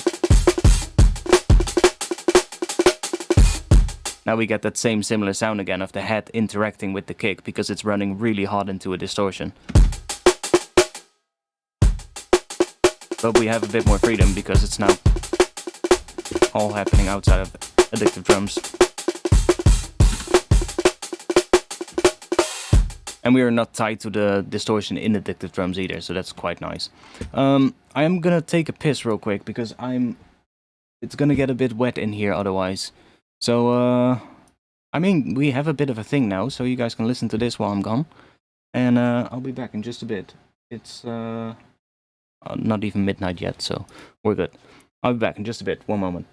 Now we get that same similar sound again of the head interacting with the kick because it's running really hot into a distortion. But we have a bit more freedom because it's now all happening outside of Addictive Drums. And we are not tied to the distortion in Addictive Drums either, so that's quite nice. I am gonna take a piss real quick because it's gonna get a bit wet in here otherwise. So, I mean, we have a bit of a thing now, so you guys can listen to this while I'm gone. And I'll be back in just a bit. It's not even midnight yet, so we're good. I'll be back in just a bit. One moment.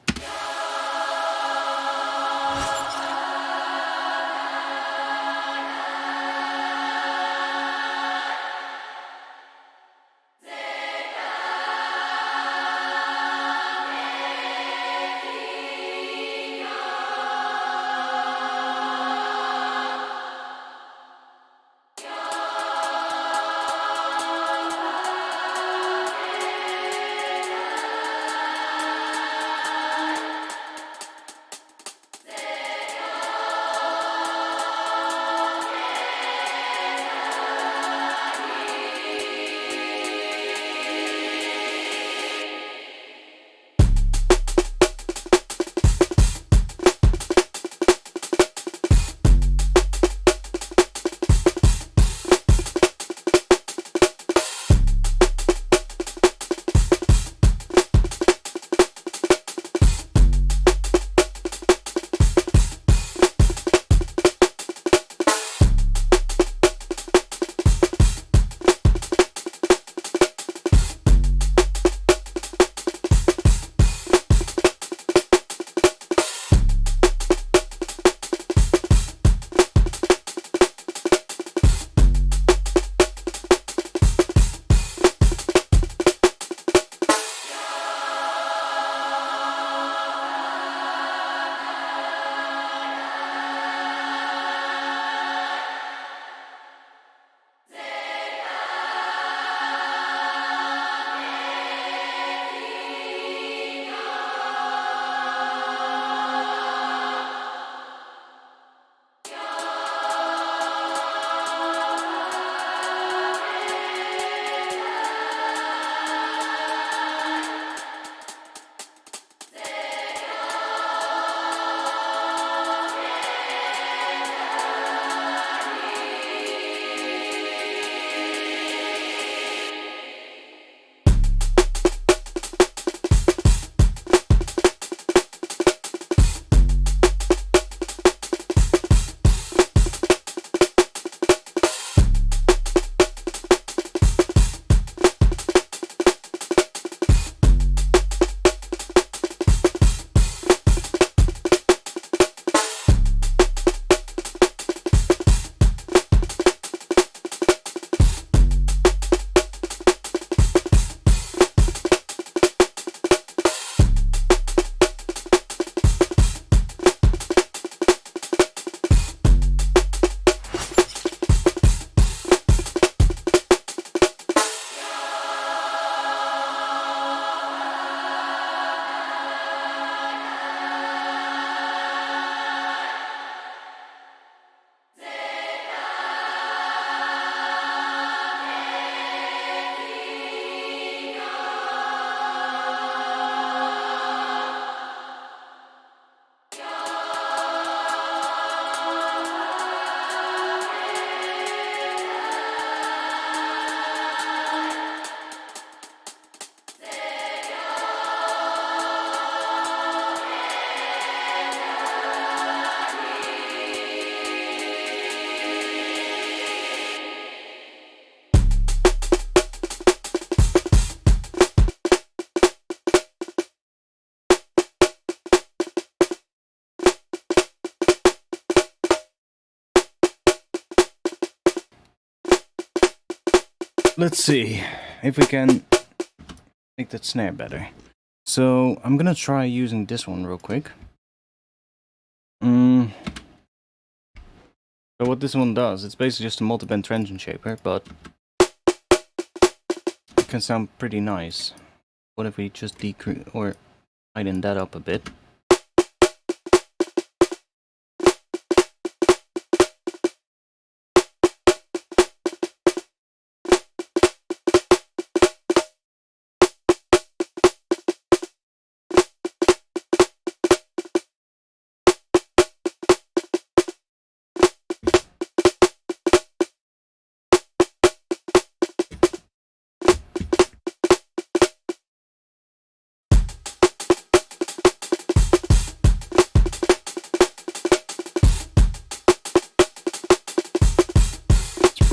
let's see if we can make that snare better. So I'm gonna try using this one real quick. So what this one does, it's basically just a multi-band transient shaper, but it can sound pretty nice. What if we just decrease or tighten that up a bit?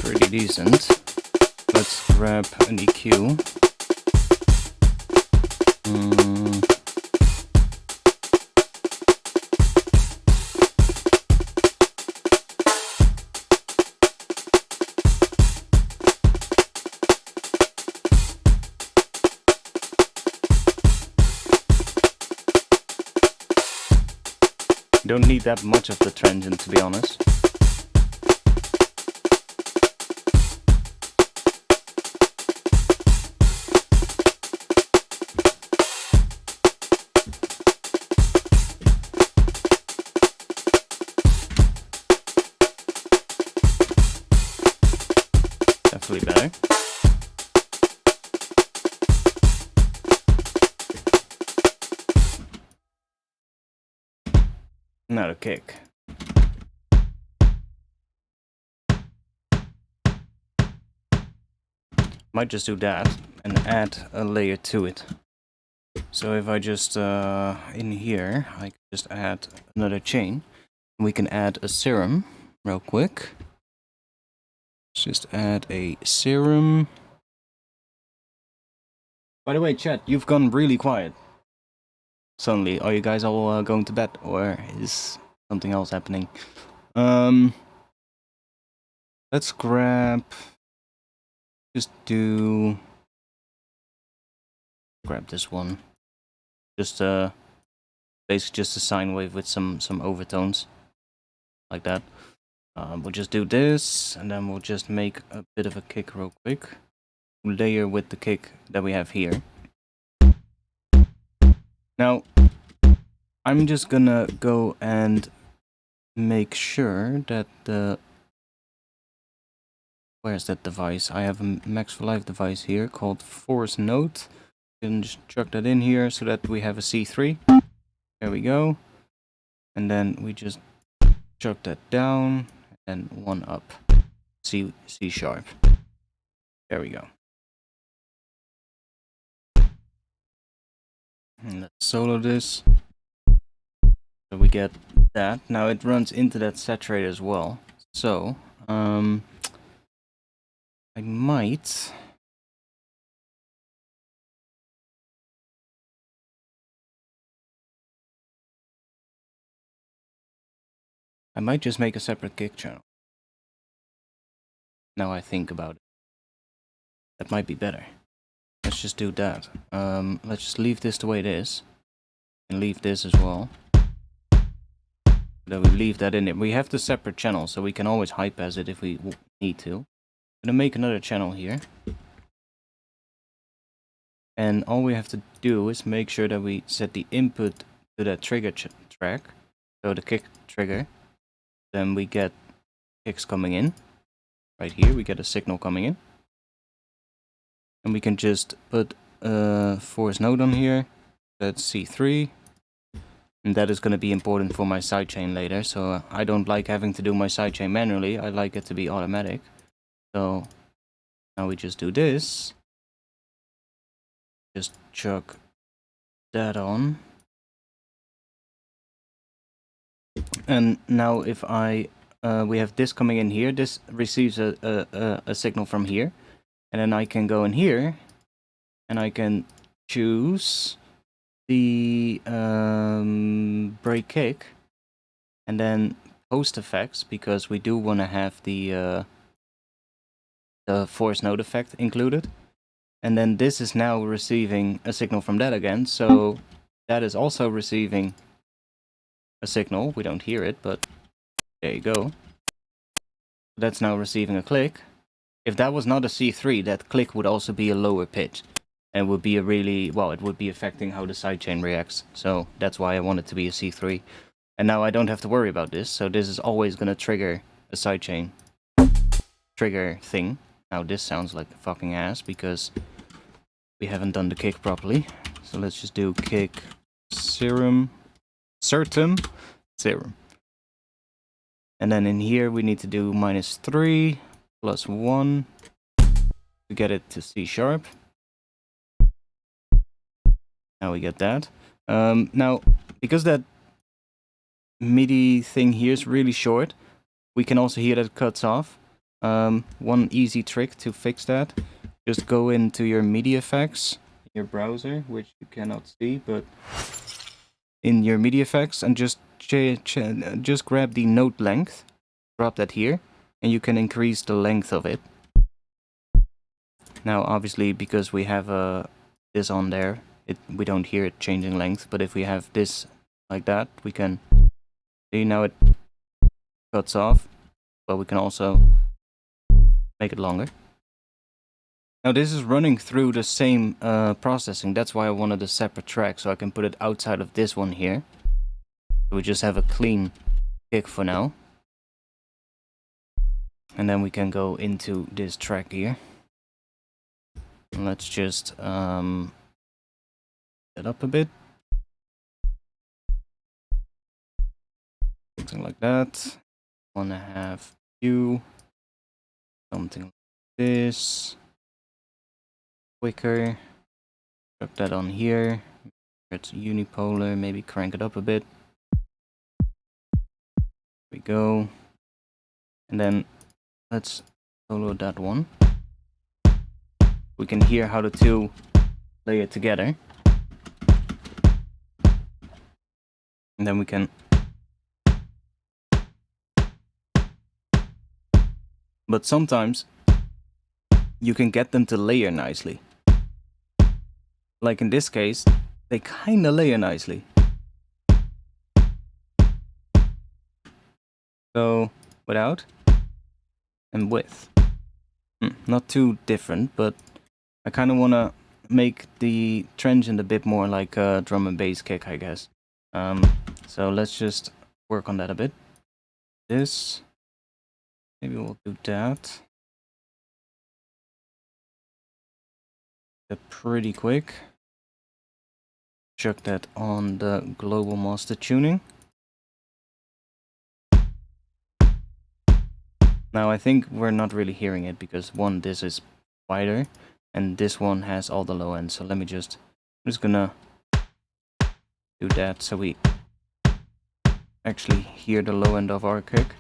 Pretty decent. Let's grab an EQ. Don't need that much of the transient, to be honest. Definitely better. Another kick. Might just do that and add a layer to it. So if I just in here, I can just add another chain. We can add a serum real quick. Let's just add a serum. By the way, chat, you've gone really quiet. Suddenly, are you guys all going to bed, or is something else happening? Let's grab. Just grab this one. Just basically just a sine wave with some overtones, like that. We'll just do this, and then we'll just make a bit of a kick real quick. Layer with the kick that we have here. Now, I'm just gonna go and make sure that the... Where's that device? I have a Max for Life device here called Force Note. You can just chuck that in here so that we have a C3. There we go. And then we just chuck that down and one up. C sharp. There we go. And let's solo this. So we get that. Now it runs into that saturator as well. So, I might... just make a separate kick channel. Now I think about it. That might be better. Let's just do that. Let's just leave this the way it is. And leave this as well. Then we leave that in it. We have the separate channel, so we can always high pass it if we need to. I'm gonna make another channel here. And all we have to do is make sure that we set the input to that trigger track. So the kick trigger. Then we get kicks coming in. Right here, we get a signal coming in. And we can just put a force node on here. That's C3. And that is going to be important for my sidechain later. So I don't like having to do my sidechain manually. I like it to be automatic. So now we just do this. Just chuck that on. And now if I we have this coming in here, this receives a signal from here, and then I can go in here and I can choose the break kick and then post effects, because we do want to have the the force node effect included. And then this is now receiving a signal from that again, so that is also receiving a signal. We don't hear it, but there you go. That's now receiving a click. If that was not a C3, that click would also be a lower pitch. And would be a really, well, it would be affecting how the sidechain reacts. So that's why I want it to be a C3. And now I don't have to worry about this, so this is always going to trigger a sidechain trigger thing. Now this sounds like a fucking ass because we haven't done the kick properly. So let's just do kick certum. And then in here we need to do -3 plus 1 to get it to C sharp. Now we get that. Now, because that MIDI thing here is really short, we can also hear that it cuts off. One easy trick to fix that, just go into your MIDI effects, your browser, which you cannot see, but in your MIDI effects, and just grab the note length, drop that here, and you can increase the length of it. Now, obviously, because we have this on there, we don't hear it changing length, but if we have this like that, we can see now it cuts off, but we can also make it longer. Now this is running through the same processing, that's why I wanted a separate track, so I can put it outside of this one here. So we just have a clean kick for now. And then we can go into this track here. And let's just set up a bit. Something like that. Wanna have you. Something like this. Quicker. Drop that on here. It's unipolar, maybe crank it up a bit. There we go. And then let's solo that one. We can hear how the two play it together. And then we can but sometimes you can get them to layer nicely. Like in this case, they kinda layer nicely. So, without and with. Not too different, but I kinda wanna make the transient a bit more like a drum and bass kick, I guess. So let's just work on that a bit. This. Maybe we'll do that. Pretty quick. Chuck that on the global master tuning. Now I think we're not really hearing it because one, this is wider and this one has all the low ends. So let me I'm just gonna do that so we actually hear the low end of our kick.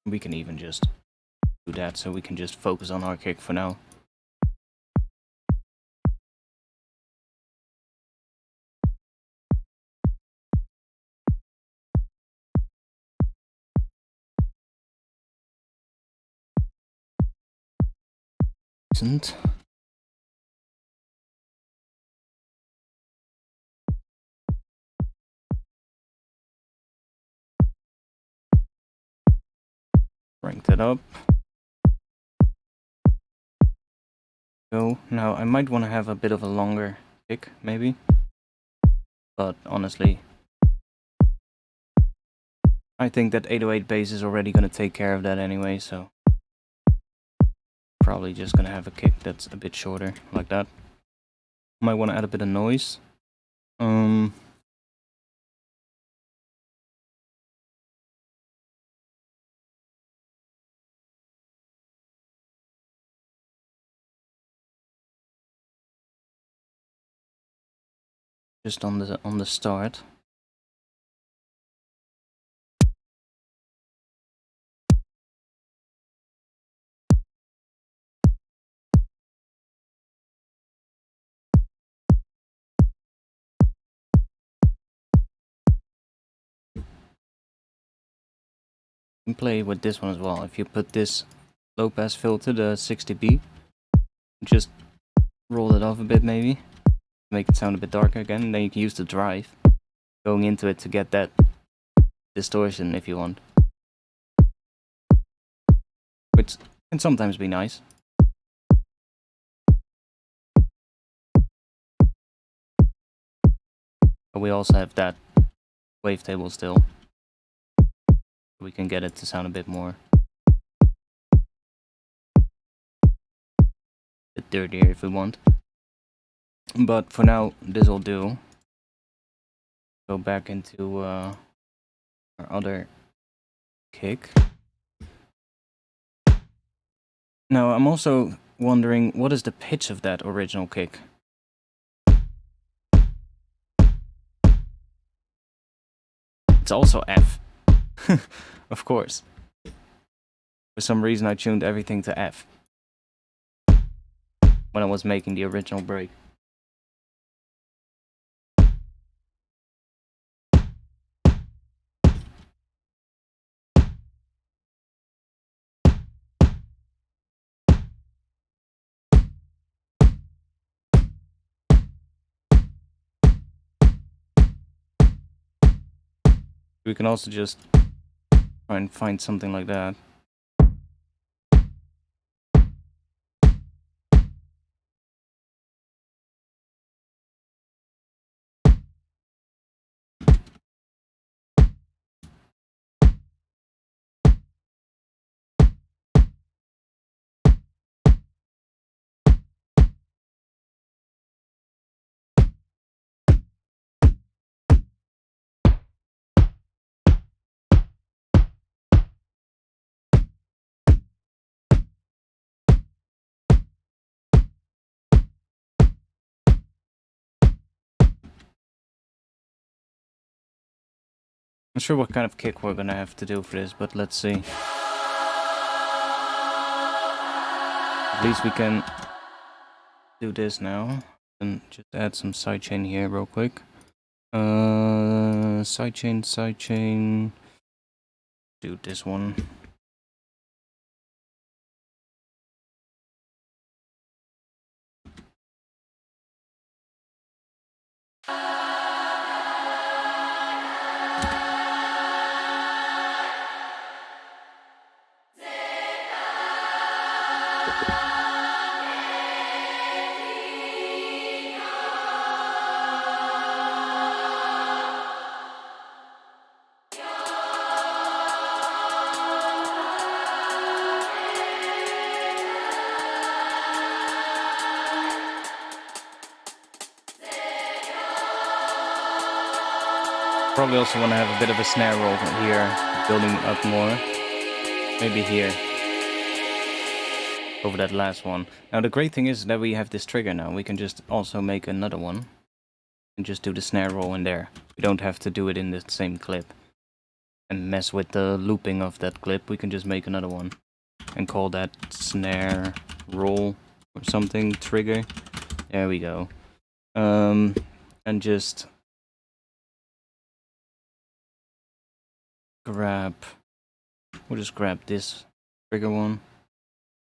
We can even just do that so we can just focus on our kick for now. Isn't. Crank that up. Go. Now I might want to have a bit of a longer kick, maybe. But honestly, I think that 808 bass is already going to take care of that anyway, so probably just going to have a kick that's a bit shorter, like that. Might want to add a bit of noise. Just on the start. can play with this one as well. If you put this low pass filter, the 60B, just roll it off a bit maybe, make it sound a bit darker again, and then you can use the drive going into it to get that distortion if you want. Which can sometimes be nice. But we also have that wavetable still. We can get it to sound a bit more dirtier if we want. But for now, this will do. Go back into our other kick. Now, I'm also wondering, what is the pitch of that original kick? It's also F. Of course. For some reason I tuned everything to F when I was making the original break. We can also just try and find something like that. Not sure what kind of kick we're gonna have to do for this, but let's see. At least we can do this now. And just add some sidechain here real quick. Sidechain. Do this one. Probably also want to have a bit of a snare roll here, building up more. Maybe here. Over that last one. Now the great thing is that we have this trigger now. We can just also make another one. And just do the snare roll in there. We don't have to do it in the same clip. And mess with the looping of that clip. We can just make another one. And call that snare roll or something. Trigger. There we go. And just we'll just grab this trigger one,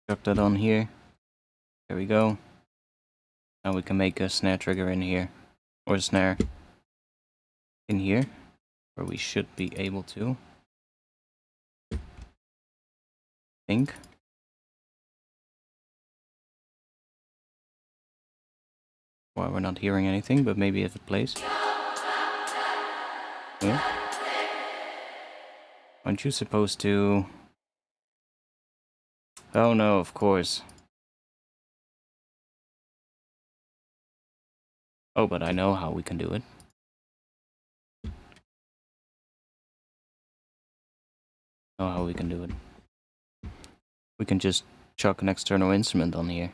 drop that on here, there we go. Now we can make a snare trigger in here, or a snare in here, where we should be able to, I think. Well, we're not hearing anything, but maybe if it plays. Yeah. Aren't you supposed to... Oh no, of course. Oh, but I know how we can do it. Know how we can do it. We can just chuck an external instrument on here.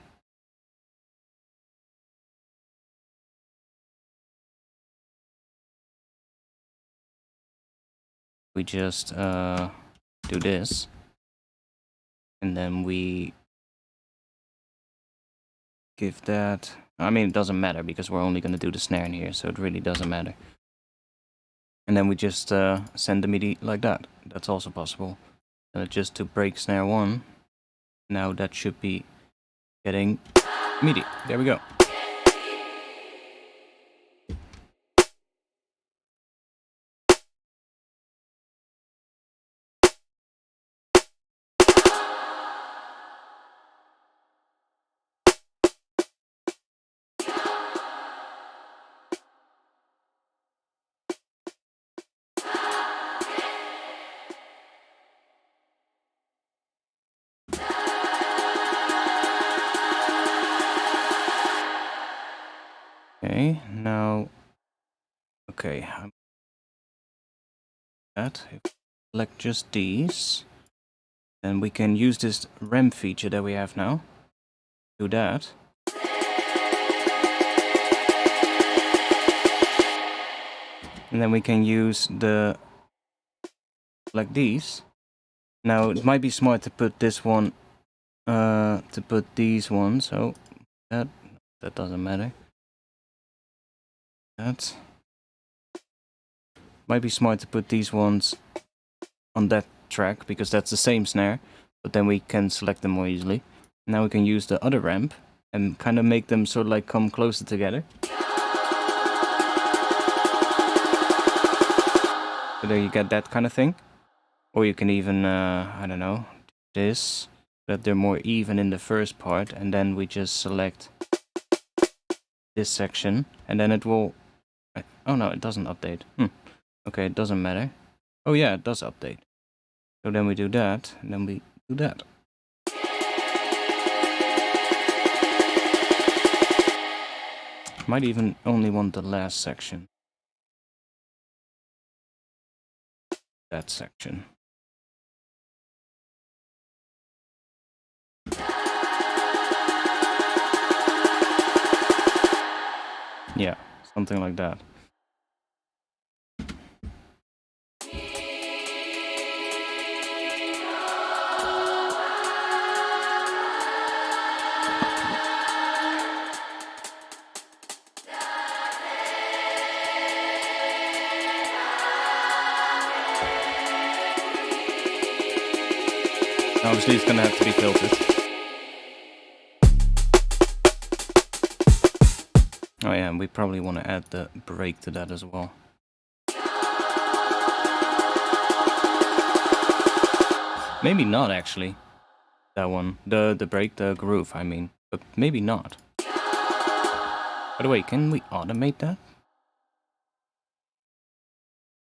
We just do this, and then we give that... I mean, it doesn't matter because we're only going to do the snare in here, so it really doesn't matter. And then we just send the MIDI like that. That's also possible. just to break snare 1. Now that should be getting MIDI. There we go. Okay, now, okay, that, if we select just these, then we can use this ramp feature that we have now. Do that. And then we can use the, like these. Now, it might be smart to put this one, to put these ones, so that doesn't matter. That might be smart to put these ones on that track, because that's the same snare, but then we can select them more easily. Now we can use the other ramp and kind of make them sort of like come closer together. So there you get that kind of thing. Or you can even, I don't know, do this, that they're more even in the first part, and then we just select this section, and then it will... Oh no, it doesn't update. Okay, it doesn't matter. Oh yeah, it does update. So then we do that, and then we do that. Might even only want the last section. That section. Yeah, something like that. Obviously, it's gonna have to be filtered. Oh yeah, and we probably want to add the break to that as well. Maybe not actually. That one, the break, the groove, I mean, but maybe not. By the way, can we automate that?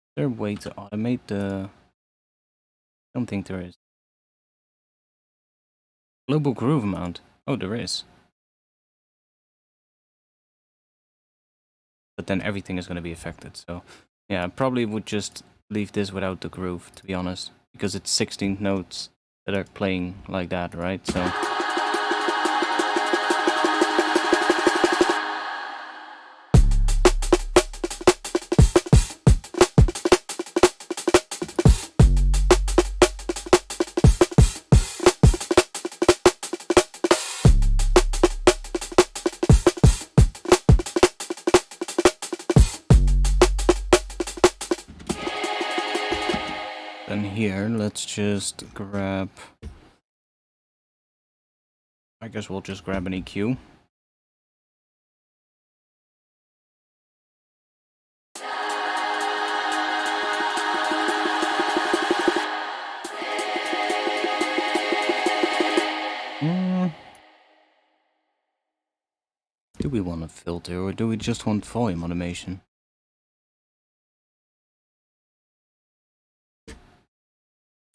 Is there a way to automate the... I don't think there is. Global groove amount. Oh, there is. But then everything is going to be affected, so... Yeah, I probably would just leave this without the groove, to be honest. Because it's 16 notes that are playing like that, right? So... Then here, let's just grab... I guess we'll just grab an EQ. Do we want a filter, or do we just want volume automation?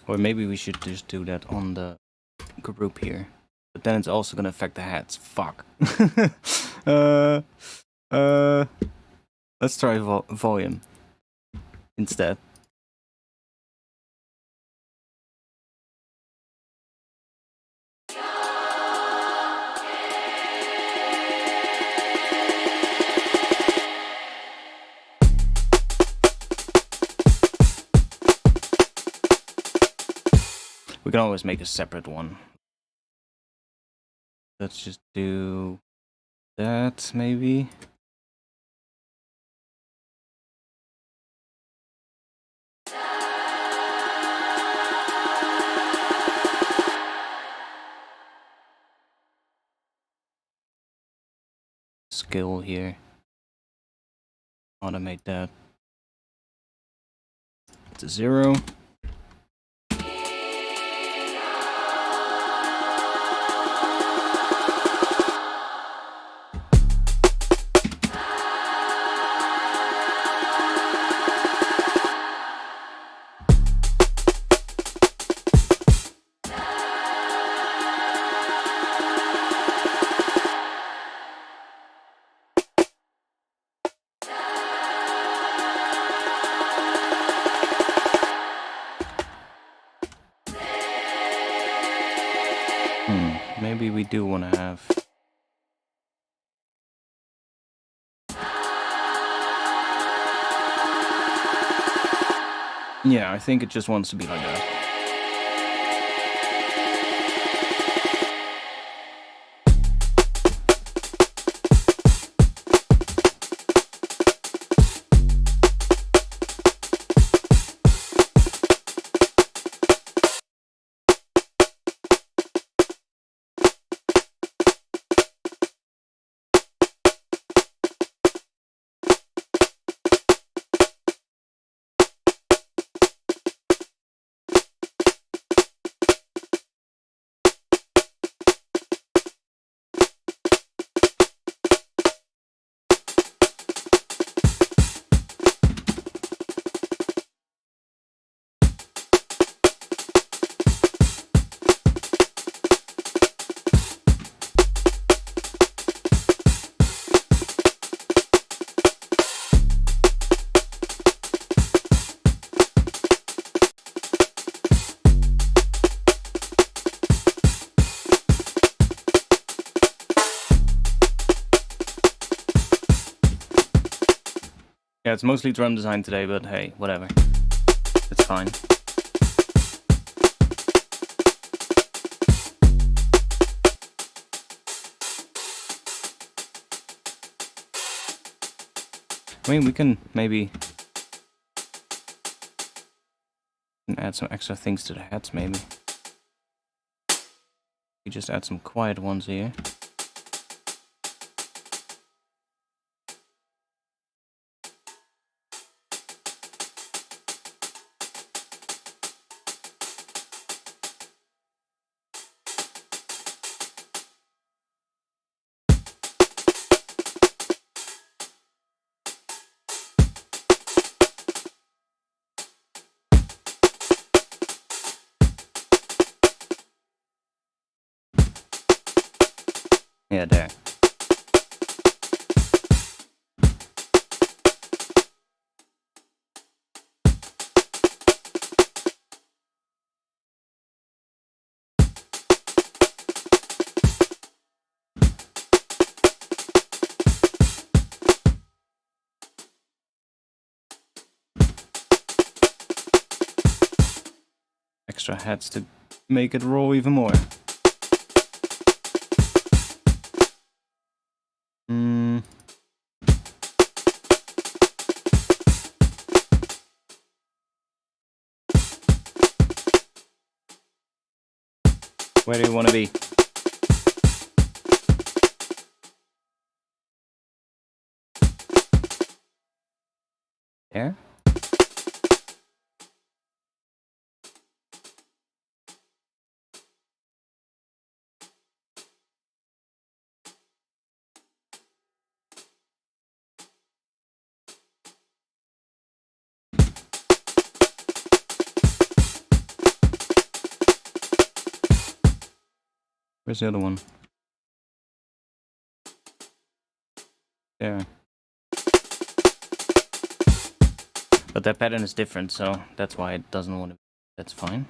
Or maybe we should just do that on the group here. But then it's also gonna affect the hats. Fuck. Let's try volume instead. We can always make a separate one. Let's just do that, maybe. skill here. Automate that to 0. Maybe we do want to have... Yeah, I think it just wants to be like that. Yeah, it's mostly drum design today, but hey, whatever. It's fine. I mean, we can maybe add some extra things to the heads, maybe. We just add some quiet ones here. Yeah, there. Extra heads to make it roll even more. Where do you want to be? There? Where's the other one? There. But that pattern is different, so that's why it doesn't want to... That's fine.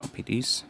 Copy these.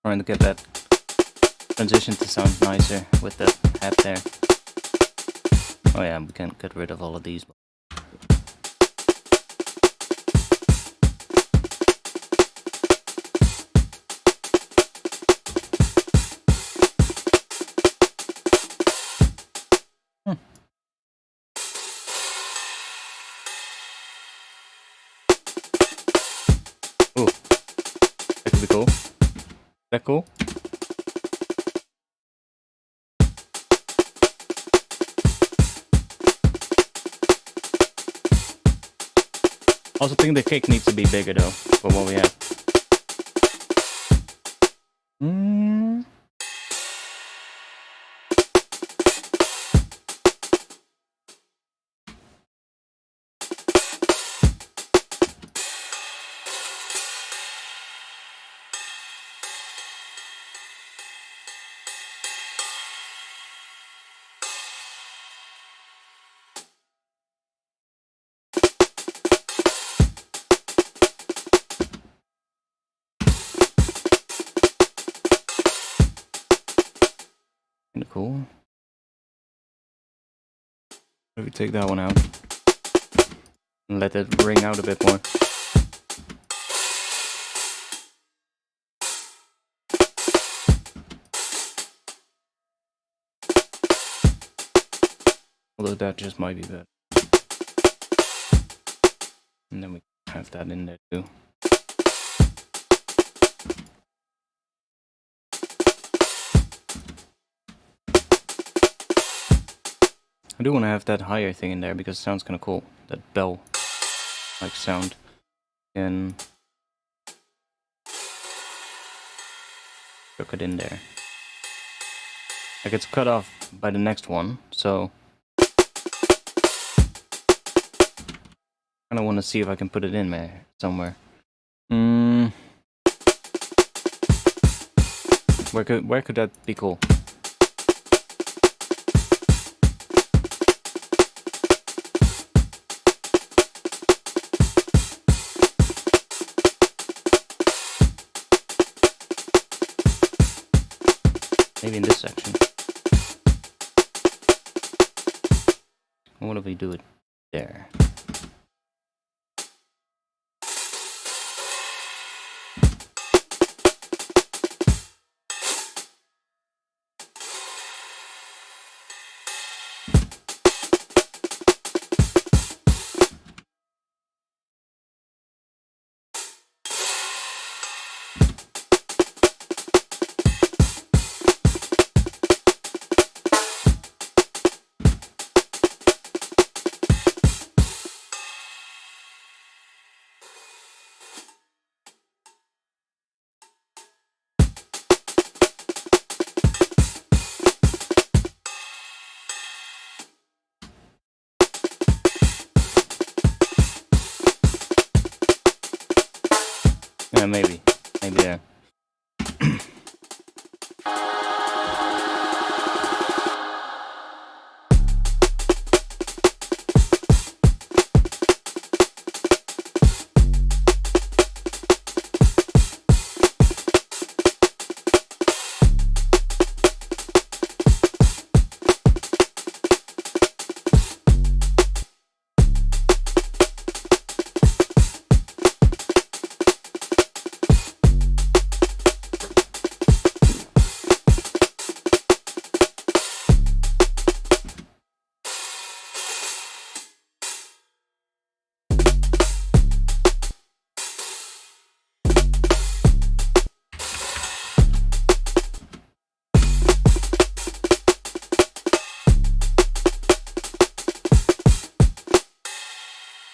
Trying to get that transition to sound nicer with the hat there. Oh yeah, we can get rid of all of these. Oh, that could be cool. Is that cool? Also think the kick needs to be bigger though, for what we have. Kinda cool. Maybe take that one out and let it ring out a bit more. Although that just might be better. And then we have that in there too. I do want to have that higher thing in there because it sounds kind of cool. That bell like sound. And hook it in there. Like it's cut off by the next one, so I kind of want to see if I can put it in there somewhere. Where could that be cool? Maybe in this section. What if we do it there? Yeah, maybe there.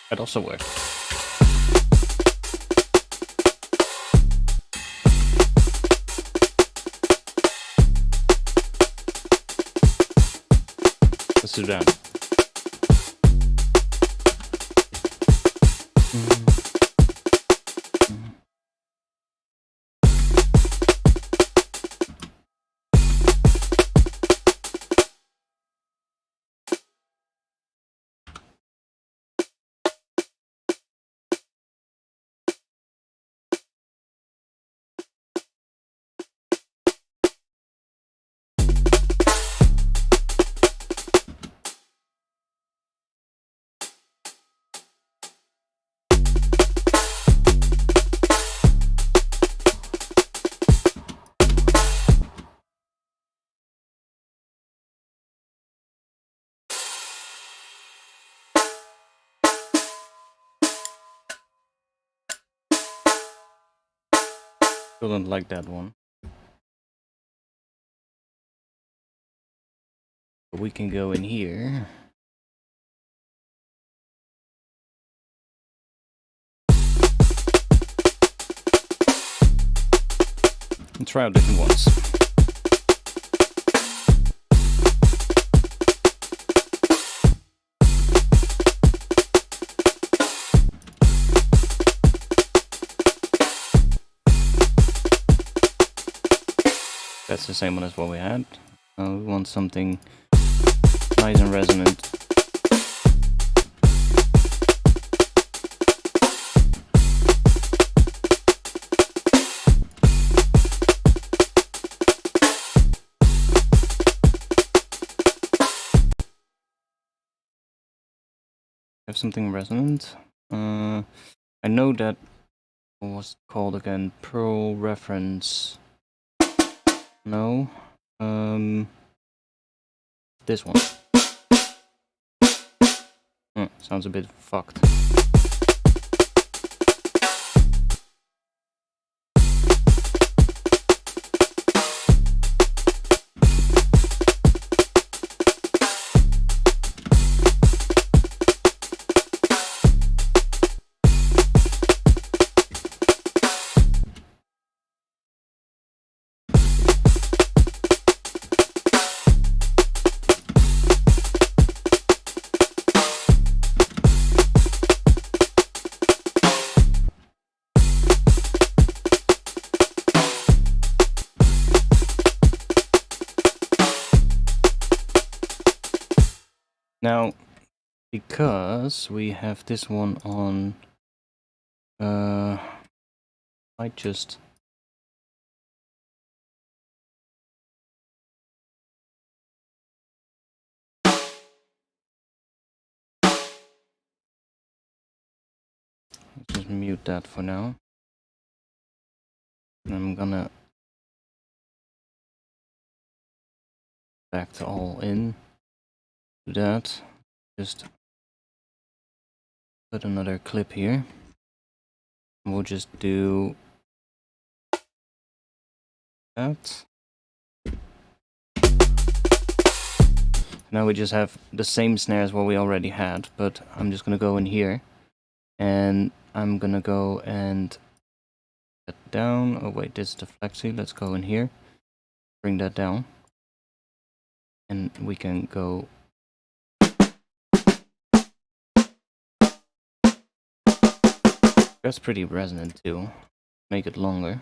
That also works. Let's do that. Still don't like that one. But we can go in here. And try out different ones. That's the same one as what we had. We want something nice and resonant. Have something resonant. I know that, what was it called again? Pearl reference. No. This one. Sounds a bit fucked. Now, because we have this one on, I just mute that for now. And I'm gonna back to all in. Do that. Just put another clip here. We'll just do that. Now we just have the same snare as what we already had, but I'm just gonna go in here and I'm gonna go and set down. Oh wait, this is the flexi. Let's go in here, bring that down, and we can go. That's pretty resonant too. Make it longer.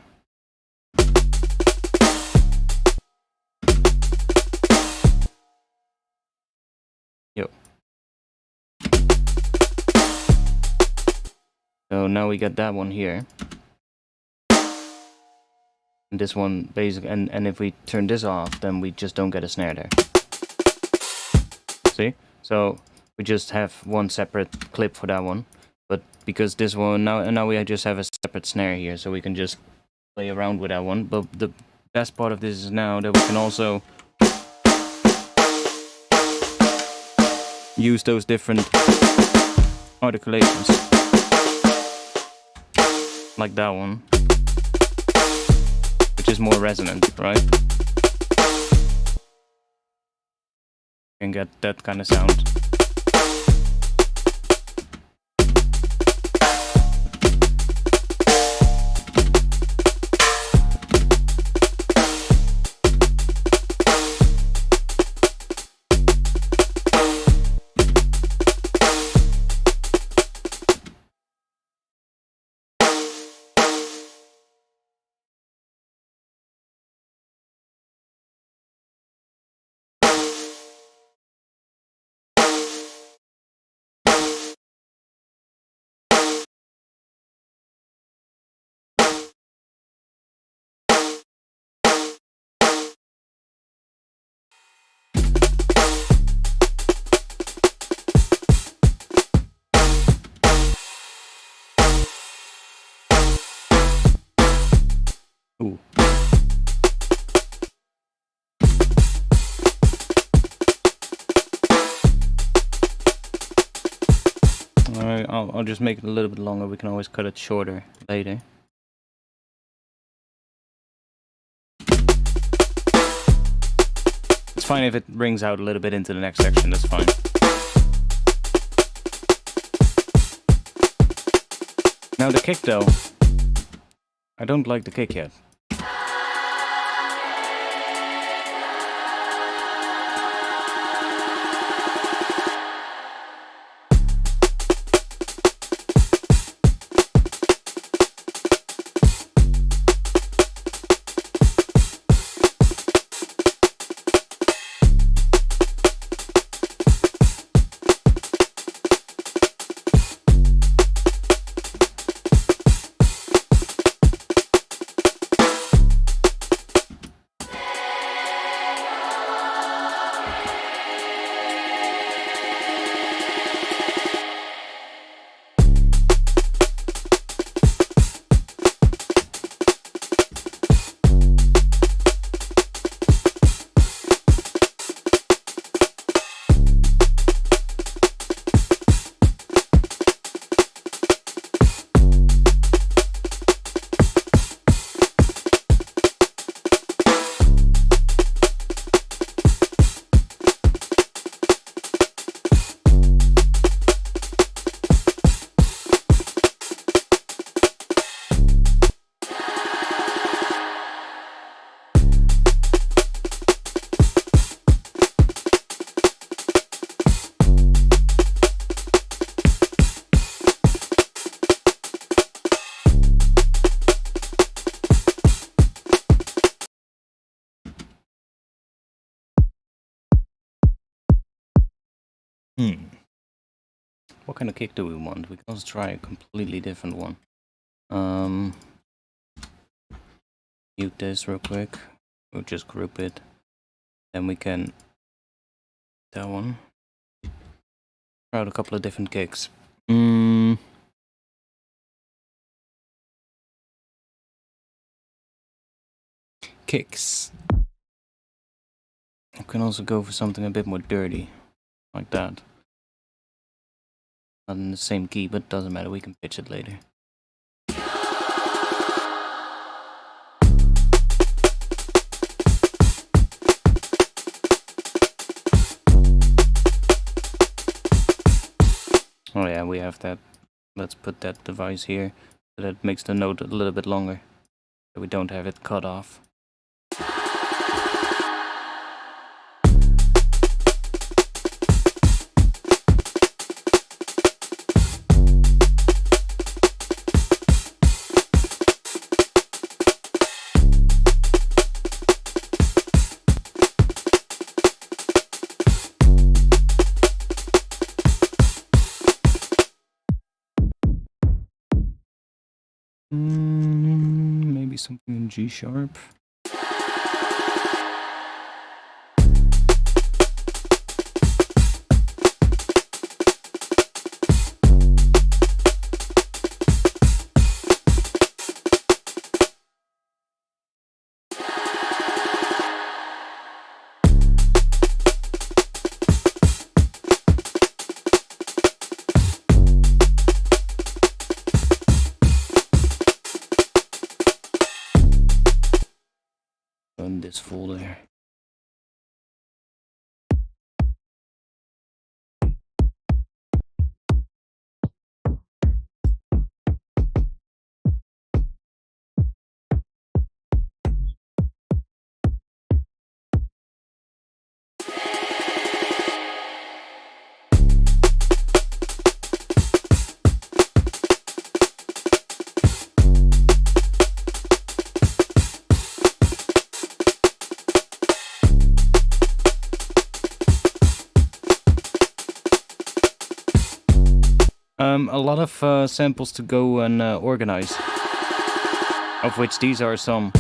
Yo. So now we got that one here. And this one basically, and if we turn this off, then we just don't get a snare there. See? So we just have one separate clip for that one. But because this one, now we just have a separate snare here, so we can just play around with that one. But the best part of this is now that we can also use those different articulations. Like that one. Which is more resonant, right? You can get that kind of sound. Ooh. Alright, I'll just make it a little bit longer. We can always cut it shorter later. fine if it rings out a little bit into the next section, that's fine. Now the kick though, I don't like the kick yet. What kind of kick do we want? We can also try a completely different one. Mute this real quick. We'll just group it. Then we can... that one. Try out a couple of different kicks. Kicks. I can also go for something a bit more dirty. Like that. Not in the same key, but doesn't matter, we can pitch it later. Oh yeah, we have that. Let's put that device here, so that makes the note a little bit longer. So we don't have it cut off. Maybe something in G sharp. This folder. A lot of samples to go and organize, of which these are some.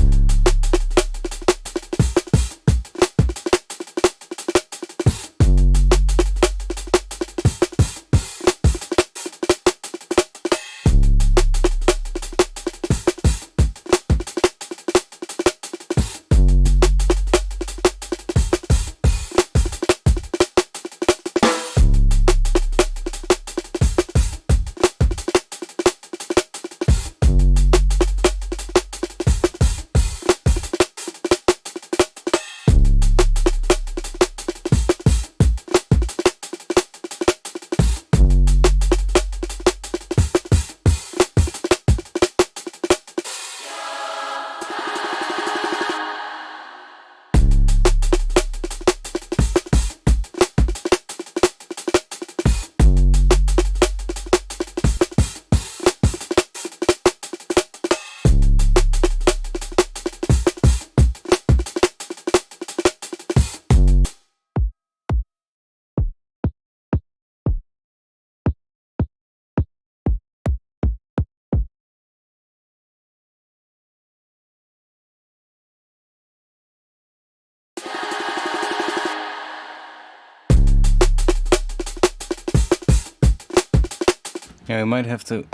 Yeah, I might have to...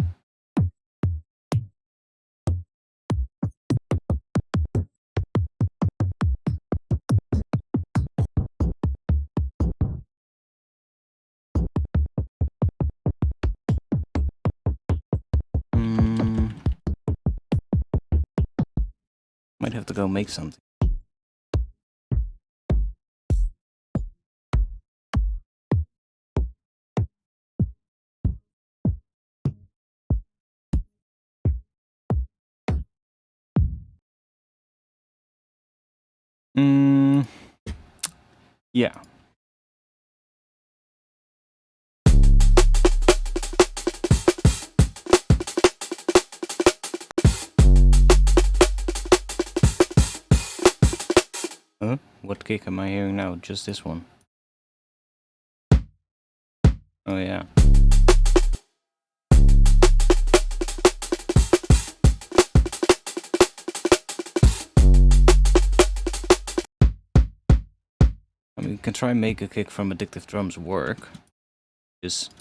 Might have to go make something. Yeah. Huh? What kick am I hearing now? Just this one. Oh yeah. I mean, we can try and make a kick from Addictive Drums work. Just...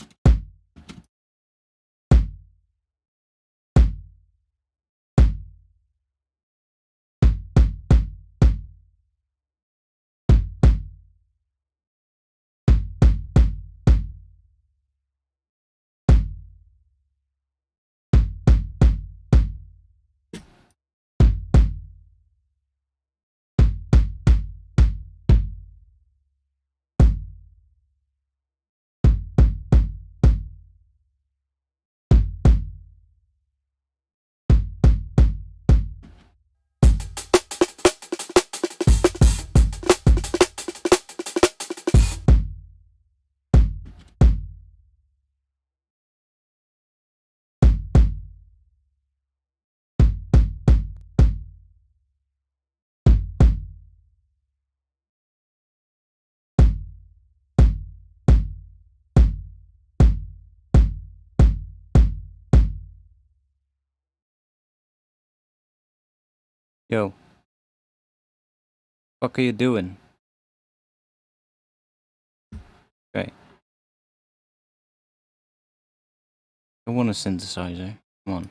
Yo. What are you doing? Okay. I want a synthesizer. Come on.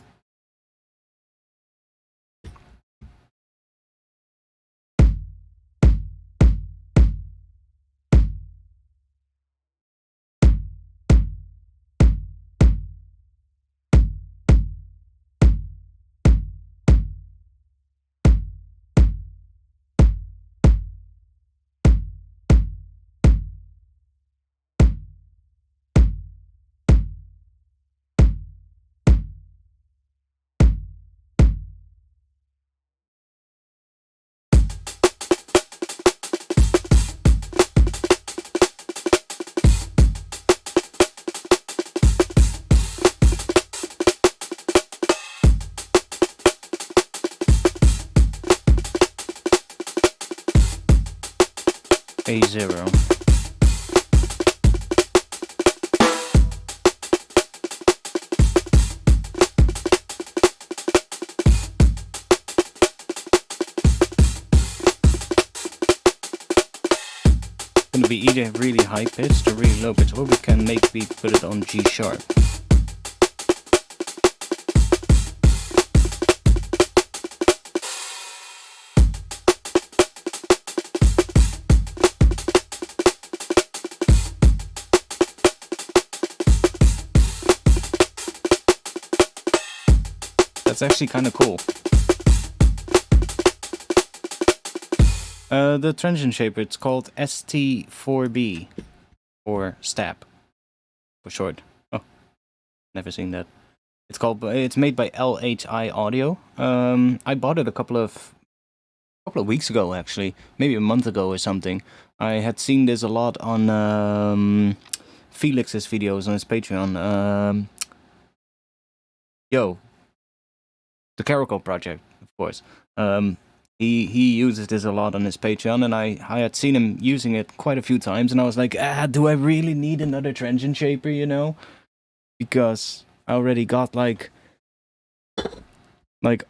A0. Gonna be either really high pitched or really low pitched, or we can maybe put it on G sharp. That's actually kind of cool. The transient shaper, it's called ST4B, or STAP, for short. Oh, never seen that. It's made by LHI Audio. I bought it a couple of weeks ago, actually, maybe a month ago or something. I had seen this a lot on Felix's videos on his Patreon. The Caracal project, of course. He uses this a lot on his Patreon, and I had seen him using it quite a few times, and I was like, do I really need another transient shaper, you know? Because I already got like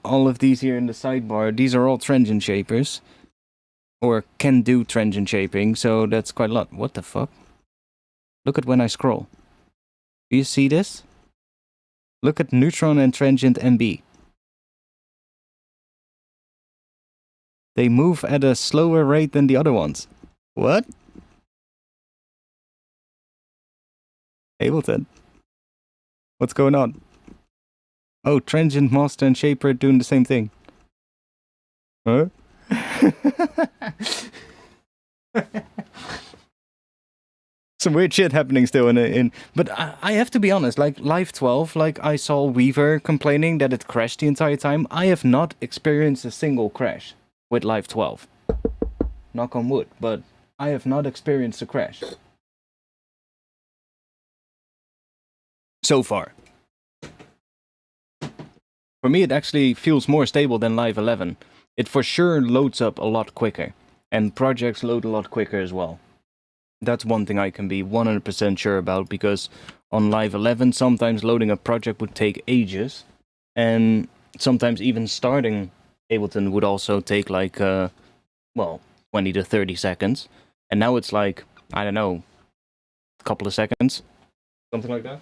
all of these here in the sidebar. These are all transient shapers, or can do transient shaping, so that's quite a lot. What the fuck? Look at when I scroll. Do you see this? Look at neutron and transient MB. They move at a slower rate than the other ones. What? Ableton. What's going on? Oh, transient master and shaper doing the same thing. Huh? Some weird shit happening still but I have to be honest, like Live 12, like I saw Weaver complaining that it crashed the entire time. I have not experienced a single crash with Live 12. Knock on wood, but I have not experienced a crash. So far. For me, it actually feels more stable than Live 11. It for sure loads up a lot quicker, and projects load a lot quicker as well. That's one thing I can be 100% sure about, because on Live 11, sometimes loading a project would take ages, and sometimes even starting Ableton would also take like, 20 to 30 seconds. And now it's like, I don't know, a couple of seconds, something like that.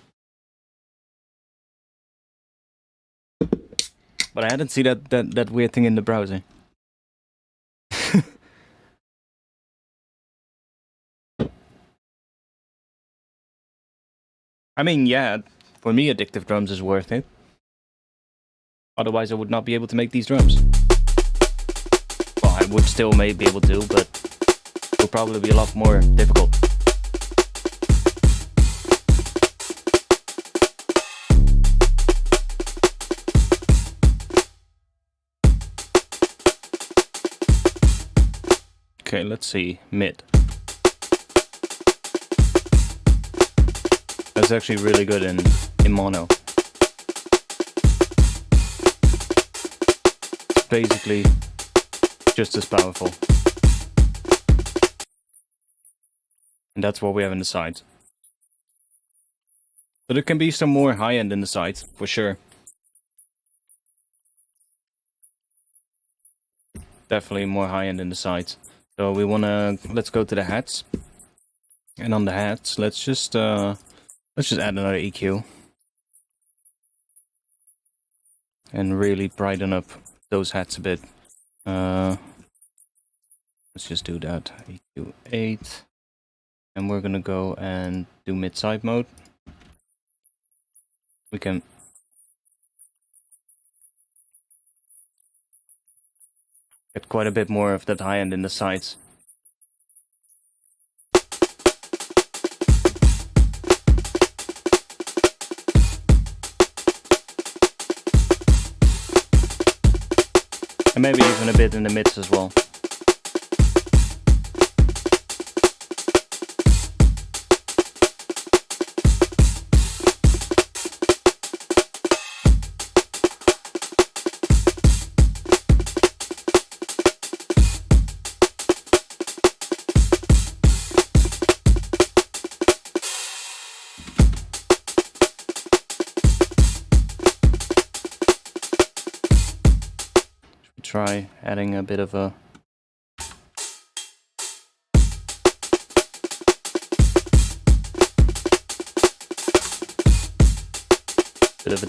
But I hadn't seen that weird thing in the browser. I mean, yeah, for me, Addictive Drums is worth it. Otherwise, I would not be able to make these drums. Well, I would still maybe be able to, but it would probably be a lot more difficult. Okay, let's see. Mid. That's actually really good in mono. It's basically just as powerful. And that's what we have in the sides. But there can be some more high-end in the sides, for sure. Definitely more high-end in the sides. So we let's go to the hats. And on the hats, let's just add another EQ. And really brighten up those hats a bit. Let's just do that. EQ 8. And we're gonna go and do mid-side mode. We can get quite a bit more of that high end in the sides. And maybe even a bit in the mids as well. Try adding a bit of a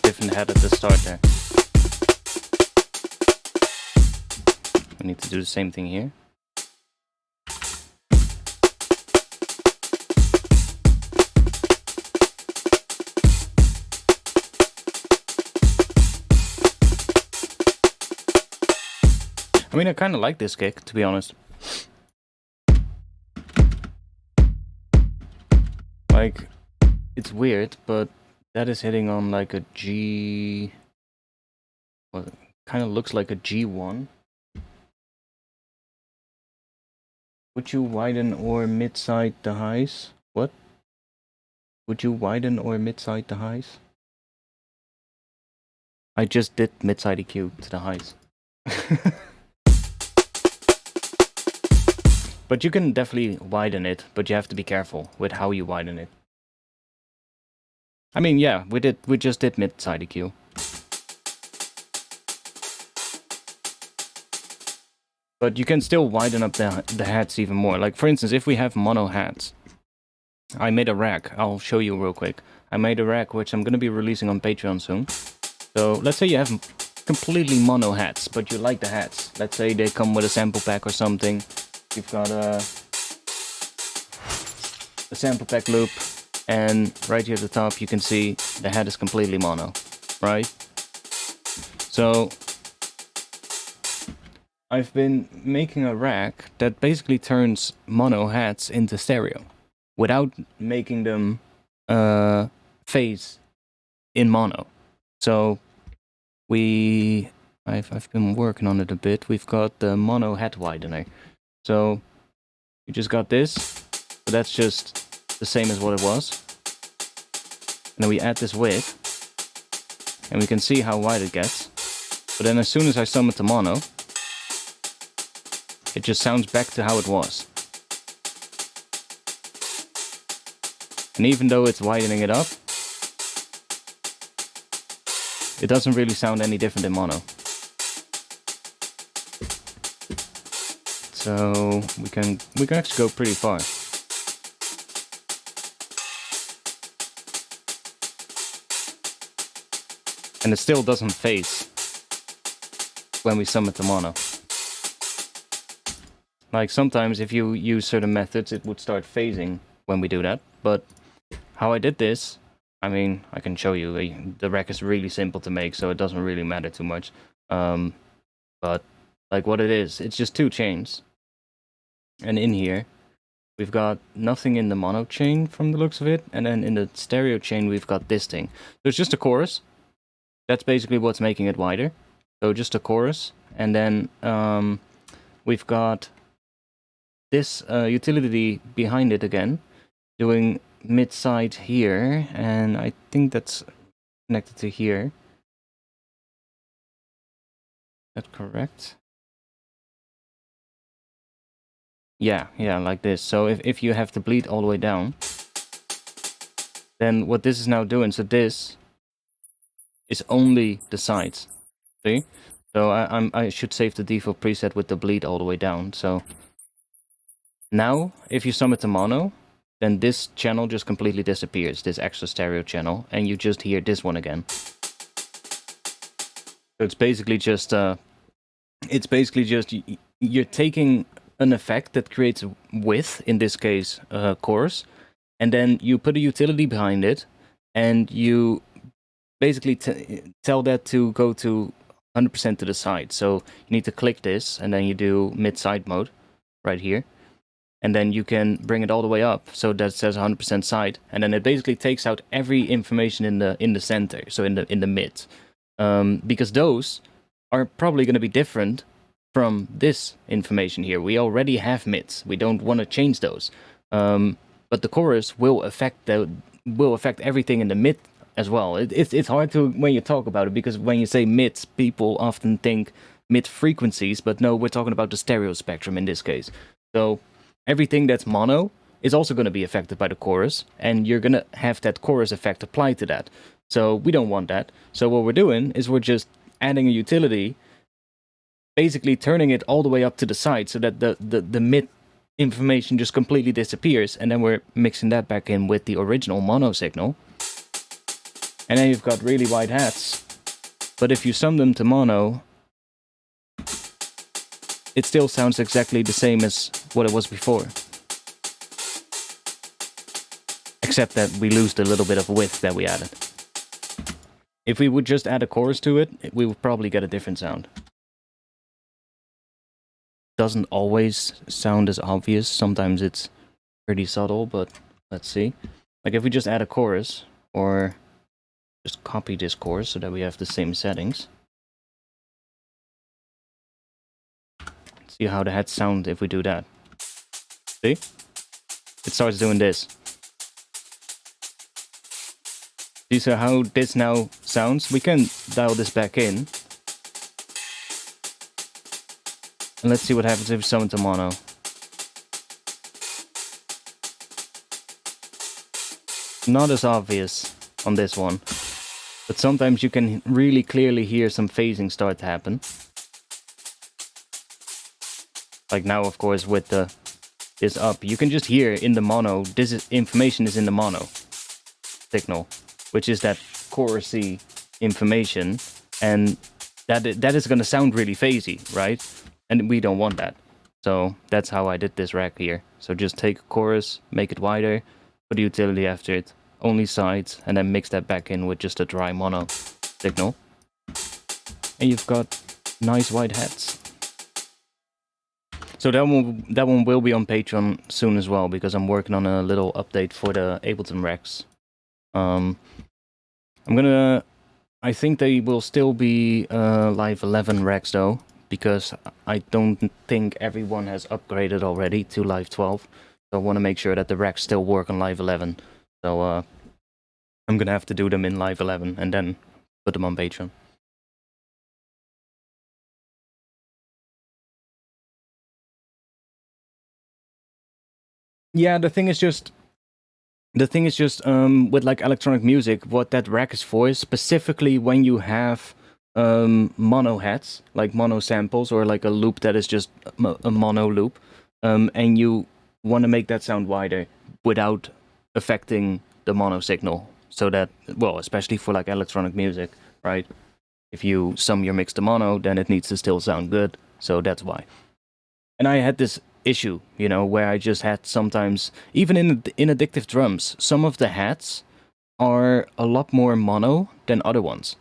different head at the start there. We need to do the same thing here. I mean, I kind of like this kick, to be honest. Like, it's weird, but that is hitting on like a G... Well, it kind of looks like a G1. Would you widen or mid-side the highs? What? Would you widen or mid-side the highs? I just did mid-side EQ to the highs. But you can definitely widen it, but you have to be careful with how you widen it. I mean, yeah, we just did mid-side EQ. But you can still widen up the hats even more. Like, for instance, if we have mono hats, I made a rack. I'll show you real quick. I made a rack which I'm going to be releasing on Patreon soon. So let's say you have completely mono hats, but you like the hats. Let's say they come with a sample pack or something. You've got a sample pack loop, and right here at the top you can see the hat is completely mono, right? So I've been making a rack that basically turns mono hats into stereo without making them phase in mono. So I've been working on it a bit. We've got the mono hat widener. So you just got this. So that's just the same as what it was. And then we add this width, and we can see how wide it gets. But then as soon as I sum it to mono, it just sounds back to how it was. And even though it's widening it up, it doesn't really sound any different in mono. So we can actually go pretty far. And it still doesn't phase when we sum it to mono. Like sometimes if you use certain methods, it would start phasing when we do that. But how I did this, I mean, I can show you. The rack is really simple to make, so it doesn't really matter too much. But like what it is, it's just 2 chains. And in here, we've got nothing in the mono chain from the looks of it. And then in the stereo chain, we've got this thing. So it's just a chorus. That's basically what's making it wider. So just a chorus. And then we've got this utility behind it again, doing mid-side here, and I think that's connected to here. Is that correct? Yeah, like this. So if you have the bleed all the way down, then what this is now doing, so this is only the sides. See? So I should save the default preset with the bleed all the way down. So now, if you sum it to mono, then this channel just completely disappears, this extra stereo channel, and you just hear this one again. So it's basically just you're taking an effect that creates a width, in this case chorus, and then you put a utility behind it, and you basically tell that to go to 100% to the side. So you need to click this, and then you do mid-side mode right here. And then you can bring it all the way up, so that says 100% side, and then it basically takes out every information in the center, so in the mid, because those are probably going to be different from this information here. We already have mids. We don't want to change those, but the chorus will affect everything in the mid as well. It's hard to when you talk about it, because when you say mids, people often think mid frequencies, but no, we're talking about the stereo spectrum in this case. So everything that's mono is also going to be affected by the chorus, and you're going to have that chorus effect applied to that. So we don't want that. So what we're doing is we're just adding a utility, basically turning it all the way up to the side so that the mid information just completely disappears, and then we're mixing that back in with the original mono signal. And then you've got really wide hats. But if you sum them to mono, it still sounds exactly the same as what it was before. Except that we lose the little bit of width that we added. If we would just add a chorus to it, we would probably get a different sound. Doesn't always sound as obvious. Sometimes it's pretty subtle, but let's see. Like if we just add a chorus, or just copy this chorus so that we have the same settings. See how the heads sound if we do that. See? It starts doing this. See so how this now sounds? We can dial this back in. And let's see what happens if we summon to mono. Not as obvious on this one. But sometimes you can really clearly hear some phasing start to happen. Like now, of course, with this up, you can just hear in the mono, information is in the mono signal. which is that chorusy information, and that is going to sound really phasey, right? And we don't want that. So that's how I did this rack here. So just take a chorus, make it wider, put a utility after it, only sides, and then mix that back in with just a dry mono signal. And you've got nice wide heads. So that one will be on Patreon soon as well, because I'm working on a little update for the Ableton racks. I think they will still be Live 11 racks though, because I don't think everyone has upgraded already to Live 12. So I want to make sure that the racks still work on Live 11. So I'm gonna have to do them in Live 11 and then put them on Patreon. Yeah, the thing is just with like electronic music, what that rack is for is specifically when you have mono heads, like mono samples, or like a loop that is just a mono loop, and you want to make that sound wider without affecting the mono signal. So that, well, especially for like electronic music, right? If you sum your mix to mono, then it needs to still sound good. So that's why. And I had this issue, you know, where I just had sometimes, even in Addictive Drums, some of the heads are a lot more mono than other ones.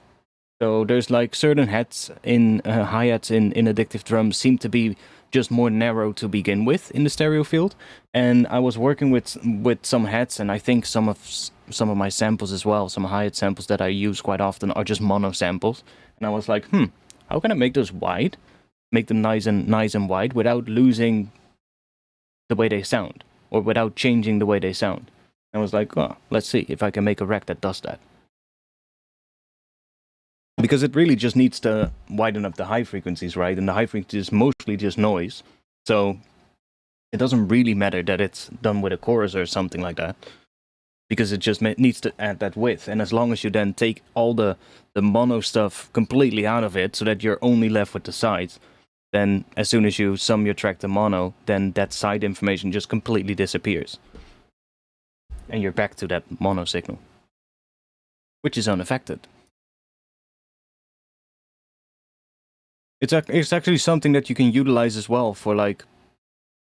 So there's like certain heads in hi-hats in Addictive Drums seem to be just more narrow to begin with in the stereo field. And I was working with some heads, and I think some of my samples as well, some hi-hat samples that I use quite often are just mono samples. And I was like, how can I make those wide? Make them nice and wide without losing the way they sound, or without changing the way they sound. I was like, oh, let's see if I can make a rack that does that. Because it really just needs to widen up the high frequencies, right? And the high frequencies is mostly just noise. So it doesn't really matter that it's done with a chorus or something like that, because it just needs to add that width. And as long as you then take all the mono stuff completely out of it, so that you're only left with the sides, then as soon as you sum your track to mono, then that side information just completely disappears. And you're back to that mono signal, which is unaffected. It's actually something that you can utilize as well for like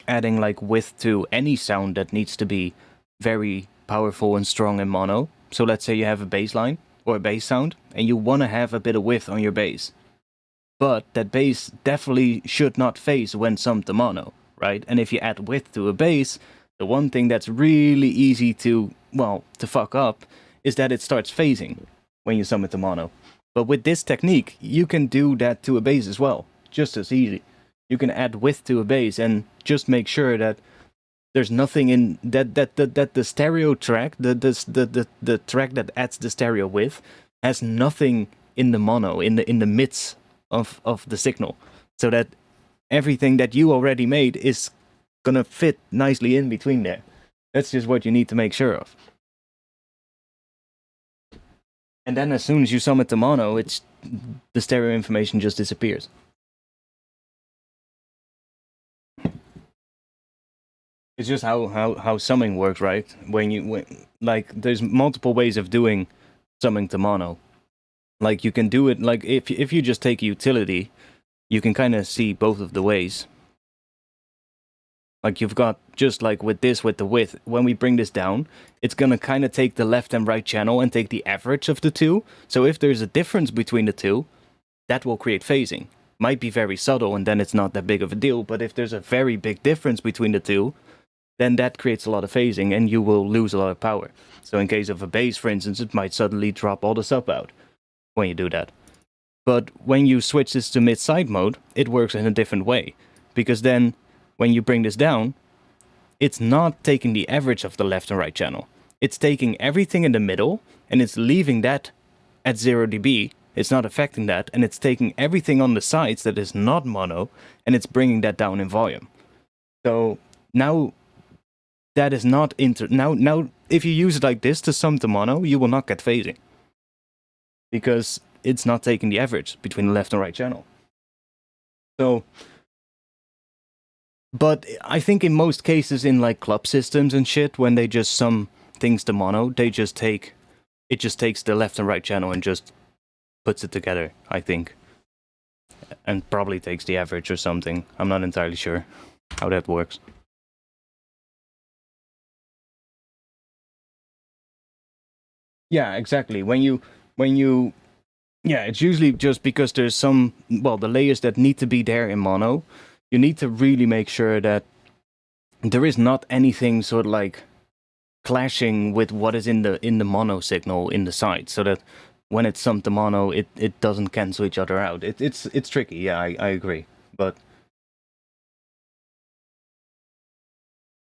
adding like width to any sound that needs to be very powerful and strong in mono. So let's say you have a bass line or a bass sound, and you want to have a bit of width on your bass. But that bass definitely should not phase when summed to mono, right? And if you add width to a bass, the one thing that's really easy to fuck up is that it starts phasing when you sum it to mono. But with this technique, you can do that to a bass as well, just as easy. You can add width to a bass and just make sure that there's nothing in that the stereo track, the track that adds the stereo width, has nothing in the mono, in the midst of the signal, so that everything that you already made is gonna fit nicely in between there. That's just what you need to make sure of. And then as soon as you sum it to mono, the stereo information just disappears. It's just how summing works, right? Like there's multiple ways of doing summing to mono. Like you can do it, like if you just take a utility, you can kind of see both of the ways. Like you've got, just like with the width, when we bring this down, it's gonna kind of take the left and right channel and take the average of the two. So if there's a difference between the two, that will create phasing. Might be very subtle and then it's not that big of a deal, but if there's a very big difference between the two, then that creates a lot of phasing and you will lose a lot of power. So in case of a bass, for instance, it might suddenly drop all the sub out when you do that. But when you switch this to mid-side mode, it works in a different way. Because then, when you bring this down, it's not taking the average of the left and right channel. It's taking everything in the middle, and it's leaving that at 0 dB. It's not affecting that, and it's taking everything on the sides that is not mono, and it's bringing that down in volume. So now that is not now if you use it like this to sum to mono, you will not get phasing, because it's not taking the average between the left and right channel. So, but I think in most cases in like club systems and shit, when they just sum things to mono, they just take it just takes the left and right channel and just puts it together, I think. And probably takes the average or something. I'm not entirely sure how that works. Yeah, exactly. When you yeah, it's usually just because there's some, well, the layers that need to be there in mono. You need to really make sure that there is not anything sort of like clashing with what is in the mono signal in the side, so that when it's summed to mono, it doesn't cancel each other out. It's tricky. Yeah, I agree. But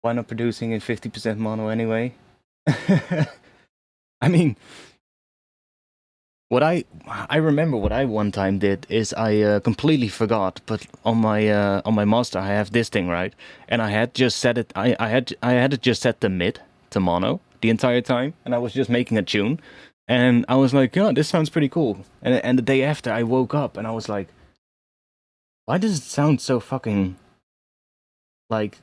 why not producing in 50% mono anyway? I mean, what I remember what I one time did is I completely forgot, but on my master I have this thing, right, and I had just set it. I had it just set the mid to mono the entire time, and I was just making a tune, and I was like, "Oh, this sounds pretty cool." And the day after, I woke up and I was like, "Why does it sound so fucking like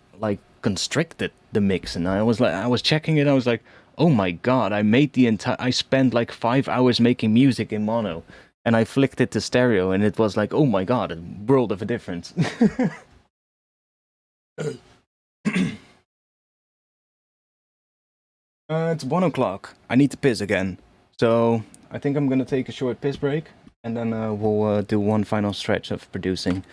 constricted, the mix?" And I was checking it. I was like, "Oh my god! I spent like 5 hours making music in mono, and I flicked it to stereo, and it was like, oh my god, a world of a difference." It's 1 o'clock. I need to piss again, so I think I'm gonna take a short piss break, and then we'll do one final stretch of producing.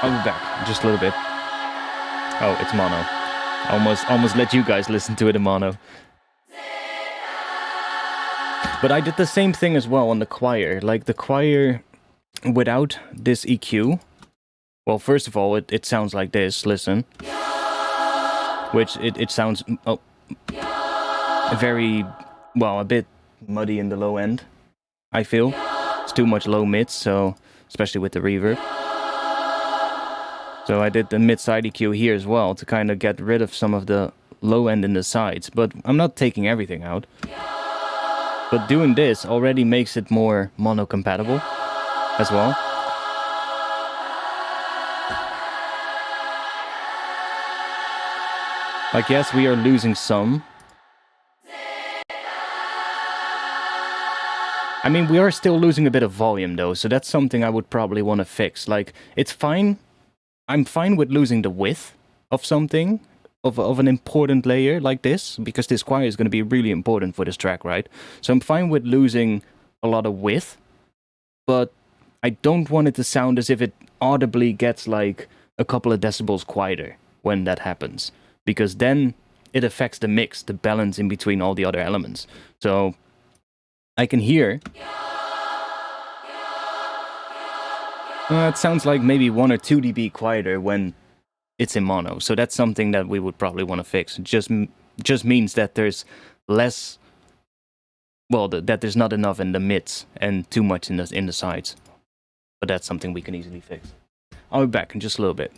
I'll be back just a little bit. Oh, it's mono. Almost let you guys listen to it in mono. But I did the same thing as well on the choir. Like the choir without this EQ. Well, first of all, it sounds like this. Listen. Which it sounds very, well, a bit muddy in the low end, I feel. It's too much low mids, so especially with the reverb. So I did the mid-side EQ here as well to kind of get rid of some of the low end in the sides. But I'm not taking everything out. But doing this already makes it more mono-compatible as well. Like, yes, we are losing some. I mean, we are still losing a bit of volume, though, so that's something I would probably want to fix. Like, it's fine. I'm fine with losing the width of something, of an important layer like this, because this choir is going to be really important for this track, right? So I'm fine with losing a lot of width, but I don't want it to sound as if it audibly gets like a couple of decibels quieter when that happens, because then it affects the mix, the balance in between all the other elements. So I can hear... it sounds like maybe 1 or 2 dB quieter when it's in mono. So that's something that we would probably want to fix. It just means that there's less... Well, that there's not enough in the mids and too much in the sides. But that's something we can easily fix. I'll be back in just a little bit.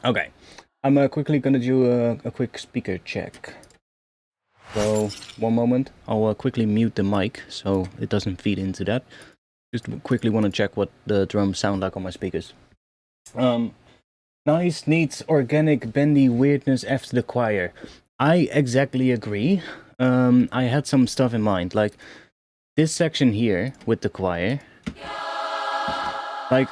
Okay, I'm quickly gonna do a quick speaker check. So, one moment, I'll quickly mute the mic so it doesn't feed into that. Just quickly want to check what the drums sound like on my speakers. Nice, neat, organic, bendy weirdness after the choir. I exactly agree. I had some stuff in mind, like this section here with the choir. Like,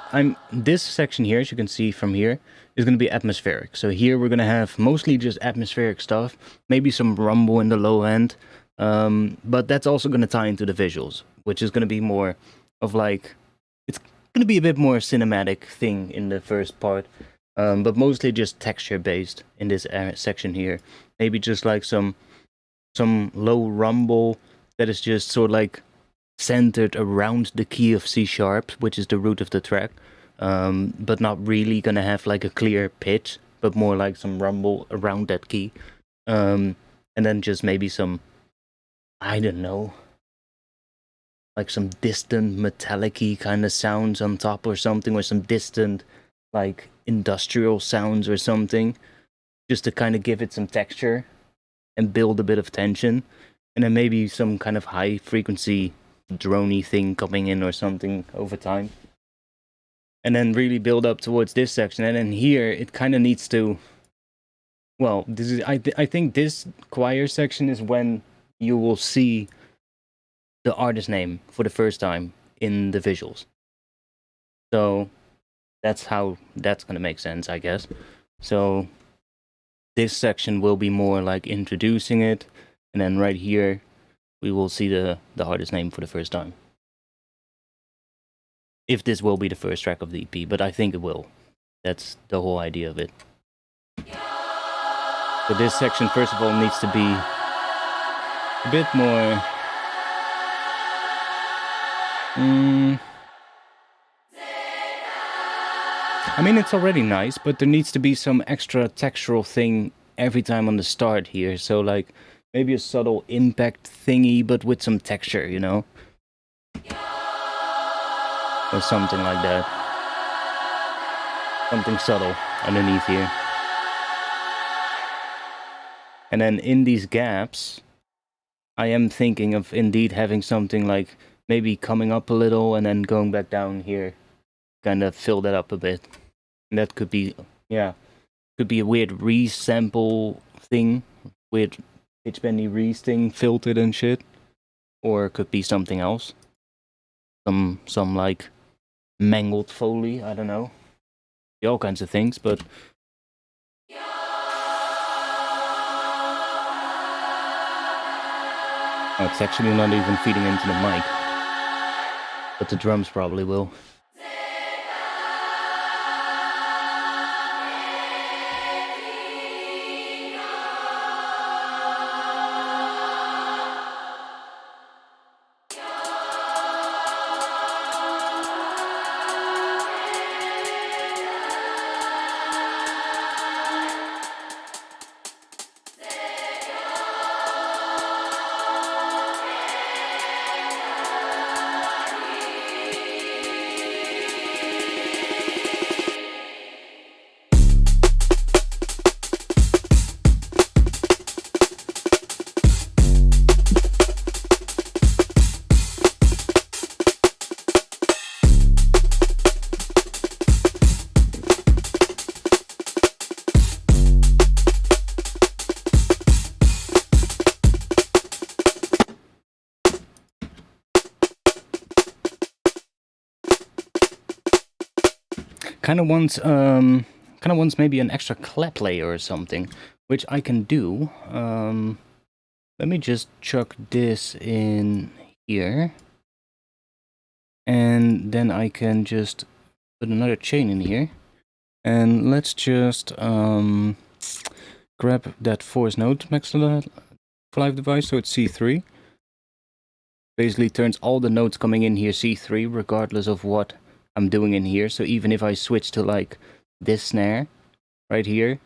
this section here, as you can see from here, is going to be atmospheric. So here we're going to have mostly just atmospheric stuff, maybe some rumble in the low end, but that's also going to tie into the visuals, which is going to be more of like, it's going to be a bit more cinematic thing in the first part, but mostly just texture based in this section here. Maybe just like some low rumble that is just sort of like centered around the key of C sharp, which is the root of the track, but not really gonna have like a clear pitch, but more like some rumble around that key, and then just maybe some, I don't know, like some distant metallic-y kind of sounds on top or something, or some distant like industrial sounds or something, just to kind of give it some texture and build a bit of tension, and then maybe some kind of high frequency droney thing coming in or something over time, and then really build up towards this section. And then here it kind of needs to, well, this is I think this choir section is when you will see the artist name for the first time in the visuals, so that's how that's gonna make sense, I guess. So this section will be more like introducing it, and then right here we will see the artist name for the first time. If this will be the first track of the EP, but I think it will. That's the whole idea of it. So this section, first of all, needs to be a bit more... I mean, it's already nice, but there needs to be some extra textural thing every time on the start here. So, like, maybe a subtle impact thingy, but with some texture, you know? Or something like that. Something subtle underneath here. And then in these gaps, I am thinking of indeed having something like maybe coming up a little and then going back down here. Kind of fill that up a bit. And that could be, yeah, could be a weird resample thing. Weird pitch bendy reese thing, filtered and shit. Or it could be something else. Some like mangled Foley, I don't know. All kinds of things, but... Oh, it's actually not even feeding into the mic. But the drums probably will. Kind of wants maybe an extra clap layer or something, which I can do. Let me just chuck this in here, and then I can just put another chain in here, and let's just grab that force node max live device, so it's C3. Basically turns all the notes coming in here C3 regardless of what I'm doing in here. So even if I switch to like this snare right here,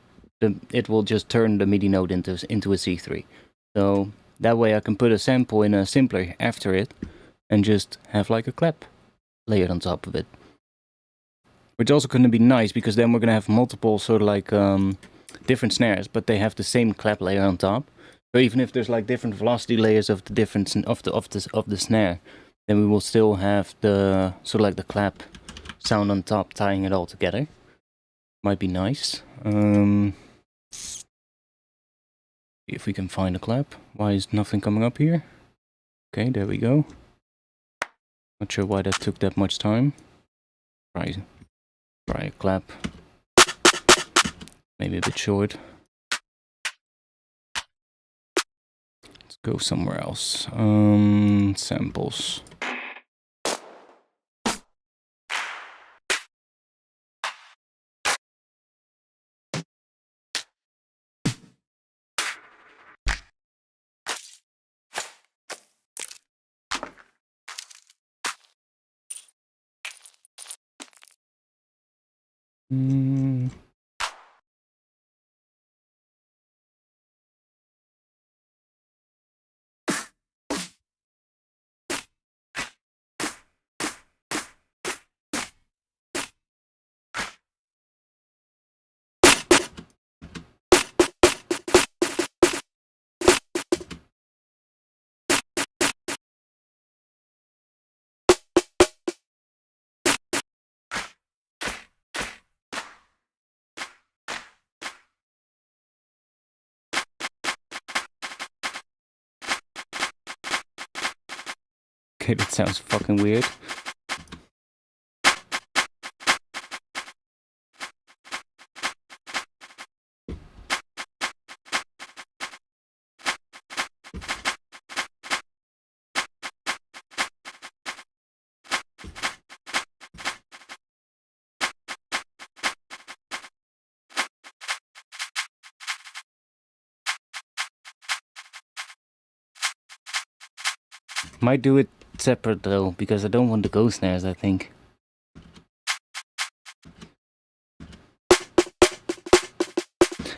it will just turn the MIDI note into a C3. So that way I can put a sample in a simpler after it and just have like a clap layered on top of it. which also going to be nice because then we're going to have multiple sort of like different snares, but they have the same clap layer on top. So even if there's like different velocity layers of the different of the snare, then we will still have the sort of like the clap sound on top, tying it all together. Might be nice. See if we can find a clap. Why is nothing coming up here? Okay, there we go. Not sure why that took that much time. Try a clap. Maybe a bit short. Let's go somewhere else. Samples. Okay, that sounds fucking weird. Might do it separate though, because I don't want the ghost snares, I think.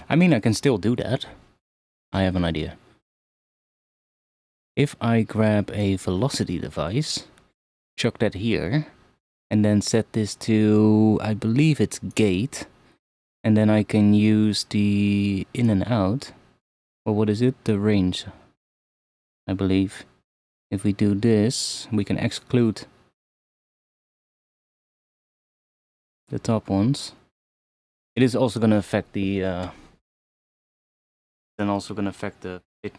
I mean, I can still do that. I have an idea. If I grab a velocity device, chuck that here, and then set this to, I believe it's gate, and then I can use the in and out, or what is it? The range, I believe. If we do this, we can exclude the top ones. It is also going to affect the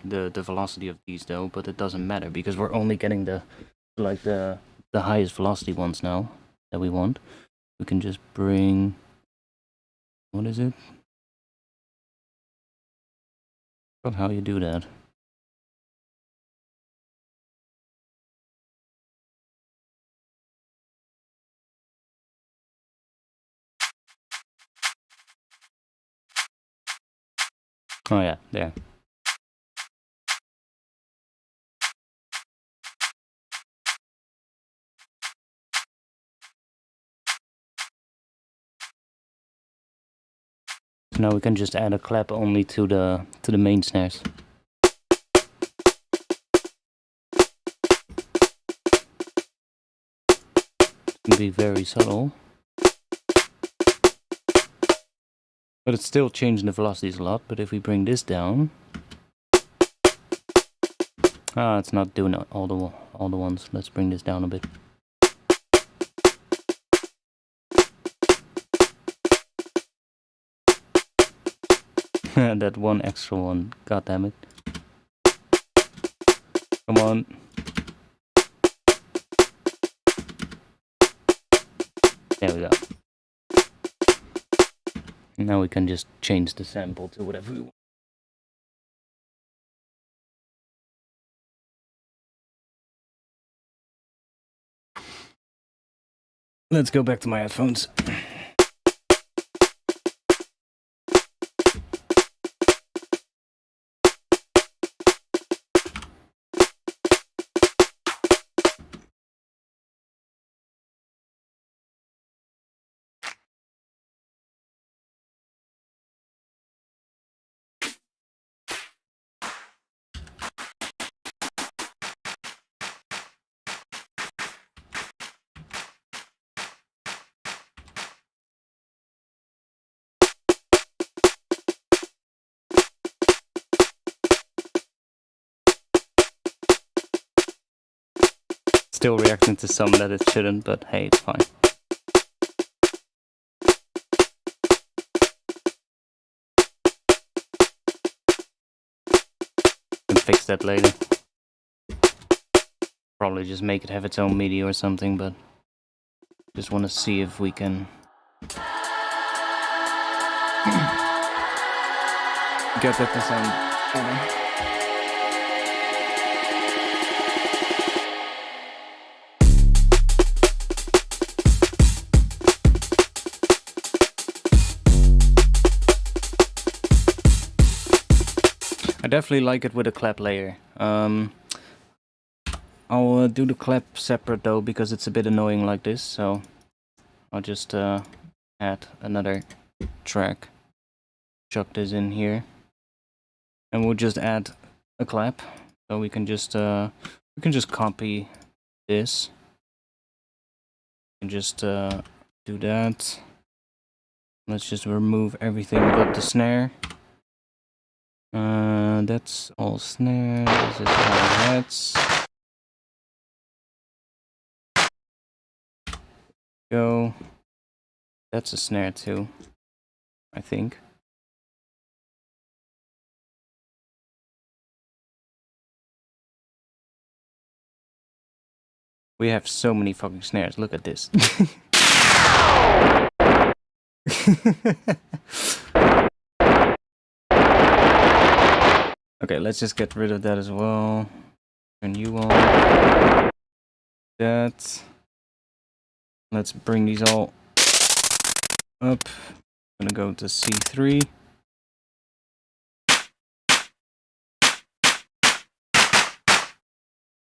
the velocity of these though, but it doesn't matter because we're only getting the highest velocity ones now that we want. We can just bring, what is it? I forgot how you do that. Oh yeah, there. So now we can just add a clap only to the main snares. It's gonna be very subtle, but it's still changing the velocities a lot. But if we bring this down, it's not doing all the ones. Let's bring this down a bit. That one extra one, god damn it. Come on. There we go. Now we can just change the sample to whatever we want. Let's go back to my headphones. Still reacting to some that it shouldn't, but hey, it's fine. Can fix that later. Probably just make it have its own MIDI or something, but just want to see if we can get that to sound better. I definitely like it with a clap layer. I'll do the clap separate though, because it's a bit annoying like this, so I'll just add another track, chuck this in here, and we'll just add a clap. So we can just copy this and just do that. Let's just remove everything but the snare. That's all snare. This is hi-hats. Go. That's a snare too, I think. We have so many fucking snares. Look at this. Okay, let's just get rid of that as well. Turn you on. That. Let's bring these all up. I'm gonna go to C3.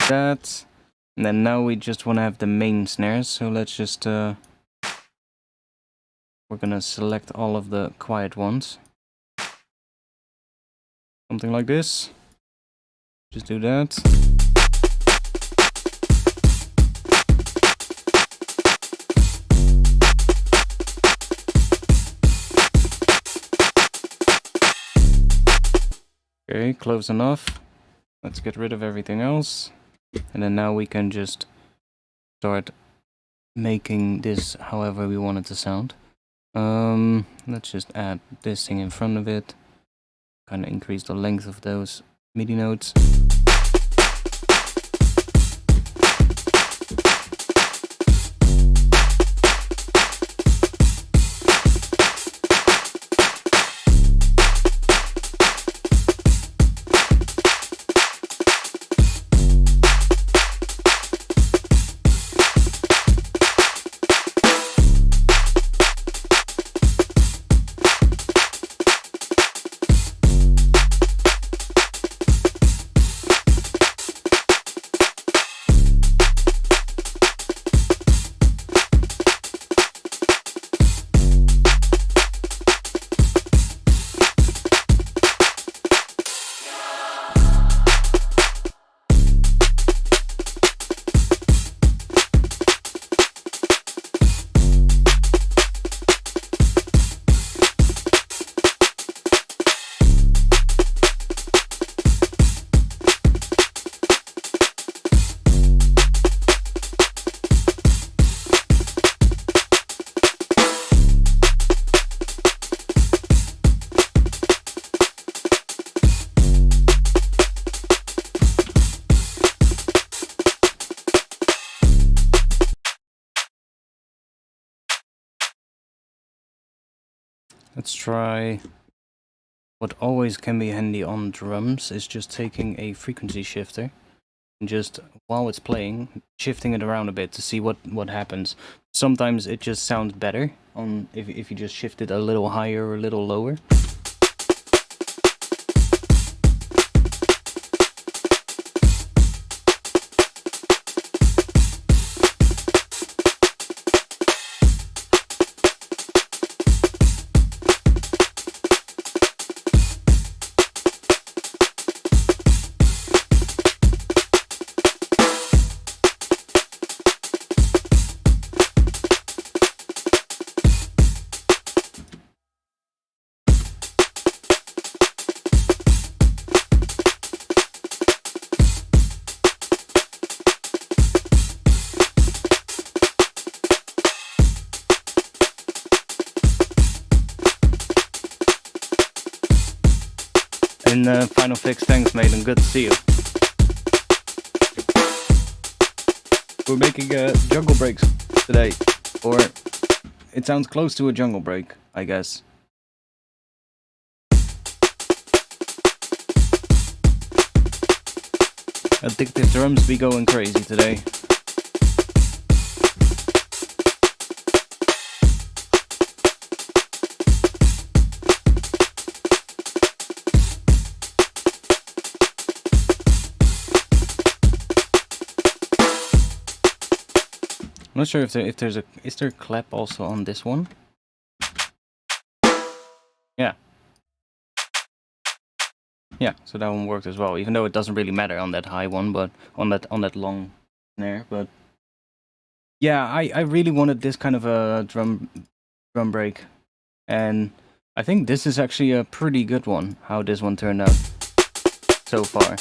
That. And then now we just want to have the main snares. So let's just we're gonna select all of the quiet ones. Something like this. Just do that. Okay, close enough. Let's get rid of everything else. And then now we can just start making this however we want it to sound. Let's just add this thing in front of it. Kind of increase the length of those MIDI notes. Let's try what always can be handy on drums is just taking a frequency shifter and just while it's playing shifting it around a bit to see what happens. Sometimes it just sounds better on if you just shift it a little higher or a little lower. In Final Fix, thanks, mate, and good to see you. We're making jungle breaks today, or it sounds close to a jungle break, I guess. Addictive drums be going crazy today. I'm not sure if there's is there a clap also on this one? Yeah. Yeah, so that one worked as well, even though it doesn't really matter on that high one, but on that long snare, but yeah, I really wanted this kind of a drum break, and I think this is actually a pretty good one, how this one turned out so far.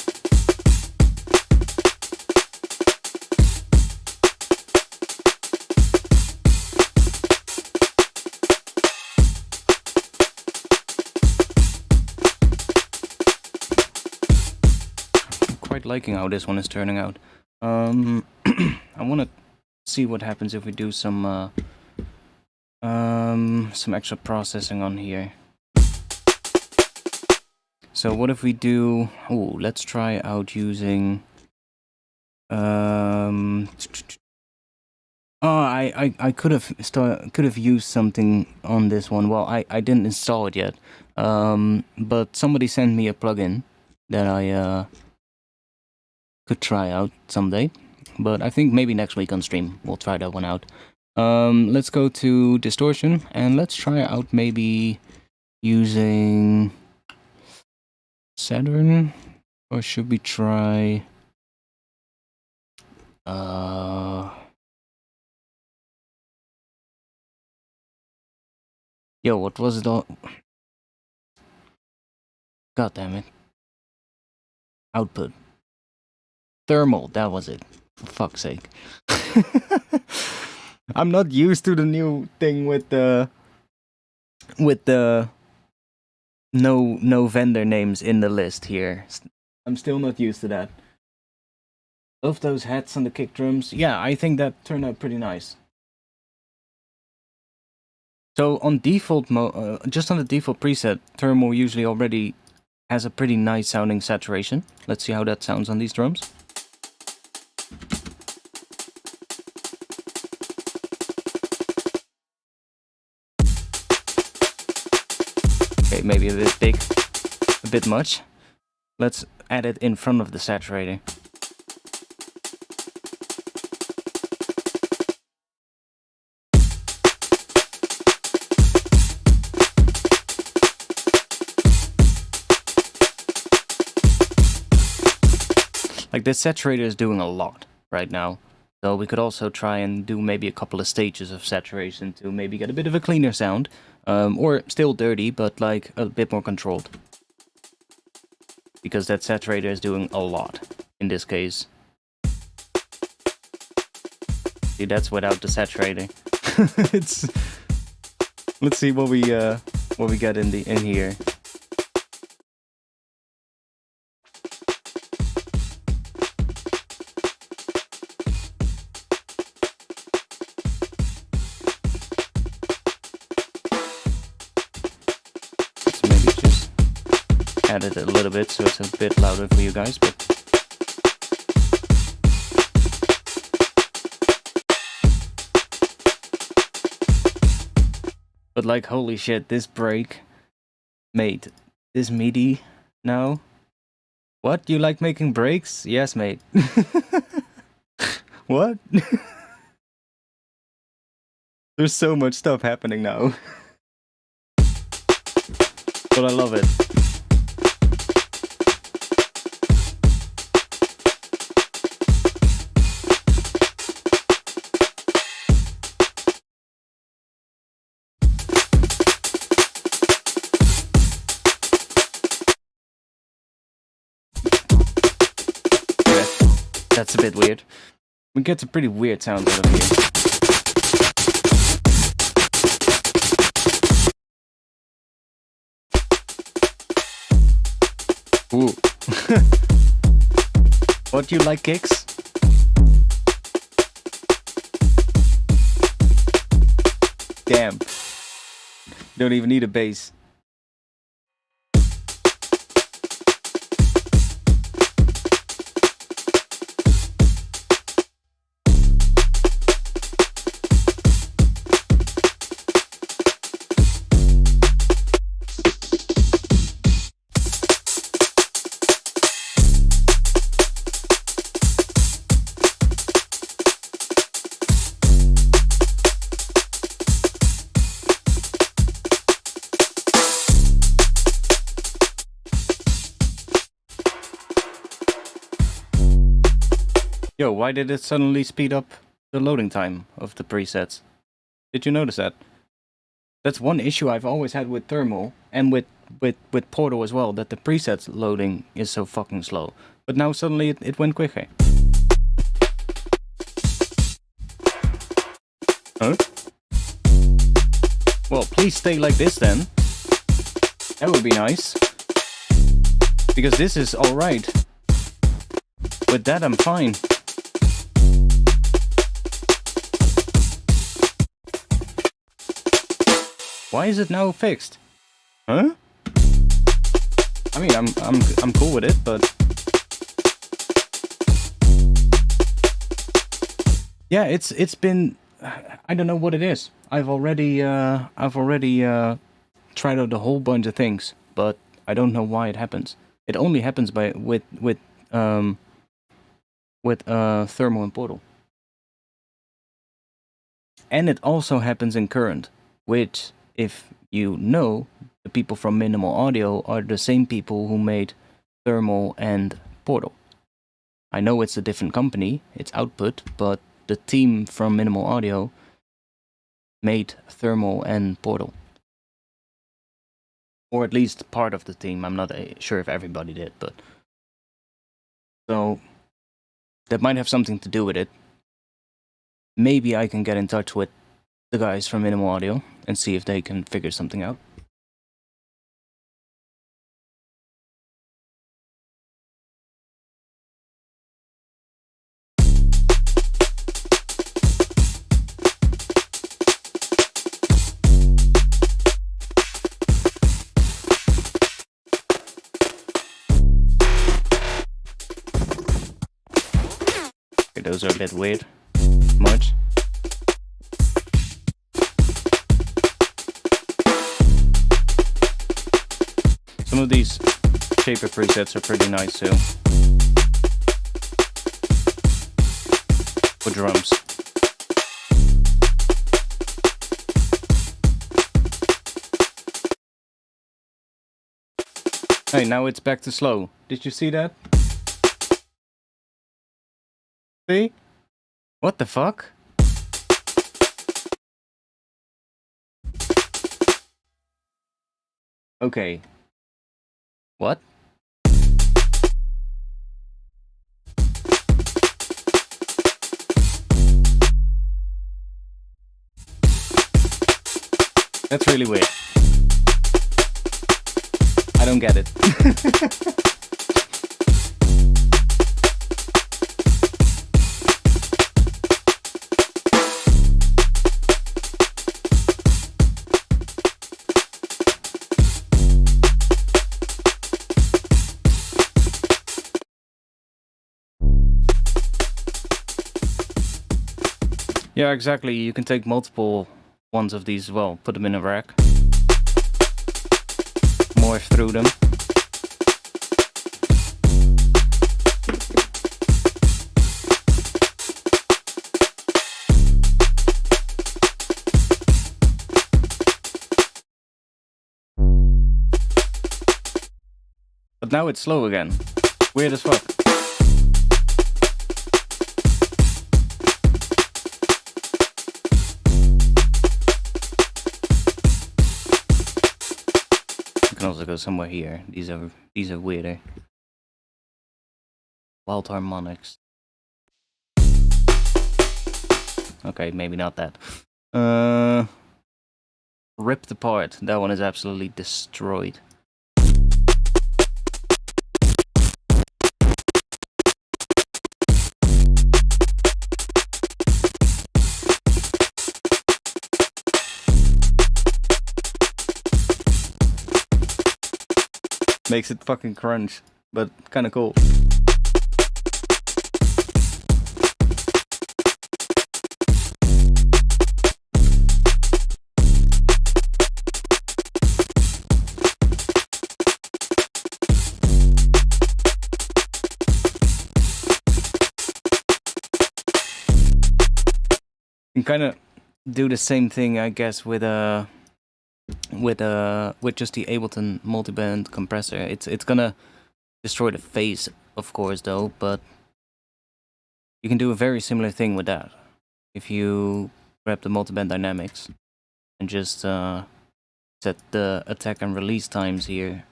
Liking how this one is turning out. I want to see what happens if we do some extra processing on here. So what if we do? Oh, let's try out using. Oh, I could have used something on this one. Well, I didn't install it yet. But somebody sent me a plugin that I could try out someday, but I think maybe next week on stream we'll try that one out. Let's go to distortion and let's try out maybe using Saturn, or should we try yo, what was it all? God damn it. Output. Thermal, that was it. For fuck's sake. I'm not used to the new thing with the no vendor names in the list here. I'm still not used to that. Love those hats on the kick drums. Yeah, I think that turned out pretty nice. So on default just on the default preset, thermal usually already has a pretty nice sounding saturation. Let's see how that sounds on these drums. Okay, maybe a bit big, a bit much. Let's add it in front of the saturator. Like, this saturator is doing a lot right now. So we could also try and do maybe a couple of stages of saturation to maybe get a bit of a cleaner sound. Or still dirty, but like a bit more controlled. Because that saturator is doing a lot in this case. See, that's without the saturator. It's. Let's see what we get in here. Add it a little bit so it's a bit louder for you guys, but like, holy shit, this break made this MIDI now. What? You like making breaks? Yes, mate. What? There's so much stuff happening now. But I love it. That's a bit weird. We get some pretty weird sounds out of here. Ooh. What, you like kicks? Damn. Don't even need a bass. Yo, why did it suddenly speed up the loading time of the presets? Did you notice that? That's one issue I've always had with Thermal, and with Portal as well, that the presets loading is so fucking slow. But now suddenly it went quicker. Huh? Well, please stay like this then. That would be nice. Because this is alright. With that I'm fine. Why is it now fixed? Huh? I mean, I'm cool with it, but yeah, it's been, I don't know what it is. I've already tried out a whole bunch of things, but I don't know why it happens. It only happens with Thermal and Portal, and it also happens in Current, which, if you know, the people from Minimal Audio are the same people who made Thermal and Portal. I know it's a different company, it's Output, but the team from Minimal Audio made Thermal and Portal. Or at least part of the team. I'm not sure if everybody did, but... So, that might have something to do with it. Maybe I can get in touch with the guys from Minimal Audio and see if they can figure something out. Okay, those are a bit weird. Much. Some of these shaper presets are pretty nice too. For drums. Hey, now it's back to slow. Did you see that? See? What the fuck? Okay. What? That's really weird. I don't get it. Yeah, exactly. You can take multiple ones of these as well, put them in a rack, morph through them. But now it's slow again. Weird as fuck. You can also go somewhere here. These are weirder. Wild harmonics. Okay, maybe not that. Ripped apart. That one is absolutely destroyed. Makes it fucking crunch, but kind of cool. You can kind of do the same thing, I guess, with just the Ableton multiband compressor. It's gonna destroy the phase, of course, though, but you can do a very similar thing with that. If you grab the multiband dynamics and just set the attack and release times here,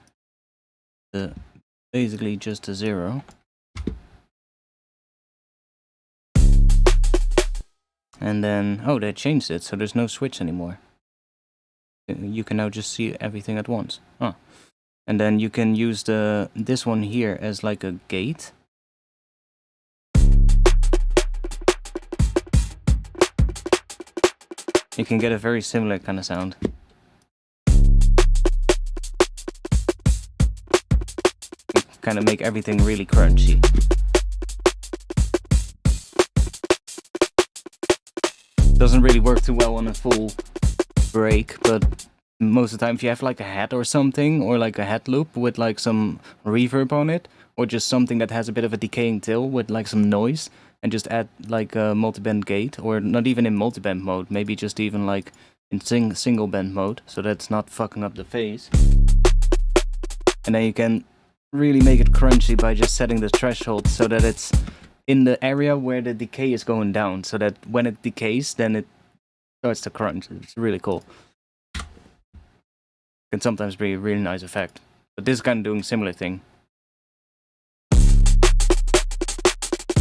basically just to 0. And then, oh, they changed it, so there's no switch anymore. You can now just see everything at once. Huh. And then you can use this one here as like a gate. You can get a very similar kind of sound. Kind of make everything really crunchy. Doesn't really work too well on a full break, but most of the time if you have like a hat or something, or like a hat loop with like some reverb on it, or just something that has a bit of a decaying tail with like some noise, and just add like a multiband gate, or not even in multiband mode, maybe just even like in single band mode, so that's not fucking up the phase. And then you can really make it crunchy by just setting the threshold so that it's in the area where the decay is going down, so that when it decays, then it starts to crunch. It's really cool. Can sometimes be a really nice effect. But this is kind of doing a similar thing.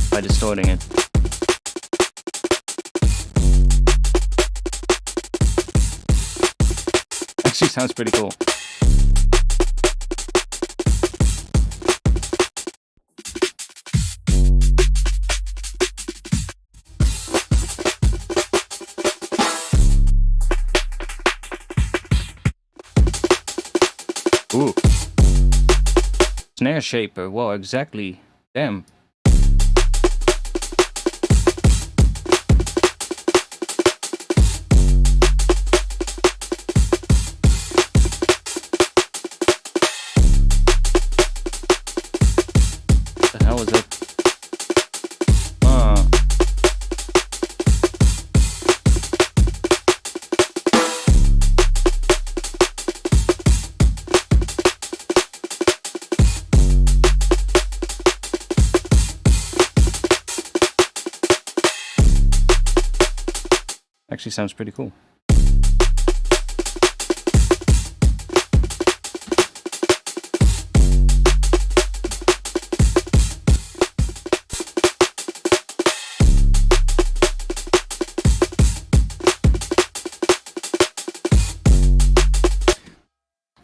By distorting it. Actually sounds pretty cool. Ooh. Snare shaper, wow, exactly. Damn. What the hell is it? Actually sounds pretty cool.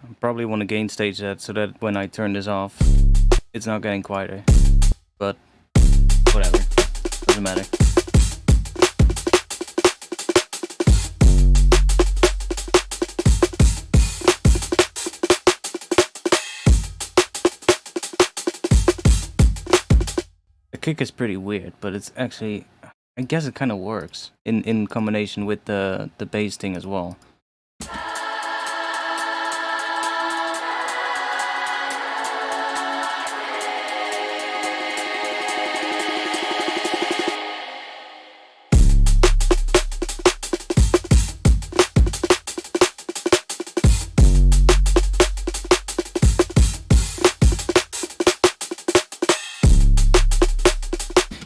I probably want to gain stage that so that when I turn this off, it's not getting quieter. But whatever, doesn't matter. Kick is pretty weird, but it's actually, I guess it kind of works in combination with the bass thing as well.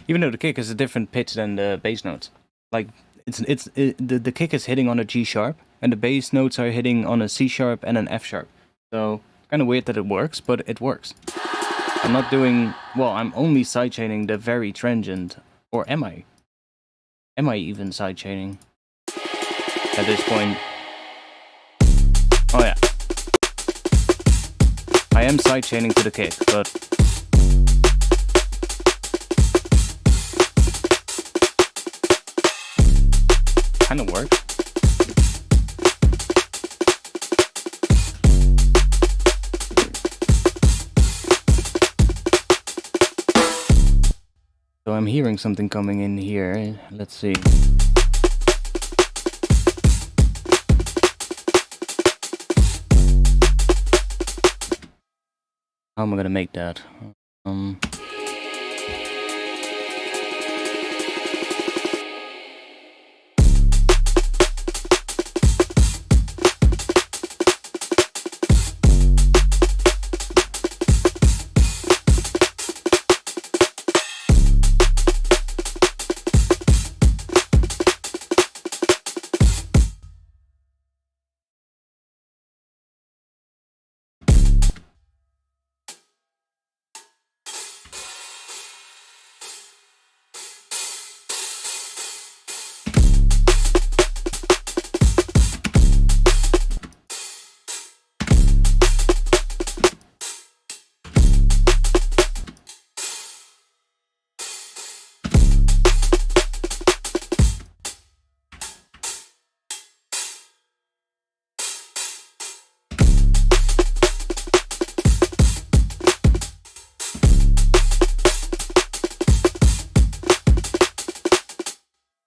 Even though the kick is a different pitch than the bass notes, like the kick is hitting on a G sharp, and the bass notes are hitting on a C sharp and an F sharp. So kind of weird that it works, but it works. I'm not doing well. I'm only sidechaining the very transient, or am I? Am I even sidechaining at this point? Oh yeah, I am sidechaining to the kick, but. Kind of works. So I'm hearing something coming in here. Let's see. How am I gonna make that?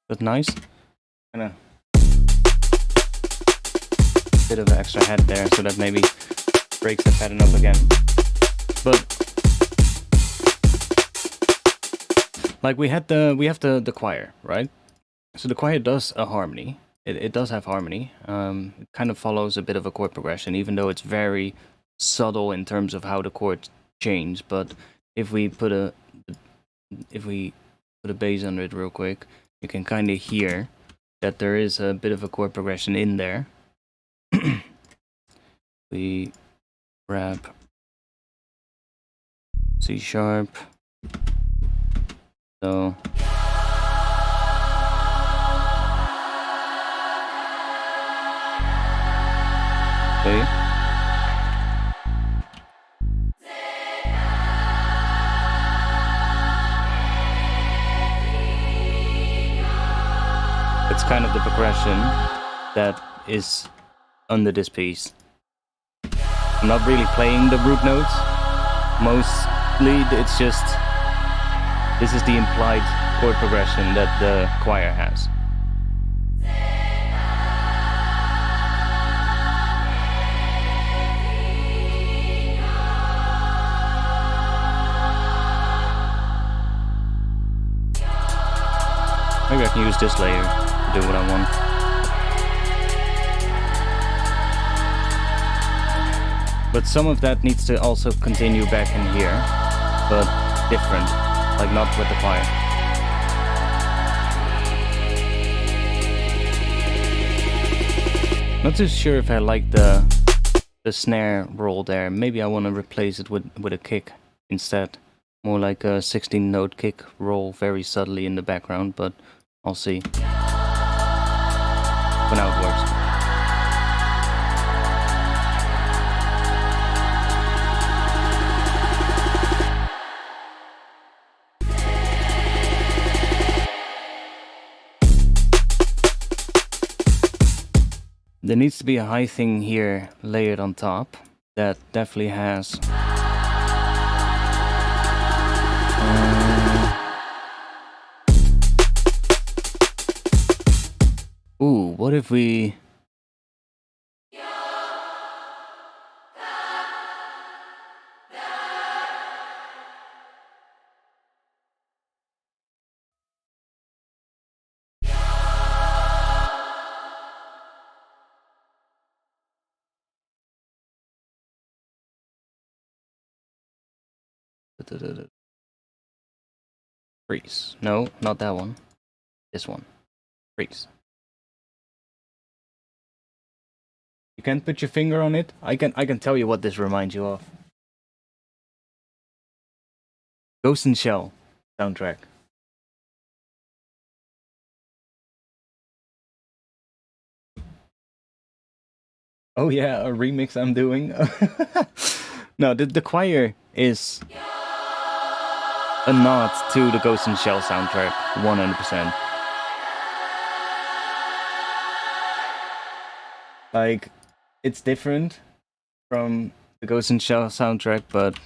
But nice. Kinda bit of an extra head there, so that maybe breaks the pattern up again. But like we have the choir, right? So the choir does a harmony. It does have harmony. It kind of follows a bit of a chord progression, even though it's very subtle in terms of how the chords change. But if we put a bass under it real quick, you can kind of hear that there is a bit of a chord progression in there. We grab C sharp. So okay. It's kind of the progression that is under this piece. I'm not really playing the root notes. Mostly it's just, this is the implied chord progression that the choir has. Maybe I can use this layer to do what I want. But some of that needs to also continue back in here, but different, like not with the choir. Not too sure if I like the snare roll there. Maybe I want to replace it with a kick instead. More like a 16-note kick roll very subtly in the background, but I'll see for now it works. There needs to be a high thing here layered on top that definitely has ooh, what if we freeze? No, not that one. This one. Freeze. You can't put your finger on it? I can tell you what this reminds you of. Ghost in Shell soundtrack. Oh yeah, a remix I'm doing. No, the choir is a nod to the Ghost in Shell soundtrack, 100%. Like, it's different from the Ghost in Shell soundtrack, but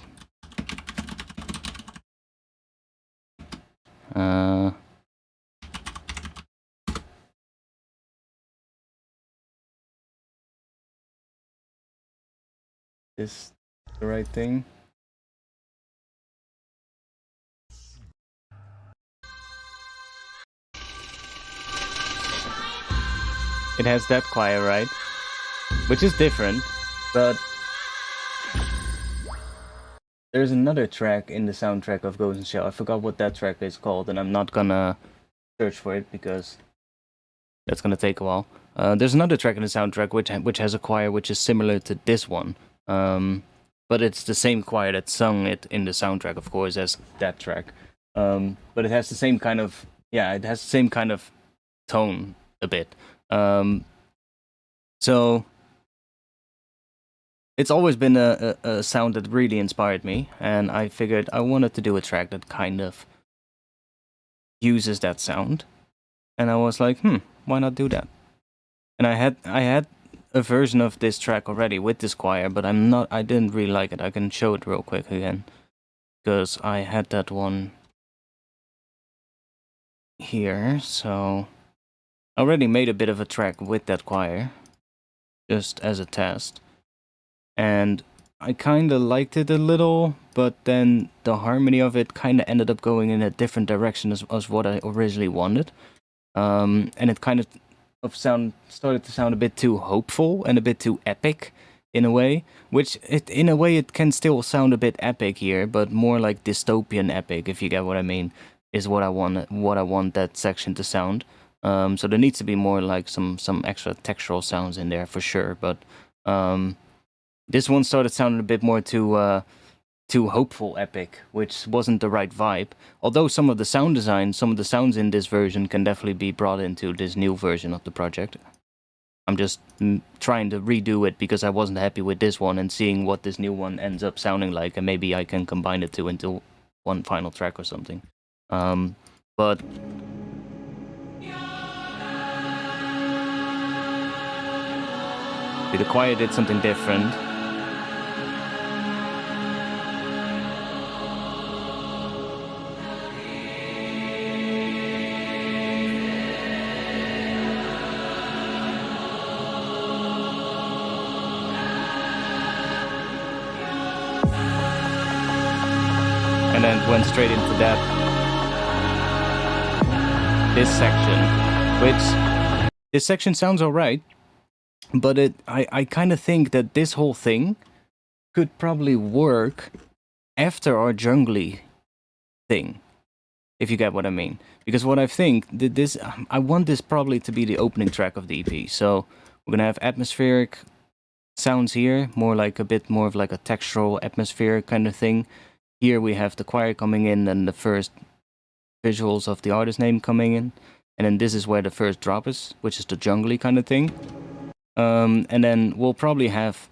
Is the right thing? It has that choir, right? Which is different, but there's another track in the soundtrack of Ghost in the Shell. I forgot what that track is called, and I'm not gonna search for it because that's gonna take a while. There's another track in the soundtrack which has a choir which is similar to this one, but it's the same choir that sung it in the soundtrack, of course, as that track. But it has the same kind of it has the same kind of tone a bit. So it's always been a sound that really inspired me, and I figured I wanted to do a track that kind of uses that sound, and I was like, why not do that? And I had a version of this track already with this choir, but I didn't really like it. I can show it real quick again, because I had that one here, so I already made a bit of a track with that choir, just as a test. And I kind of liked it a little, but then the harmony of it kind of ended up going in a different direction as what I originally wanted. And it kind of started to sound a bit too hopeful and a bit too epic in a way, which in a way it can still sound a bit epic here, but more like dystopian epic, if you get what I mean, is what I want that section to sound. So there needs to be more like some extra textural sounds in there for sure, but this one started sounding a bit more too hopeful epic, which wasn't the right vibe. Although some of the sound design, some of the sounds in this version can definitely be brought into this new version of the project. I'm just trying to redo it because I wasn't happy with this one and seeing what this new one ends up sounding like, and maybe I can combine the two into one final track or something. But the choir did something different. And then went straight into this section, which this section sounds alright, but I kind of think that this whole thing could probably work after our jungly thing, if you get what I mean. Because what I think, I want this probably to be the opening track of the EP. So we're gonna have atmospheric sounds here, a bit more of like a textural atmospheric kind of thing. Here we have the choir coming in and the first visuals of the artist name coming in. And then this is where the first drop is, which is the jungly kind of thing. And then we'll probably have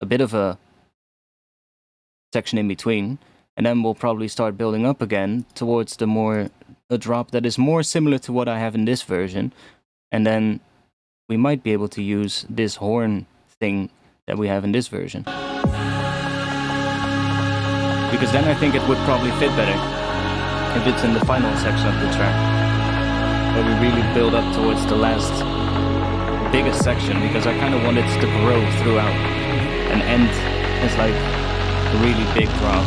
a bit of a section in between. And then we'll probably start building up again towards a drop that is more similar to what I have in this version. And then we might be able to use this horn thing that we have in this version. Because then I think it would probably fit better if it's in the final section of the track, where we really build up towards the last biggest section, because I kind of want it to grow throughout and end as like a really big drop.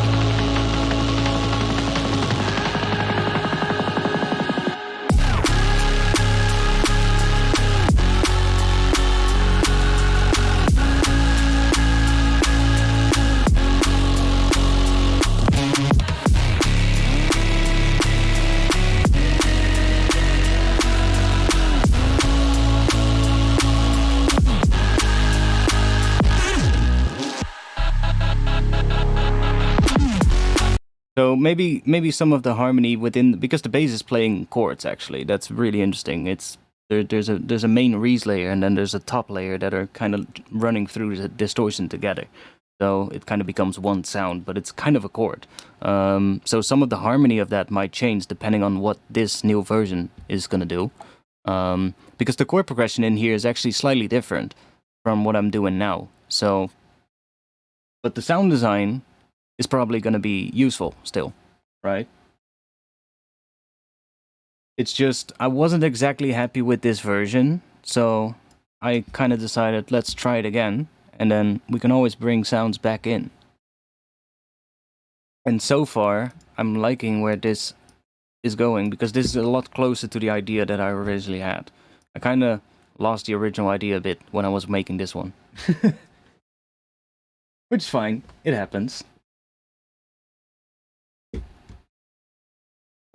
So maybe some of the harmony within, because the bass is playing chords actually. That's really interesting. There's a main Reese layer and then there's a top layer that are kind of running through the distortion together. So it kind of becomes one sound, but it's kind of a chord. So some of the harmony of that might change depending on what this new version is gonna do. Because the chord progression in here is actually slightly different from what I'm doing now. So, but the sound design is probably going to be useful still, right? It's just I wasn't exactly happy with this version, so I kind of decided let's try it again, and then we can always bring sounds back in. And so far, I'm liking where this is going, because this is a lot closer to the idea that I originally had. I kind of lost the original idea a bit when I was making this one. Which is fine, it happens. But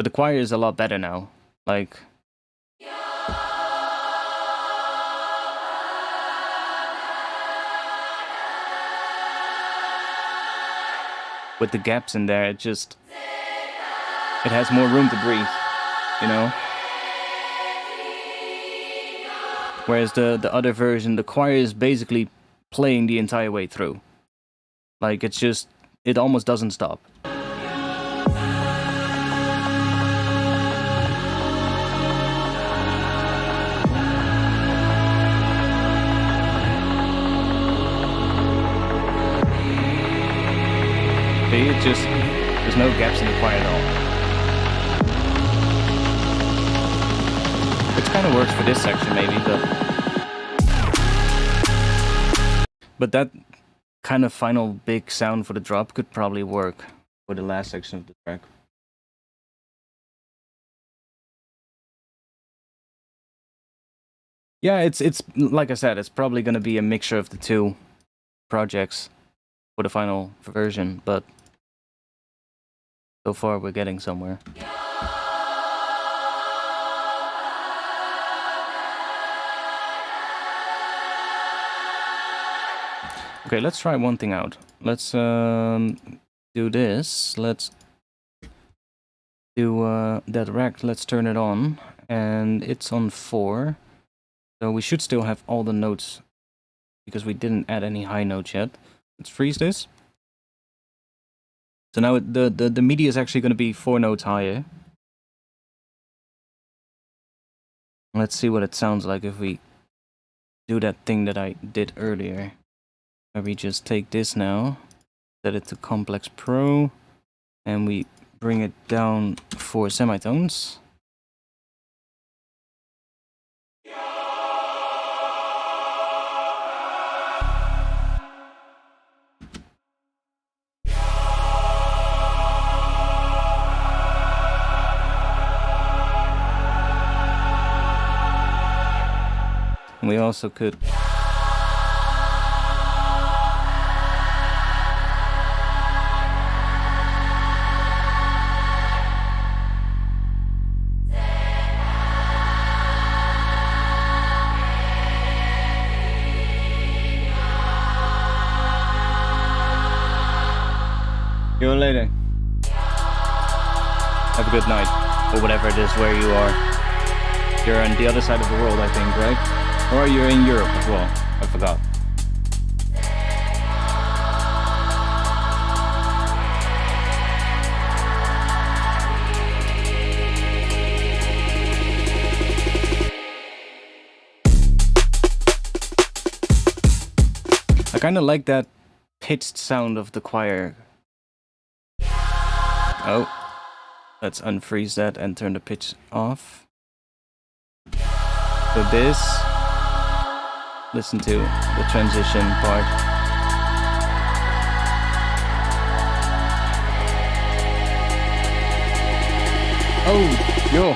the choir is a lot better now. Like, with the gaps in there, it has more room to breathe, you know? Whereas the other version, the choir is basically playing the entire way through. Like, it almost doesn't stop. See, there's no gaps in the choir at all. Which kind of works for this section maybe, but that kind of final big sound for the drop could probably work for the last section of the track. Yeah, it's like I said, it's probably going to be a mixture of the two projects for the final version, but so far we're getting somewhere. Okay, let's try one thing out. Let's do this. Let's do that rack. Let's turn it on, and it's on 4. So we should still have all the notes, because we didn't add any high notes yet. Let's freeze this. So now the MIDI is actually going to be 4 notes higher. Let's see what it sounds like if we do that thing that I did earlier. Where we just take this now, set it to Complex Pro, and we bring it down 4 semitones. We also could See you later. Have a good night, or whatever it is where you are. You're on the other side of the world, I think, right? Or you're in Europe as well. I forgot. I kind of like that pitched sound of the choir. Oh, let's unfreeze that and turn the pitch off. So this, listen to the transition part. Oh, yo.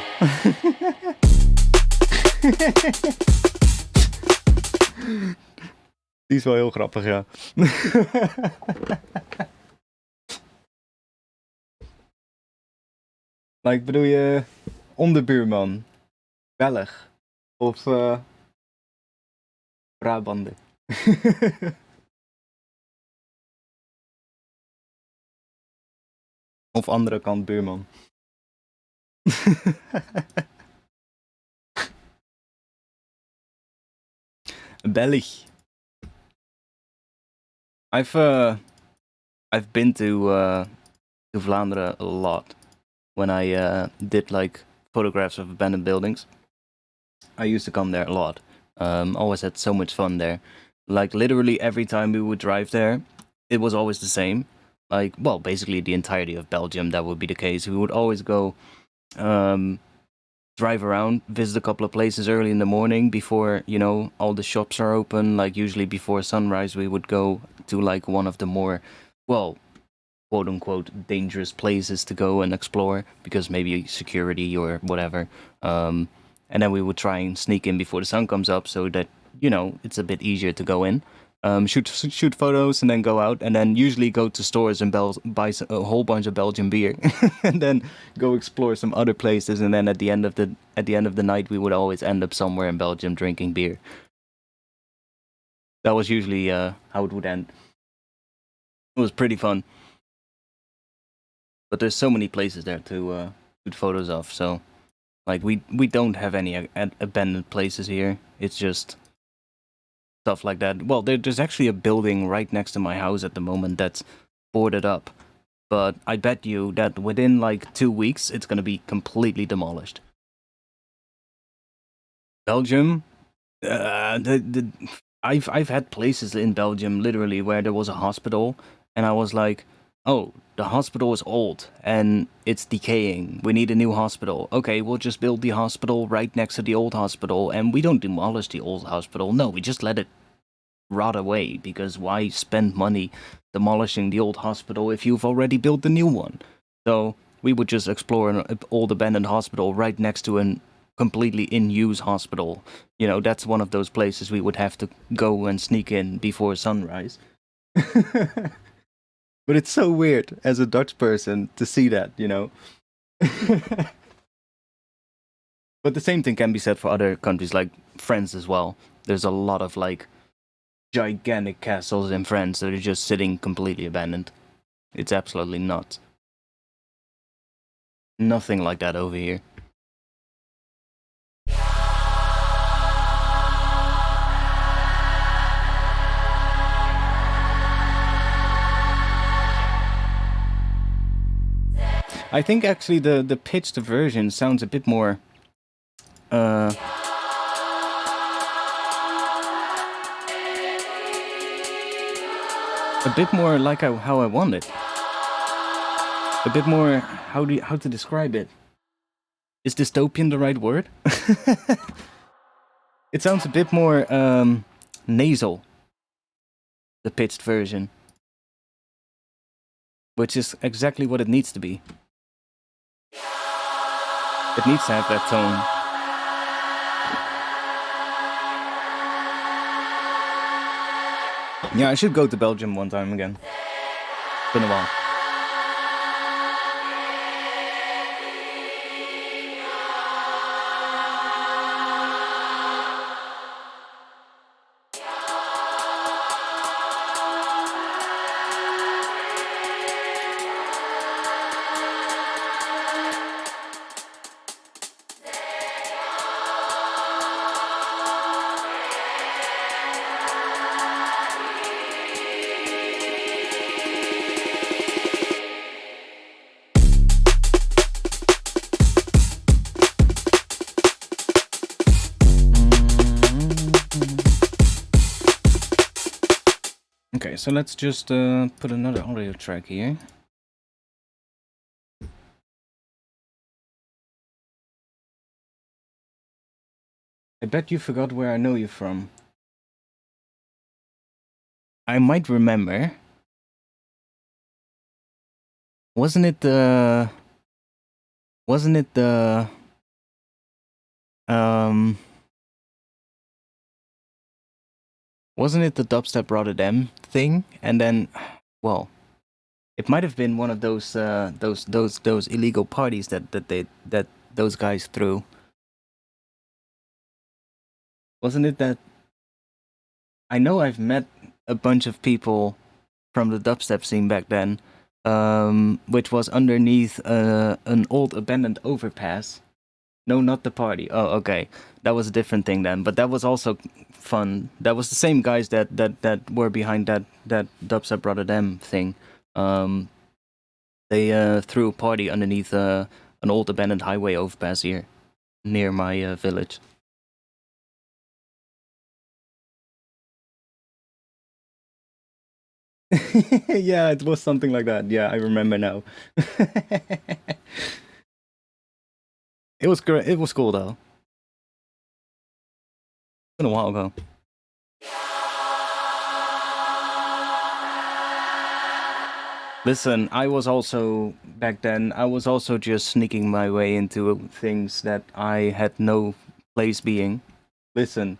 Die is wel heel grappig, ja. Like, bedoel je onderbuurman, Belg of Brabander? Of andere kant buurman? Belg. I've been to Vlaanderen a lot when I did like photographs of abandoned buildings. I used to come there a lot. Always had so much fun there. Like literally every time we would drive there, it was always the same. Like, well, basically the entirety of Belgium, that would be the case. We would always go drive around, visit a couple of places early in the morning before, you know, all the shops are open. Like usually before sunrise, we would go to like one of the more, well, quote unquote, dangerous places to go and explore because maybe security or whatever. And then we would try and sneak in before the sun comes up so that, you know, it's a bit easier to go in. Shoot photos and then go out, and then usually go to stores and buy a whole bunch of Belgian beer, and then go explore some other places. And then at the end of the night, we would always end up somewhere in Belgium drinking beer. That was usually how it would end. It was pretty fun, but there's so many places there to shoot photos of. So, like, we don't have any abandoned places here. It's just stuff like that. Well, there's actually a building right next to my house at the moment that's boarded up, but I bet you that within like 2 weeks it's gonna be completely demolished. Belgium, I've had places in Belgium literally where there was a hospital, and I was like, oh, the hospital is old and it's decaying. We need a new hospital. Okay, we'll just build the hospital right next to the old hospital, and we don't demolish the old hospital. No, we just let it rot away, because why spend money demolishing the old hospital if you've already built the new one? So we would just explore an old abandoned hospital right next to a completely in-use hospital. You know, that's one of those places we would have to go and sneak in before sunrise. But it's so weird as a Dutch person to see that, you know. But the same thing can be said for other countries like France as well. There's a lot of like gigantic castles in France that are just sitting completely abandoned. It's absolutely nuts. Nothing like that over here. I think actually the pitched version sounds a bit more a bit more like how I want it. A bit more how to describe it? Is dystopian the right word? It sounds a bit more nasal. The pitched version, which is exactly what it needs to be. It needs to have that tone. Yeah, I should go to Belgium one time again. It's been a while. Okay, so let's just put another audio track here. I bet you forgot where I know you from. I might remember. Wasn't it the... Wasn't it the... Wasn't it the Dubstep Rotterdam thing? And then, well, it might have been one of those illegal parties that those guys threw. Wasn't it that? I know I've met a bunch of people from the dubstep scene back then, which was underneath an old abandoned overpass. No, not the party. Oh, okay. That was a different thing then, but that was also fun. That was the same guys that were behind that Dubstep Rotterdam thing. They threw a party underneath an old abandoned highway overpass here, near my village. Yeah, it was something like that. Yeah, I remember now. It was great. It was cool though. It's been a while ago. Listen, I was also back then. I was also just sneaking my way into things that I had no place being. Listen,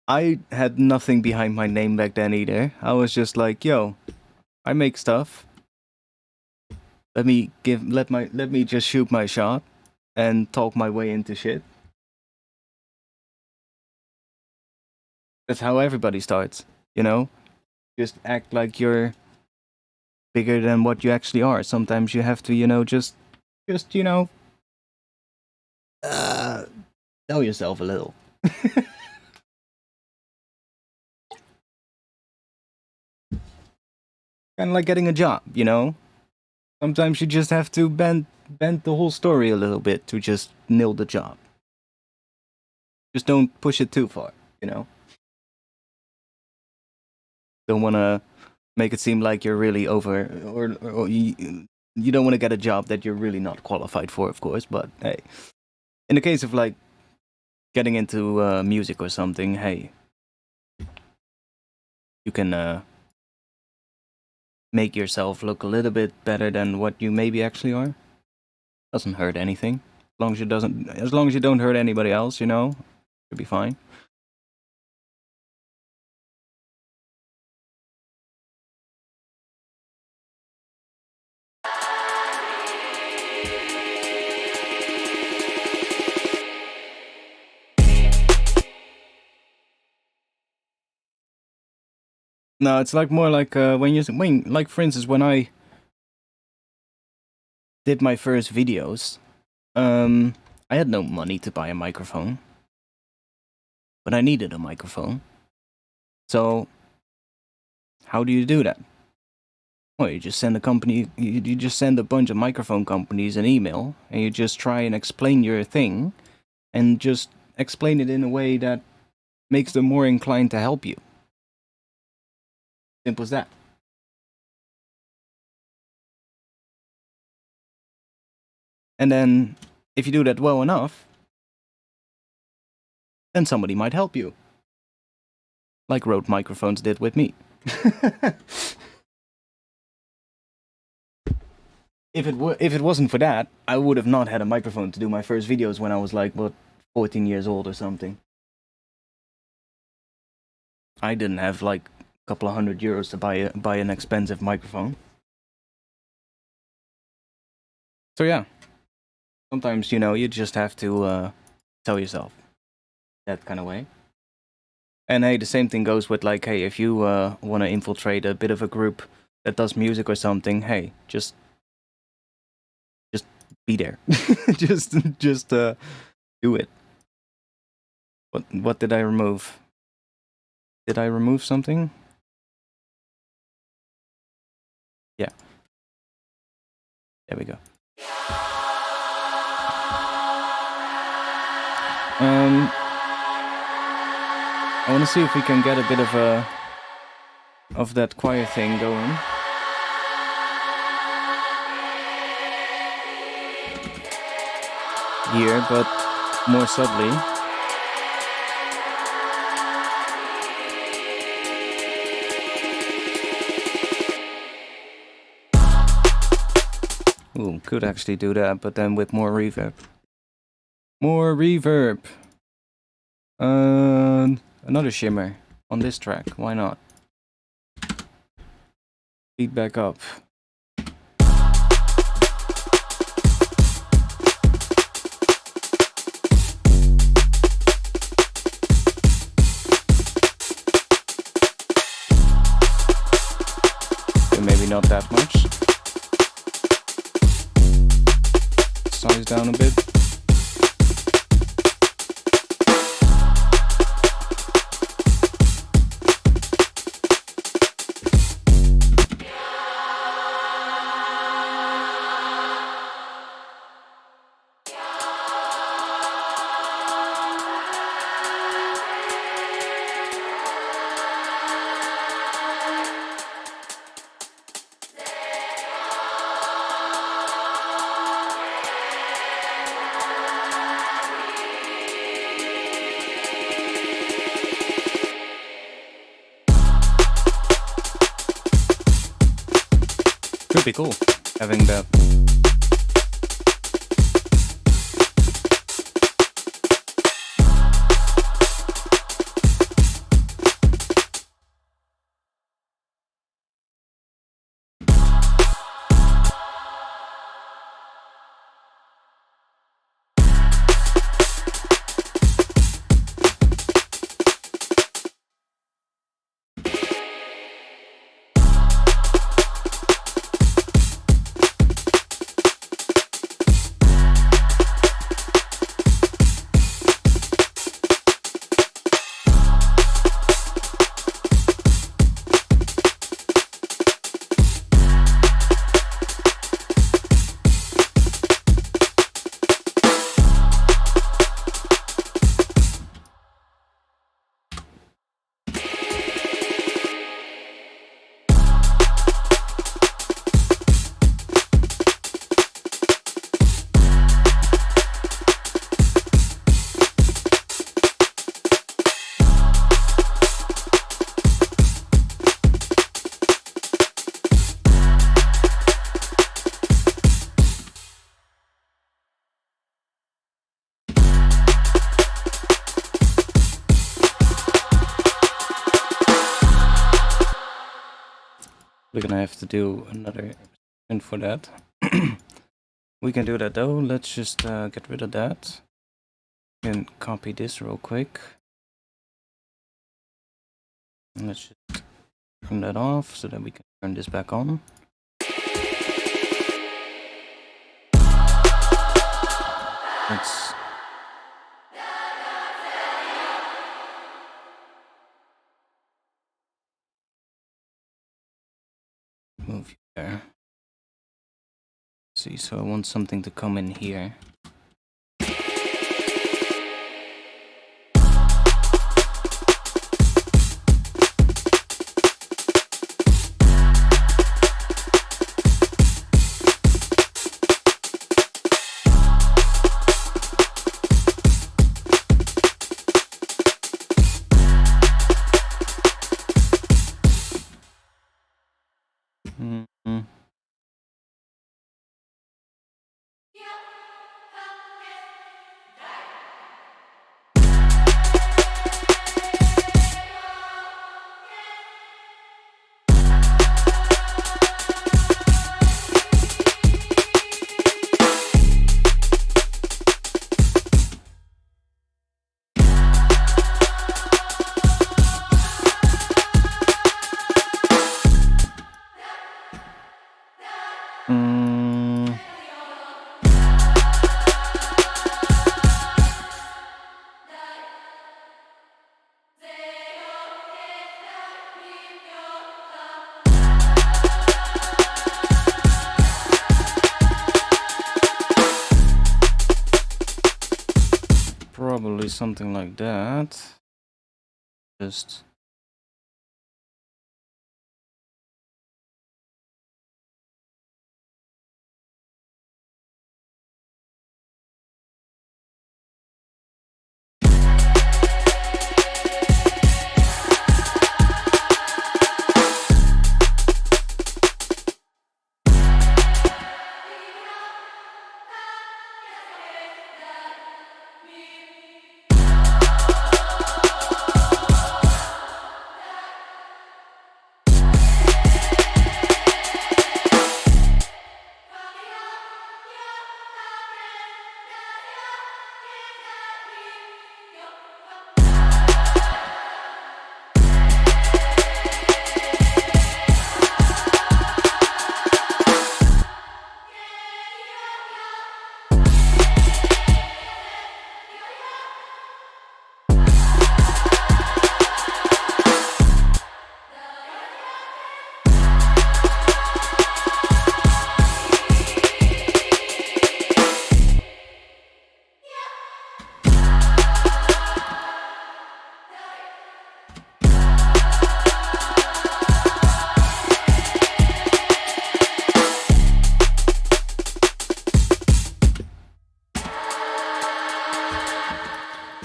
I had nothing behind my name back then either. I was just like, yo, I make stuff. Let me just shoot my shot and talk my way into shit. That's how everybody starts, you know? Just act like you're bigger than what you actually are. Sometimes you have to, you know, just you know, know yourself a little. Kind of like getting a job, you know? Sometimes you just have to bend the whole story a little bit to just nail the job. Just don't push it too far, you know? Don't want to make it seem like you're really over, or you don't want to get a job that you're really not qualified for, of course. But hey, in the case of like getting into music or something, hey, you can make yourself look a little bit better than what you maybe actually are. Doesn't hurt anything, as long as you don't hurt anybody else, you know, you'll be fine. No, it's like more like when like for instance when I did my first videos, I had no money to buy a microphone, but I needed a microphone. So how do you do that? Well, you just send you just send a bunch of microphone companies an email, and you just try and explain your thing, and just explain it in a way that makes them more inclined to help you. Simple as that. And then, if you do that well enough, then somebody might help you. Like Rode Microphones did with me. If it wasn't for that, I would have not had a microphone to do my first videos when I was like, what, 14 years old or something. I didn't have like a couple of €100 to buy an expensive microphone. So yeah, sometimes, you know, you just have to tell yourself that kind of way. And hey, the same thing goes with like, hey, if you want to infiltrate a bit of a group that does music or something, hey, just be there. just do it. What did I remove? Did I remove something? Yeah. There we go. I want to see if we can get a bit of that choir thing going. Here, but more subtly. Ooh, could actually do that, but then with more reverb. More reverb. Another shimmer on this track. Why not? Feedback up. Maybe not that much. Size down a bit. be cool having that. We're gonna have to do another and for that. We can do that though. Let's just get rid of that and copy this real quick. And let's just turn that off so that we can turn this back on. Let's move you there. See, so I want something to come in here. Probably something like that. Just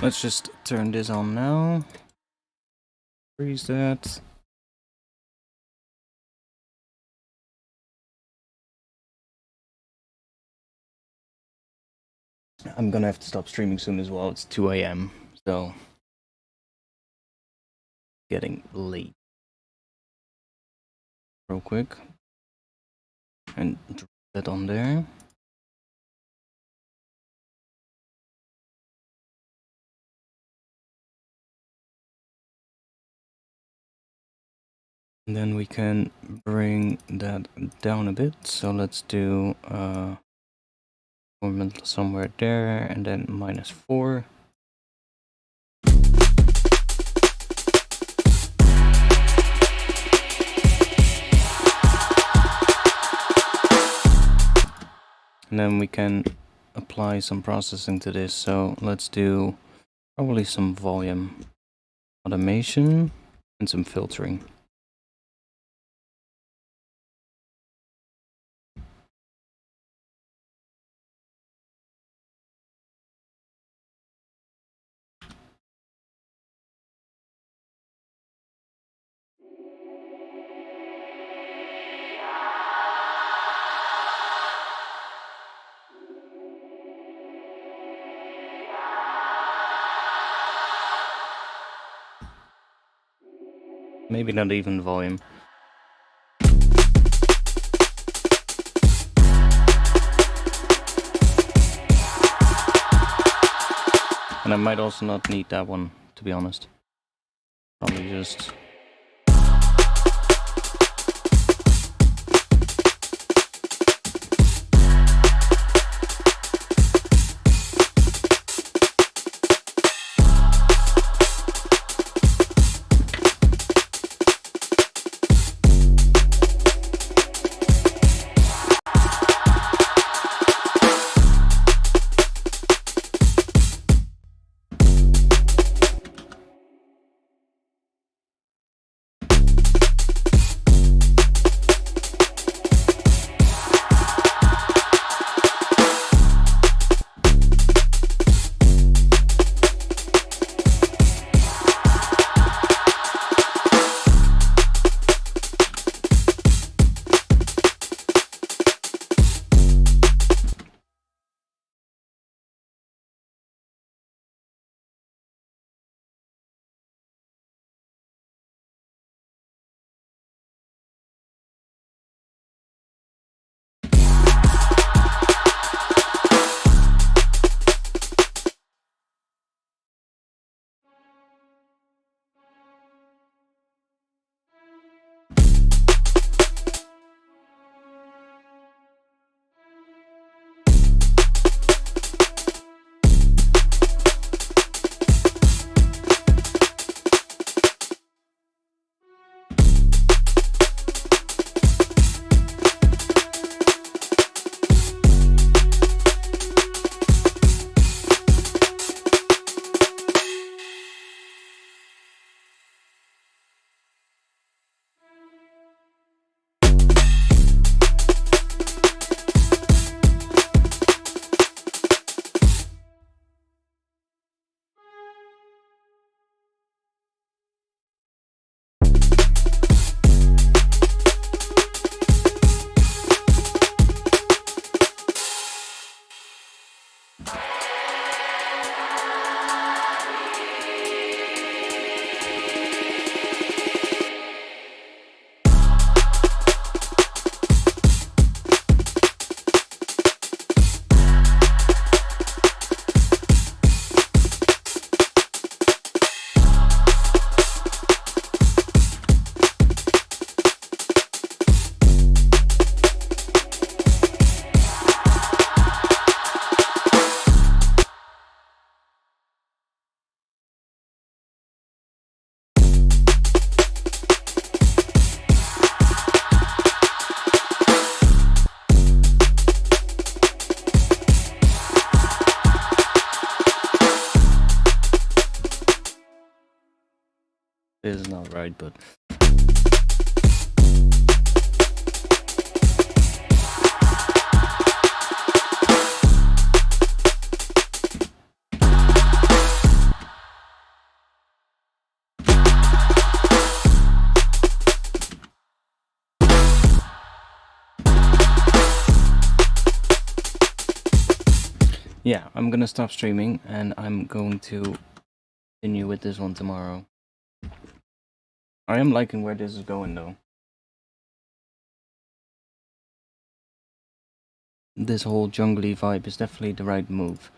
let's just turn this on now. Freeze that. I'm gonna have to stop streaming soon as well. It's 2 a.m. So getting late. Real quick. And drop that on there. And then we can bring that down a bit. So let's do formant somewhere there, and then -4. And then we can apply some processing to this. So let's do probably some volume automation and some filtering. Maybe not even volume. And I might also not need that one, to be honest. Probably just... This is not right, but... yeah, I'm gonna stop streaming and I'm going to continue with this one tomorrow. I am liking where this is going though. This whole jungly vibe is definitely the right move.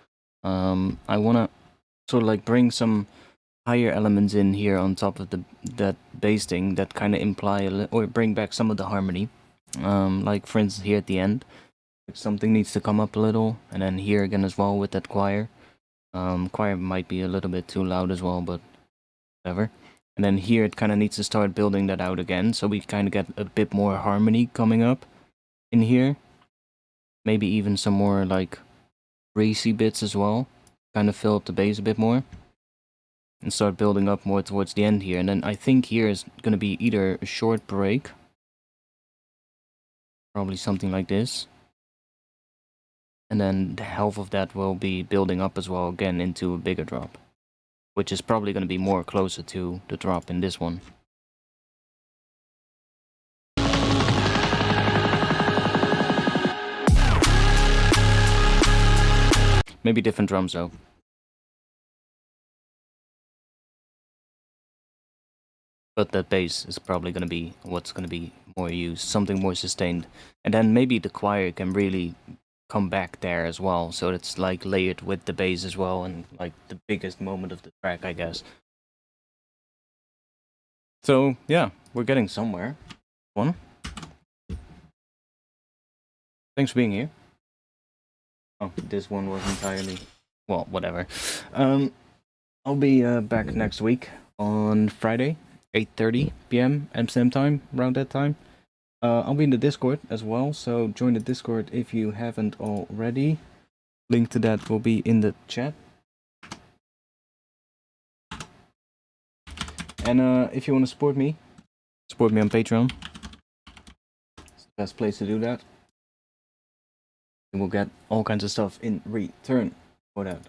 I wanna sort of like bring some higher elements in here on top of that bass thing that kind of imply or bring back some of the harmony. Like for instance here at the end, something needs to come up a little, and then here again as well with that choir. Choir might be a little bit too loud as well, but whatever. And then here it kind of needs to start building that out again, so we kind of get a bit more harmony coming up in here. Maybe even some more like racy bits as well. Kind of fill up the bass a bit more. And start building up more towards the end here. And then I think here is going to be either a short break. Probably something like this. And then the half of that will be building up as well again into a bigger drop. Which is probably going to be more closer to the drop in this one. Maybe different drums though. But that bass is probably going to be what's going to be more used, something more sustained. And then maybe the choir can really come back there as well, so it's like layered with the bass as well, and like the biggest moment of the track, I guess. So yeah, we're getting somewhere. One. Thanks for being here. Oh, this one was entirely... Well, whatever. I'll be back next week on Friday, 8:30 p.m. Amsterdam time, around that time. I'll be in the Discord as well, so join the Discord if you haven't already. Link to that will be in the chat. And if you want to support me on Patreon. It's the best place to do that. And we'll get all kinds of stuff in return for that.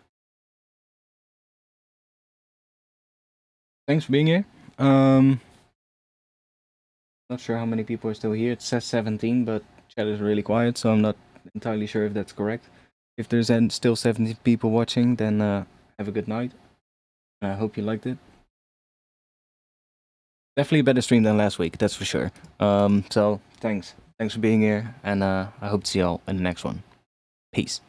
Thanks for being here. Not sure how many people are still here. It says 17, but chat is really quiet, so I'm not entirely sure if that's correct. If there's still 17 people watching, then have a good night. I hope you liked it. Definitely a better stream than last week, that's for sure. So thanks for being here, and I hope to see y'all in the next one. Peace.